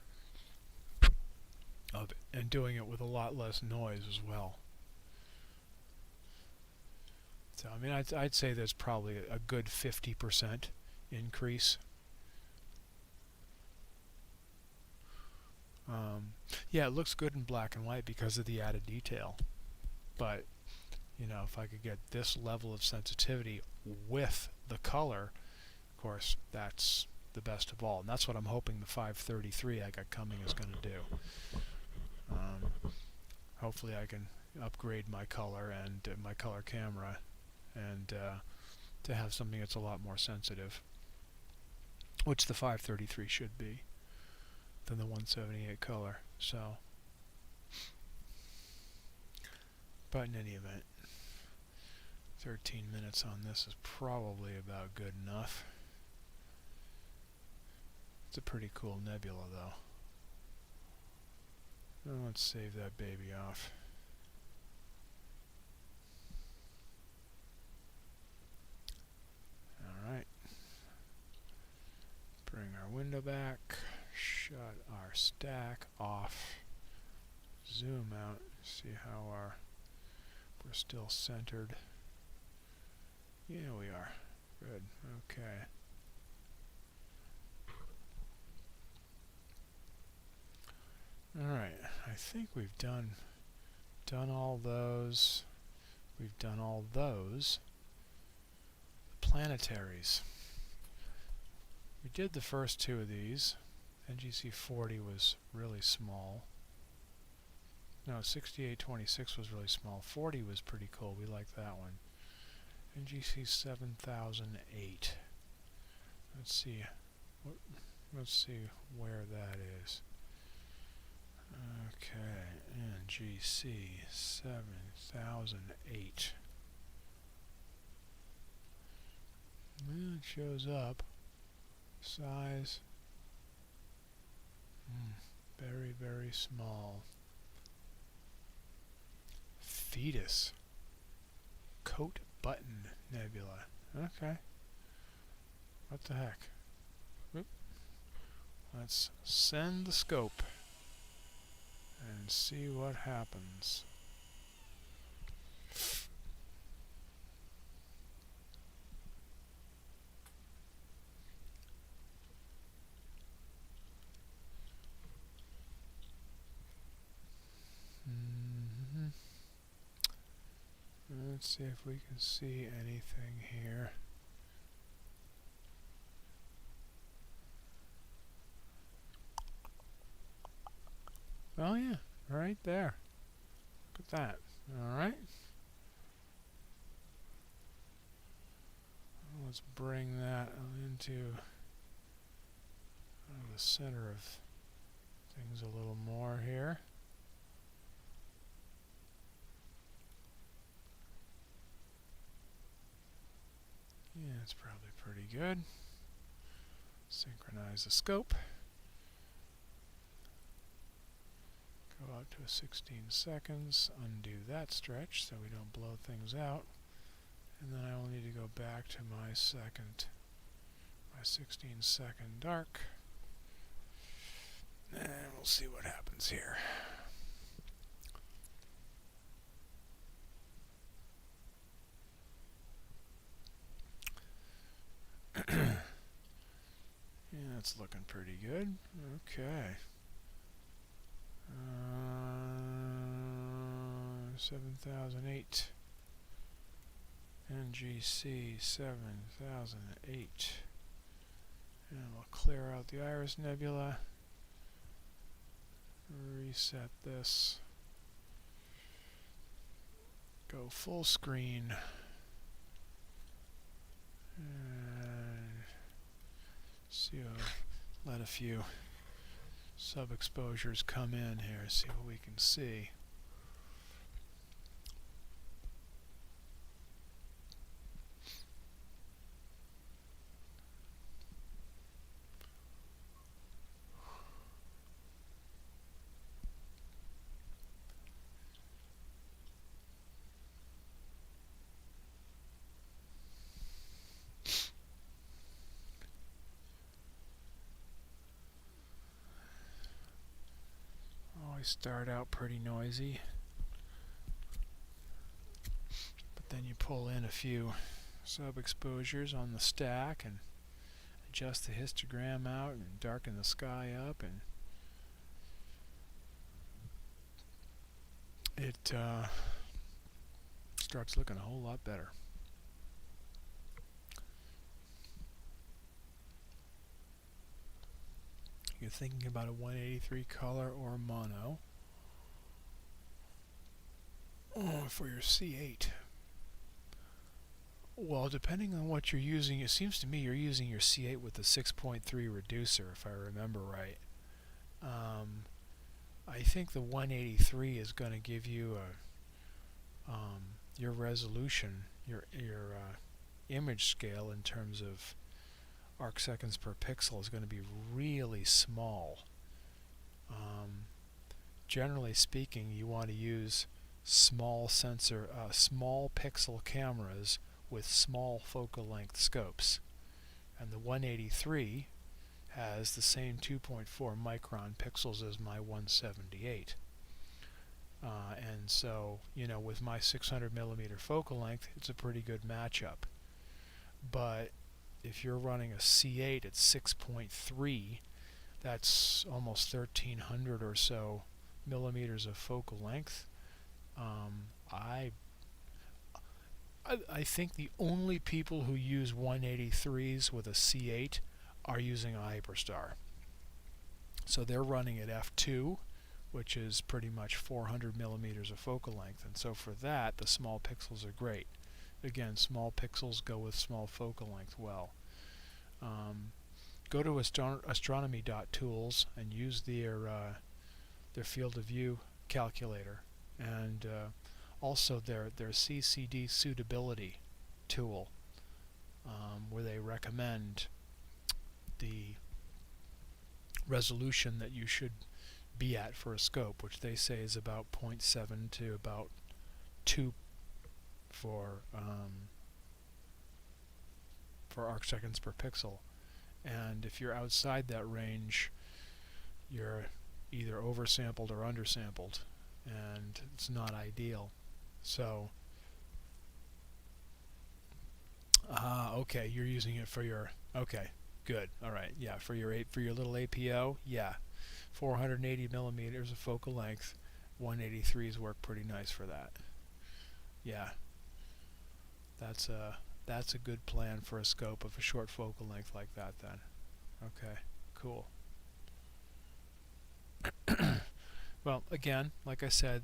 of it, and doing it with a lot less noise as well. So I mean, I'd say there's probably a good 50% increase. Yeah, it looks good in black and white because of the added detail, but if I could get this level of sensitivity with the color, of course, that's the best of all. And that's what I'm hoping the 533 I got coming is going to do. Hopefully I can upgrade my color and my color camera, and to have something that's a lot more sensitive, which the 533 should be, than the 178 color. So, but in any event, 13 minutes on this is probably about good enough. It's a pretty cool nebula, though. Now let's save that baby off. Alright. Bring our window back. Shut our stack off. Zoom out. See how we're still centered. Yeah, we are. Good. Okay. Alright, I think we've done all those. We've done all those. The planetaries. We did the first two of these. NGC 40 was really small. No, 6826 was really small. 40 was pretty cool. We liked that one. NGC 7008. Let's see. Let's see where that is. Okay, NGC 7008. Well, it shows up. Size. Very, very small. Fetus. Coat Button Nebula. Okay. What the heck? Oop. Let's send the scope and see what happens. Let's see if we can see anything here. Oh yeah, right there. Look at that. Alright. Let's bring that into the center of things a little more here. Yeah, it's probably pretty good. Synchronize the scope. Go out to 16 seconds, undo that stretch so we don't blow things out. And then I will need to go back to my 16-second dark. And we'll see what happens here. Yeah, that's looking pretty good. Okay. 7008. NGC 7008. And we'll clear out the Iris Nebula. Reset this. go full screen. And see, let a few sub-exposures come in here, see what we can see. Start out pretty noisy, but then you pull in a few sub-exposures on the stack and adjust the histogram out and darken the sky up, and it starts looking a whole lot better. You're thinking about a 183 color or mono for your C8. Well, depending on what you're using, it seems to me you're using your C8 with the 6.3 reducer, if I remember right. I think the 183 is going to give you your resolution, your image scale in terms of arc seconds per pixel is going to be really small. Generally speaking, you want to use small pixel cameras with small focal length scopes, and the 183 has the same 2.4 micron pixels as my 178. And so, you know, with my 600 millimeter focal length, it's a pretty good matchup. But if you're running a C8 at 6.3, that's almost 1,300 or so millimeters of focal length. I think the only people who use 183s with a C8 are using a Hyperstar. So they're running at f2, which is pretty much 400 millimeters of focal length, and so for that the small pixels are great. Again, small pixels go with small focal length well. Go to astronomy.tools and use their field of view calculator, and also their CCD suitability tool, where they recommend the resolution that you should be at for a scope, which they say is about 0.7 to about 2 for arc seconds per pixel. And if you're outside that range, you're either oversampled or undersampled, and it's not ideal. So okay, you're using it for your, okay, good, all right, yeah, for your little APO, yeah, 480 millimeters of focal length, 183s work pretty nice for that. Yeah, that's a good plan for a scope of a short focal length like that then. Okay, cool. Well, again, like I said,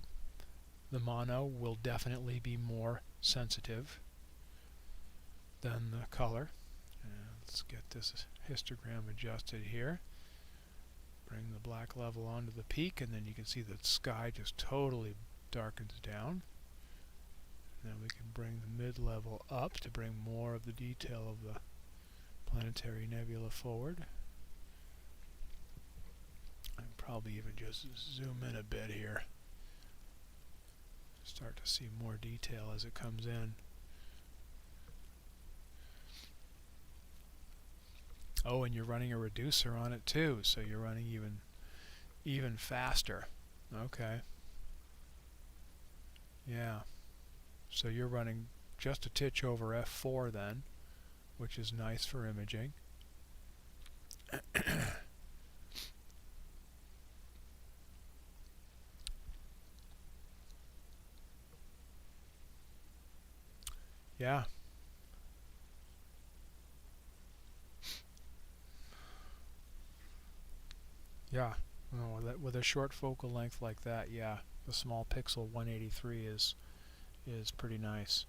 the mono will definitely be more sensitive than the color. Let's get this histogram adjusted here. Bring the black level onto the peak, and then you can see the sky just totally darkens down. Then we can bring the mid-level up to bring more of the detail of the Planetary Nebula forward. And probably even just zoom in a bit here. Start to see more detail as it comes in. Oh, and you're running a reducer on it too, so you're running even faster. Okay. Yeah. So you're running just a titch over f4 then, which is nice for imaging. Yeah. Yeah. Well, with a short focal length like that, yeah, the small pixel 183 is is pretty nice.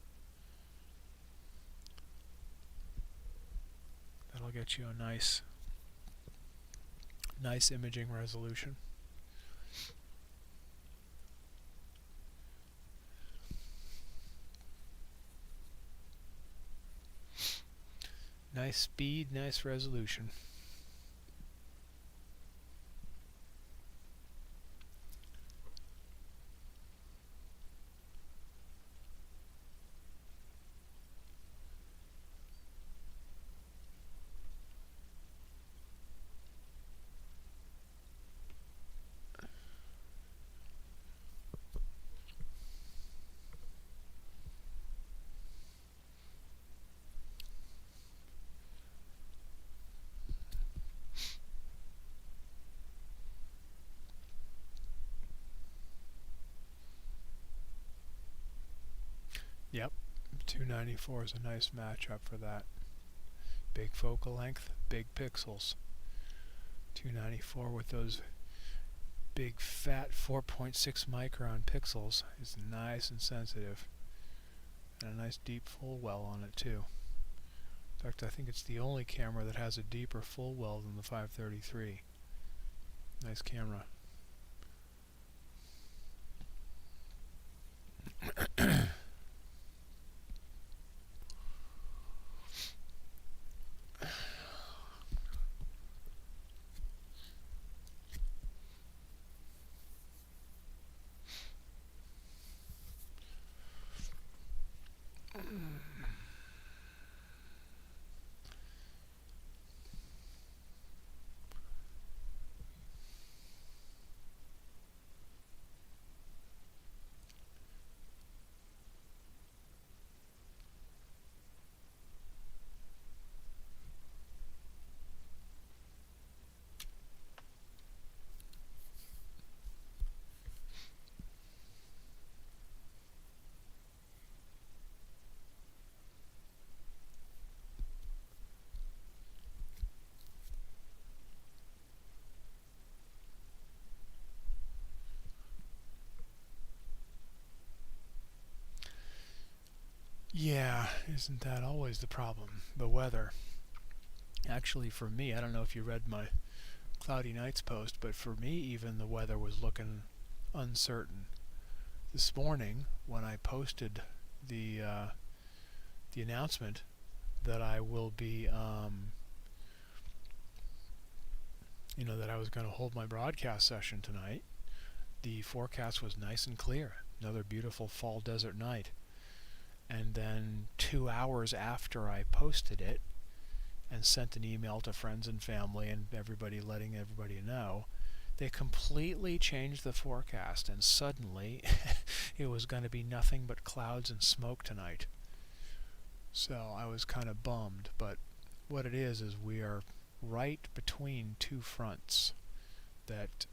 That'll get you a nice imaging resolution. Nice speed, nice resolution. Yep, 294 is a nice matchup for that. Big focal length, big pixels. 294 with those big fat 4.6 micron pixels is nice and sensitive. And a nice deep full well on it too. In fact, I think it's the only camera that has a deeper full well than the 533. Nice camera. Yeah, isn't that always the problem? The weather. Actually, for me, I don't know if you read my Cloudy Nights post, but for me, even the weather was looking uncertain. This morning, when I posted the announcement that I will be, that I was going to hold my broadcast session tonight, the forecast was nice and clear. Another beautiful fall desert night. And then 2 hours after I posted it and sent an email to friends and family and everybody, letting everybody know, they completely changed the forecast, and suddenly it was going to be nothing but clouds and smoke tonight. So I was kind of bummed, but what it is we are right between two fronts that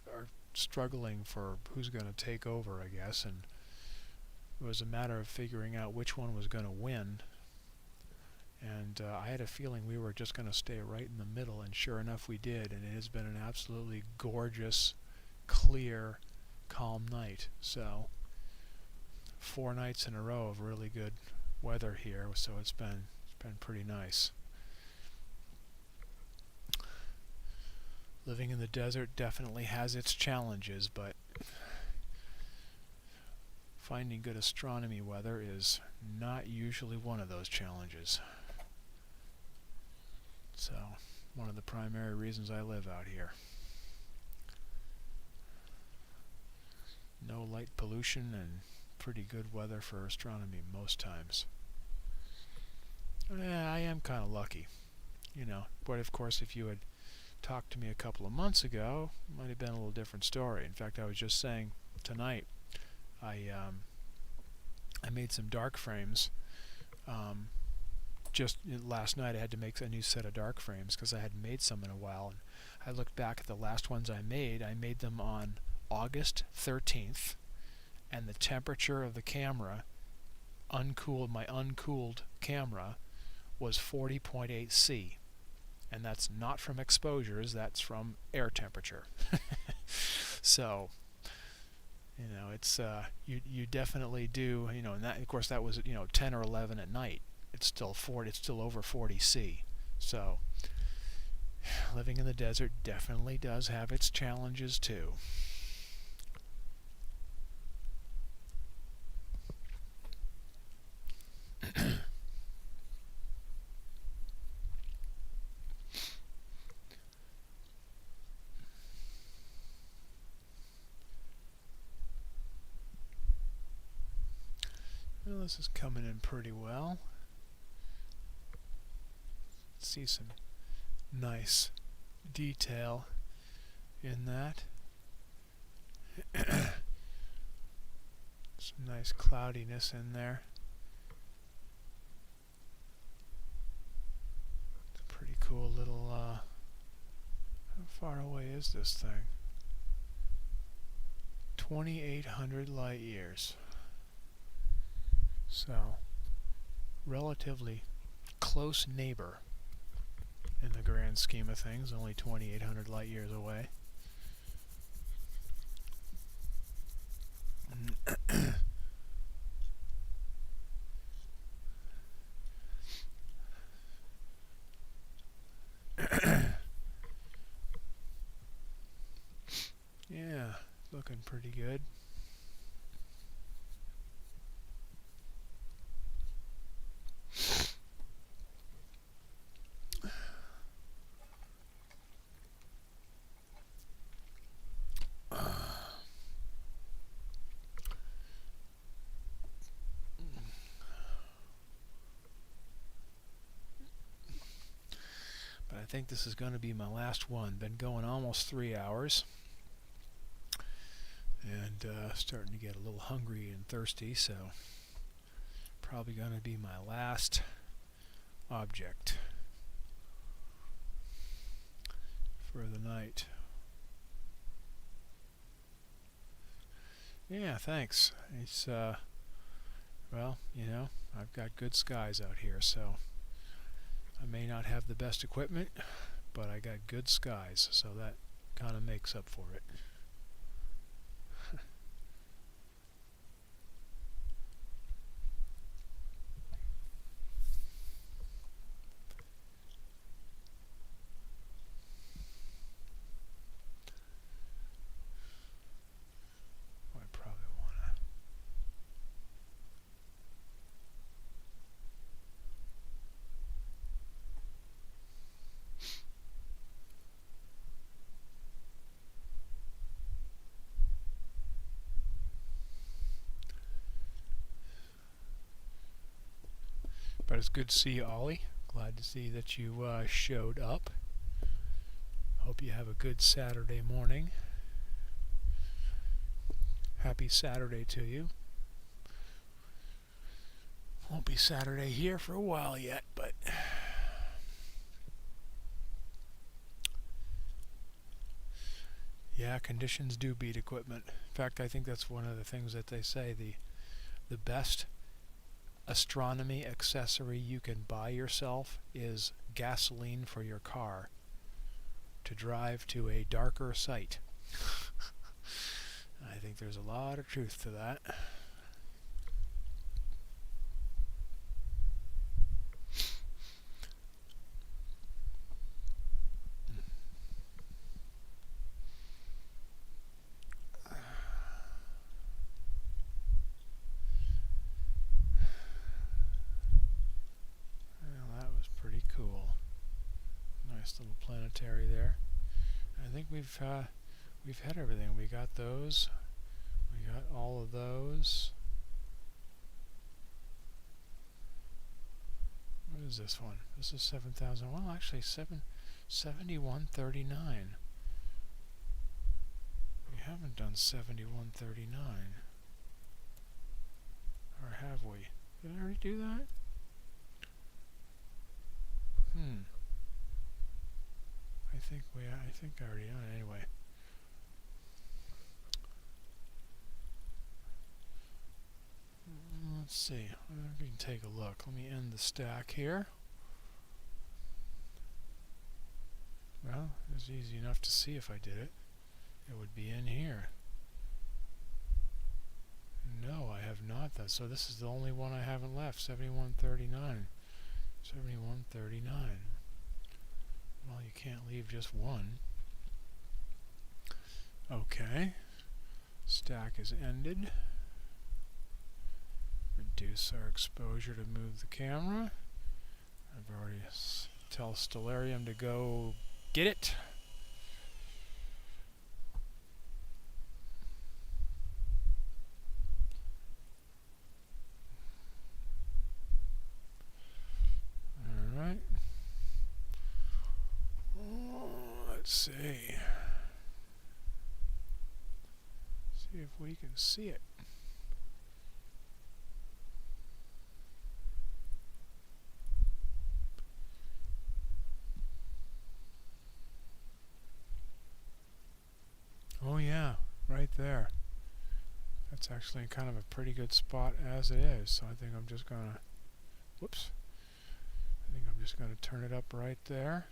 are struggling for who's going to take over, I guess, and it was a matter of figuring out which one was going to win. And I had a feeling we were just going to stay right in the middle, and sure enough we did, and it has been an absolutely gorgeous, clear, calm night. So 4 nights in a row of really good weather here, so it's been pretty nice. Living in the desert definitely has its challenges, but finding good astronomy weather is not usually one of those challenges. So, one of the primary reasons I live out here. No light pollution and pretty good weather for astronomy most times. I am kind of lucky, but of course if you had talked to me a couple of months ago, it might have been a little different story. In fact, I was just saying tonight, I made some dark frames. Just last night I had to make a new set of dark frames because I hadn't made some in a while. And I looked back at the last ones I made them on August 13th, and the temperature of the camera, my uncooled camera, was 40.8 C. And that's not from exposures, that's from air temperature. So You know, it's you definitely do. You know, and that, of course, that was 10 or 11 at night. It's still 40. It's still over 40 C. So living in the desert definitely does have its challenges too. Well, this is coming in pretty well. See some nice detail in that. Some nice cloudiness in there. It's a pretty cool little, how far away is this thing? 2,800 light years. So, relatively close neighbor in the grand scheme of things, only 2,800 light years away. Yeah, looking pretty good. But I think this is going to be my last one. Been going almost 3 hours. And starting to get a little hungry and thirsty, so probably going to be my last object for the night. Yeah, thanks. It's well, I've got good skies out here, so I may not have the best equipment, but I got good skies, so that kind of makes up for it. But it's good to see you, Ollie. Glad to see that you showed up. Hope you have a good Saturday morning. Happy Saturday to you. Won't be Saturday here for a while yet, but yeah, conditions do beat equipment. In fact, I think that's one of the things that they say, the best astronomy accessory you can buy yourself is gasoline for your car to drive to a darker site. I think there's a lot of truth to that. Little planetary there. I think we've had everything. We got those. We got all of those. What is this one? This is 7,000. Well, actually, 7139. We haven't done 7139. Or have we? Did I already do that? I think I already done it anyway. Let's see. We can take a look. Let me end the stack here. Well, it was easy enough to see if I did it. It would be in here. No, I have not. So this is the only one I haven't left. 7139. 7139. Well, you can't leave just one. Okay. Stack is ended. Reduce our exposure to move the camera. I've already tell Stellarium to go get it. Alright. Let's see. See if we can see it. Oh yeah, right there. That's actually kind of a pretty good spot as it is, so I think I'm just gonna, whoops, I think I'm just gonna turn it up right there.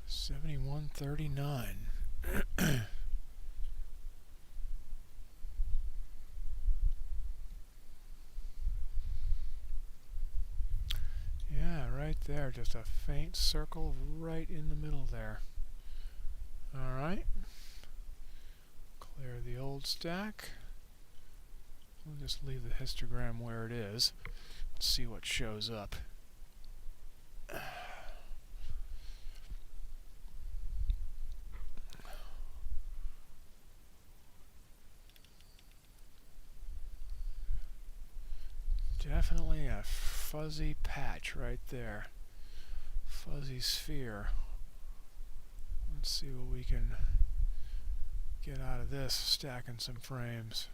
7139. Yeah, right there, just a faint circle right in the middle there. Alright. Clear the old stack. We'll just leave the histogram where it is. Let's see what shows up. Definitely a fuzzy patch right there. Fuzzy sphere. Let's see what we can get out of this, stacking some frames.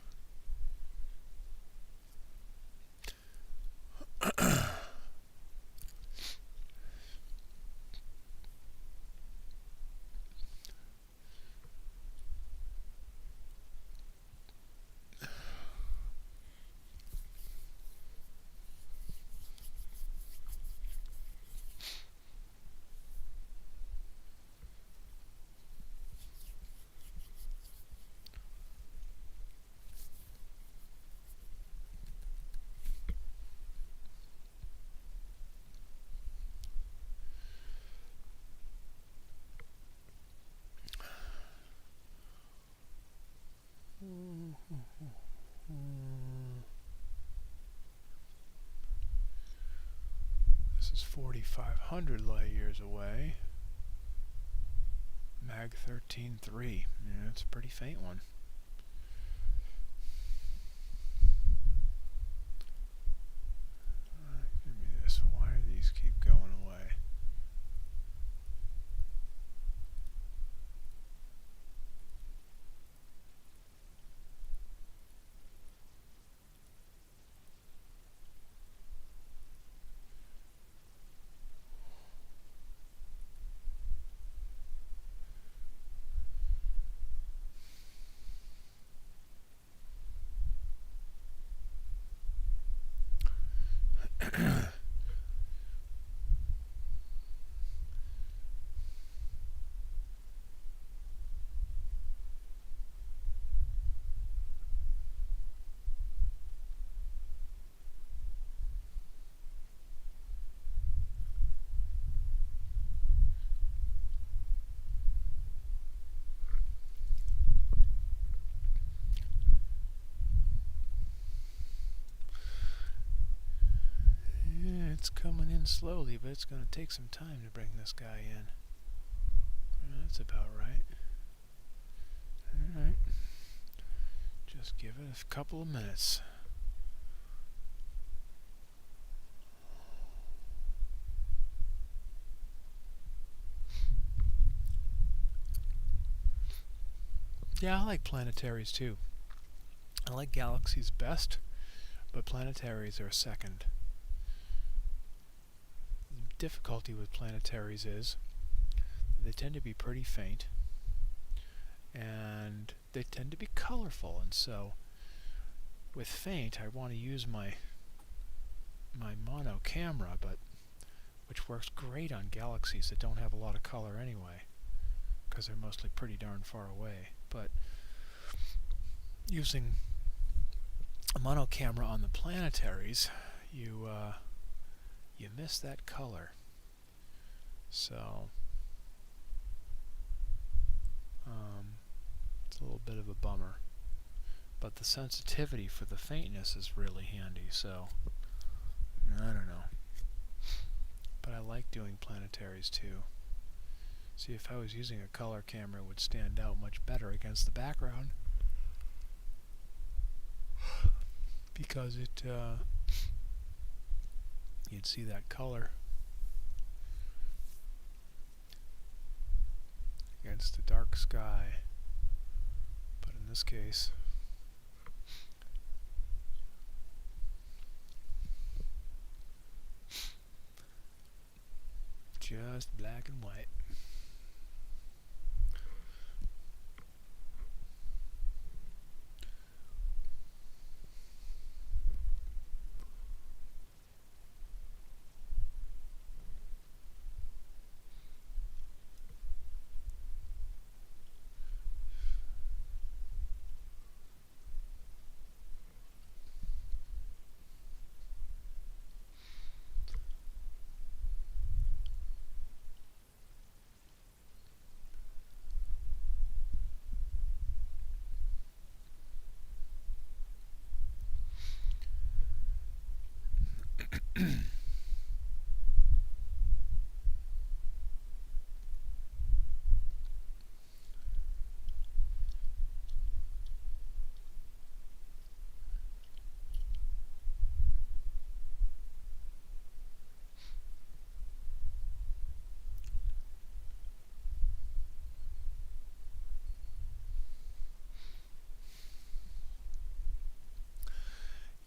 This is 4,500 light years away. Mag 13.3. Yeah, it's a pretty faint one. Alright, give me this. Why do these keep going away? It's coming in slowly, but it's going to take some time to bring this guy in. That's about right. Alright. Just give it a couple of minutes. Yeah, I like planetaries too. I like galaxies best, but planetaries are second. The difficulty with planetaries is they tend to be pretty faint and they tend to be colorful, and so with faint I want to use my mono camera, but which works great on galaxies that don't have a lot of color anyway because they're mostly pretty darn far away. But using a mono camera on the planetaries, you miss that color. So it's a little bit of a bummer. But the sensitivity for the faintness is really handy, so I don't know. But I like doing planetaries too. See, if I was using a color camera, it would stand out much better against the background. Because you'd see that color against the dark sky. But in this case, just black and white.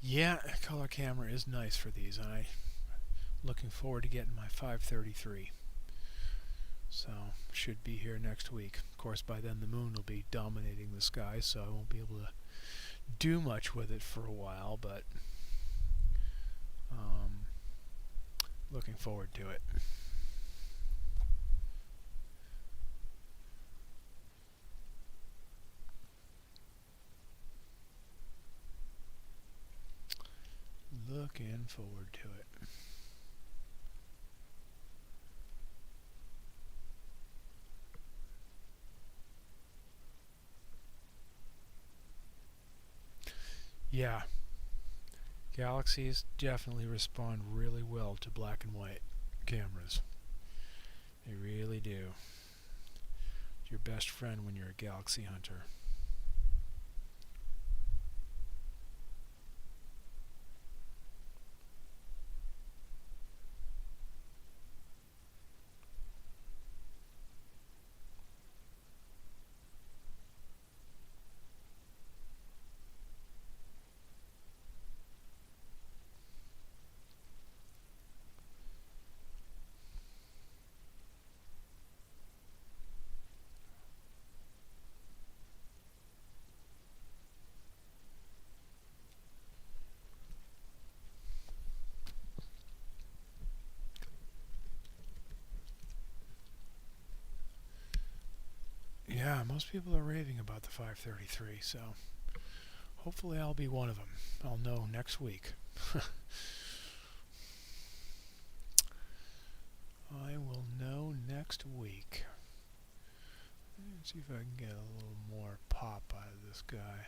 Yeah, a color camera is nice for these, and I'm looking forward to getting my 533. So, should be here next week. Of course, by then the moon will be dominating the sky, so I won't be able to do much with it for a while, but looking forward to it. Looking forward to it. Yeah, galaxies definitely respond really well to black and white cameras. They really do. It's your best friend when you're a galaxy hunter. Yeah, most people are raving about the 533, so hopefully I'll be one of them. I'll know next week. I will know next week. Let's see if I can get a little more pop out of this guy.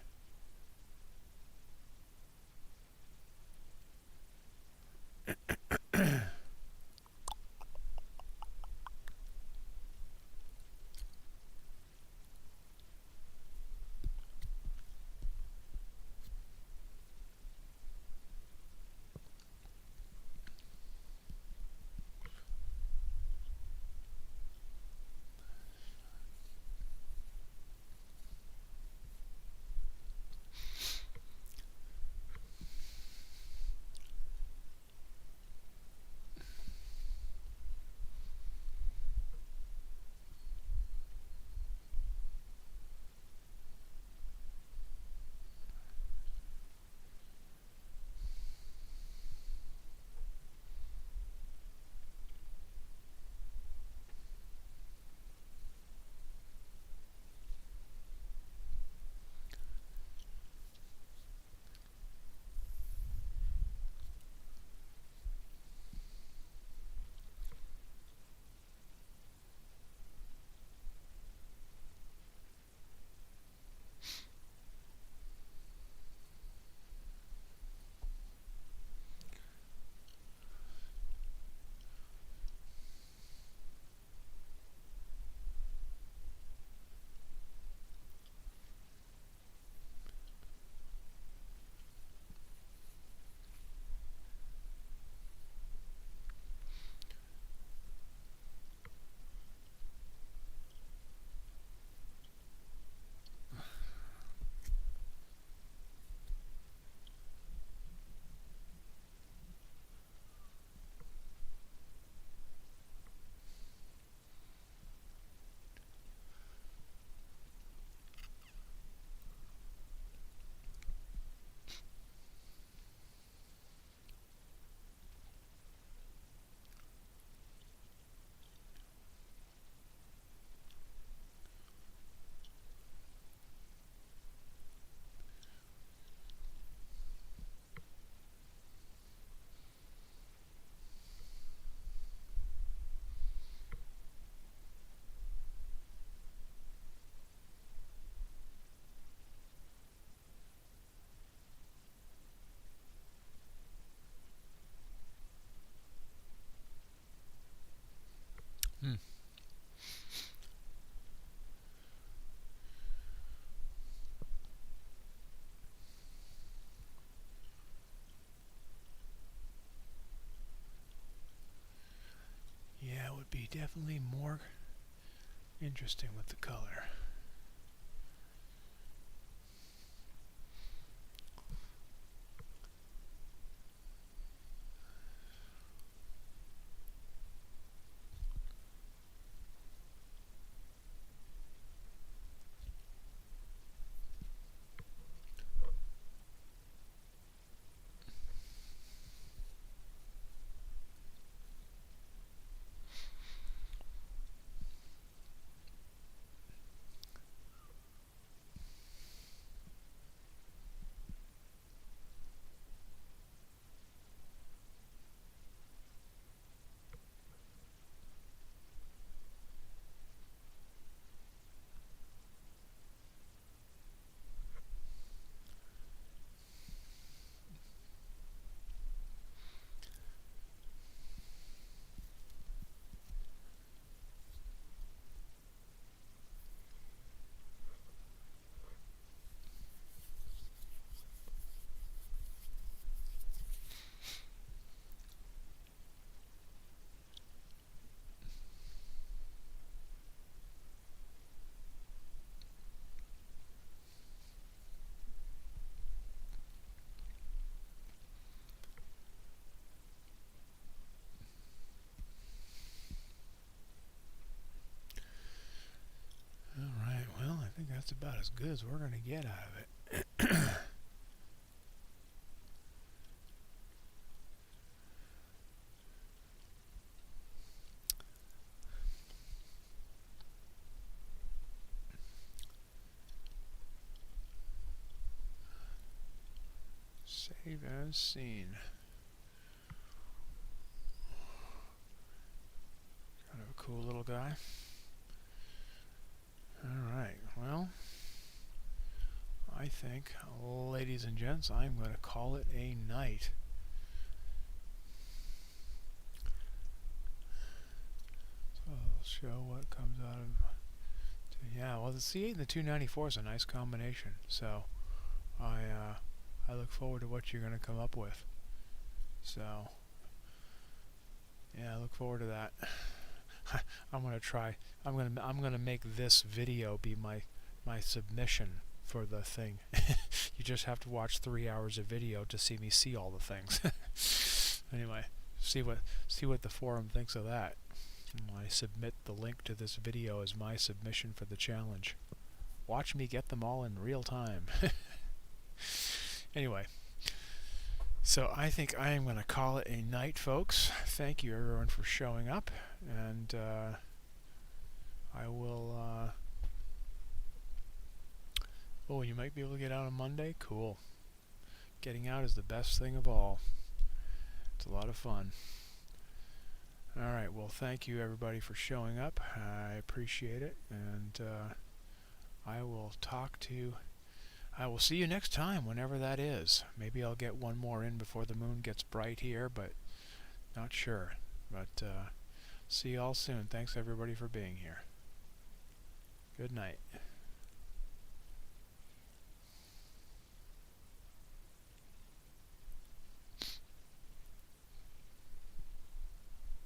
definitely more interesting with the color. Alright, well, I think that's about as good as we're going to get out of it. Save as seen. Kind of a cool little guy. Alright, well, I think, ladies and gents, I'm going to call it a night. So I'll show what comes out of... Yeah, well, the C8 and the 294 is a nice combination, so I look forward to what you're going to come up with. So, yeah, I look forward to that. I'm gonna make this video be my submission for the thing. You just have to watch 3 hours of video to see me see all the things. Anyway, see what the forum thinks of that. I submit the link to this video as my submission for the challenge. Watch me get them all in real time. Anyway, so I think I am going to call it a night, folks. Thank you everyone for showing up, and I will... Oh, you might be able to get out on Monday? Cool. Getting out is the best thing of all. It's a lot of fun. Alright, well, thank you everybody for showing up. I appreciate it, and I will see you next time, whenever that is. Maybe I'll get one more in before the moon gets bright here, but not sure. But see you all soon. Thanks everybody for being here. Good night.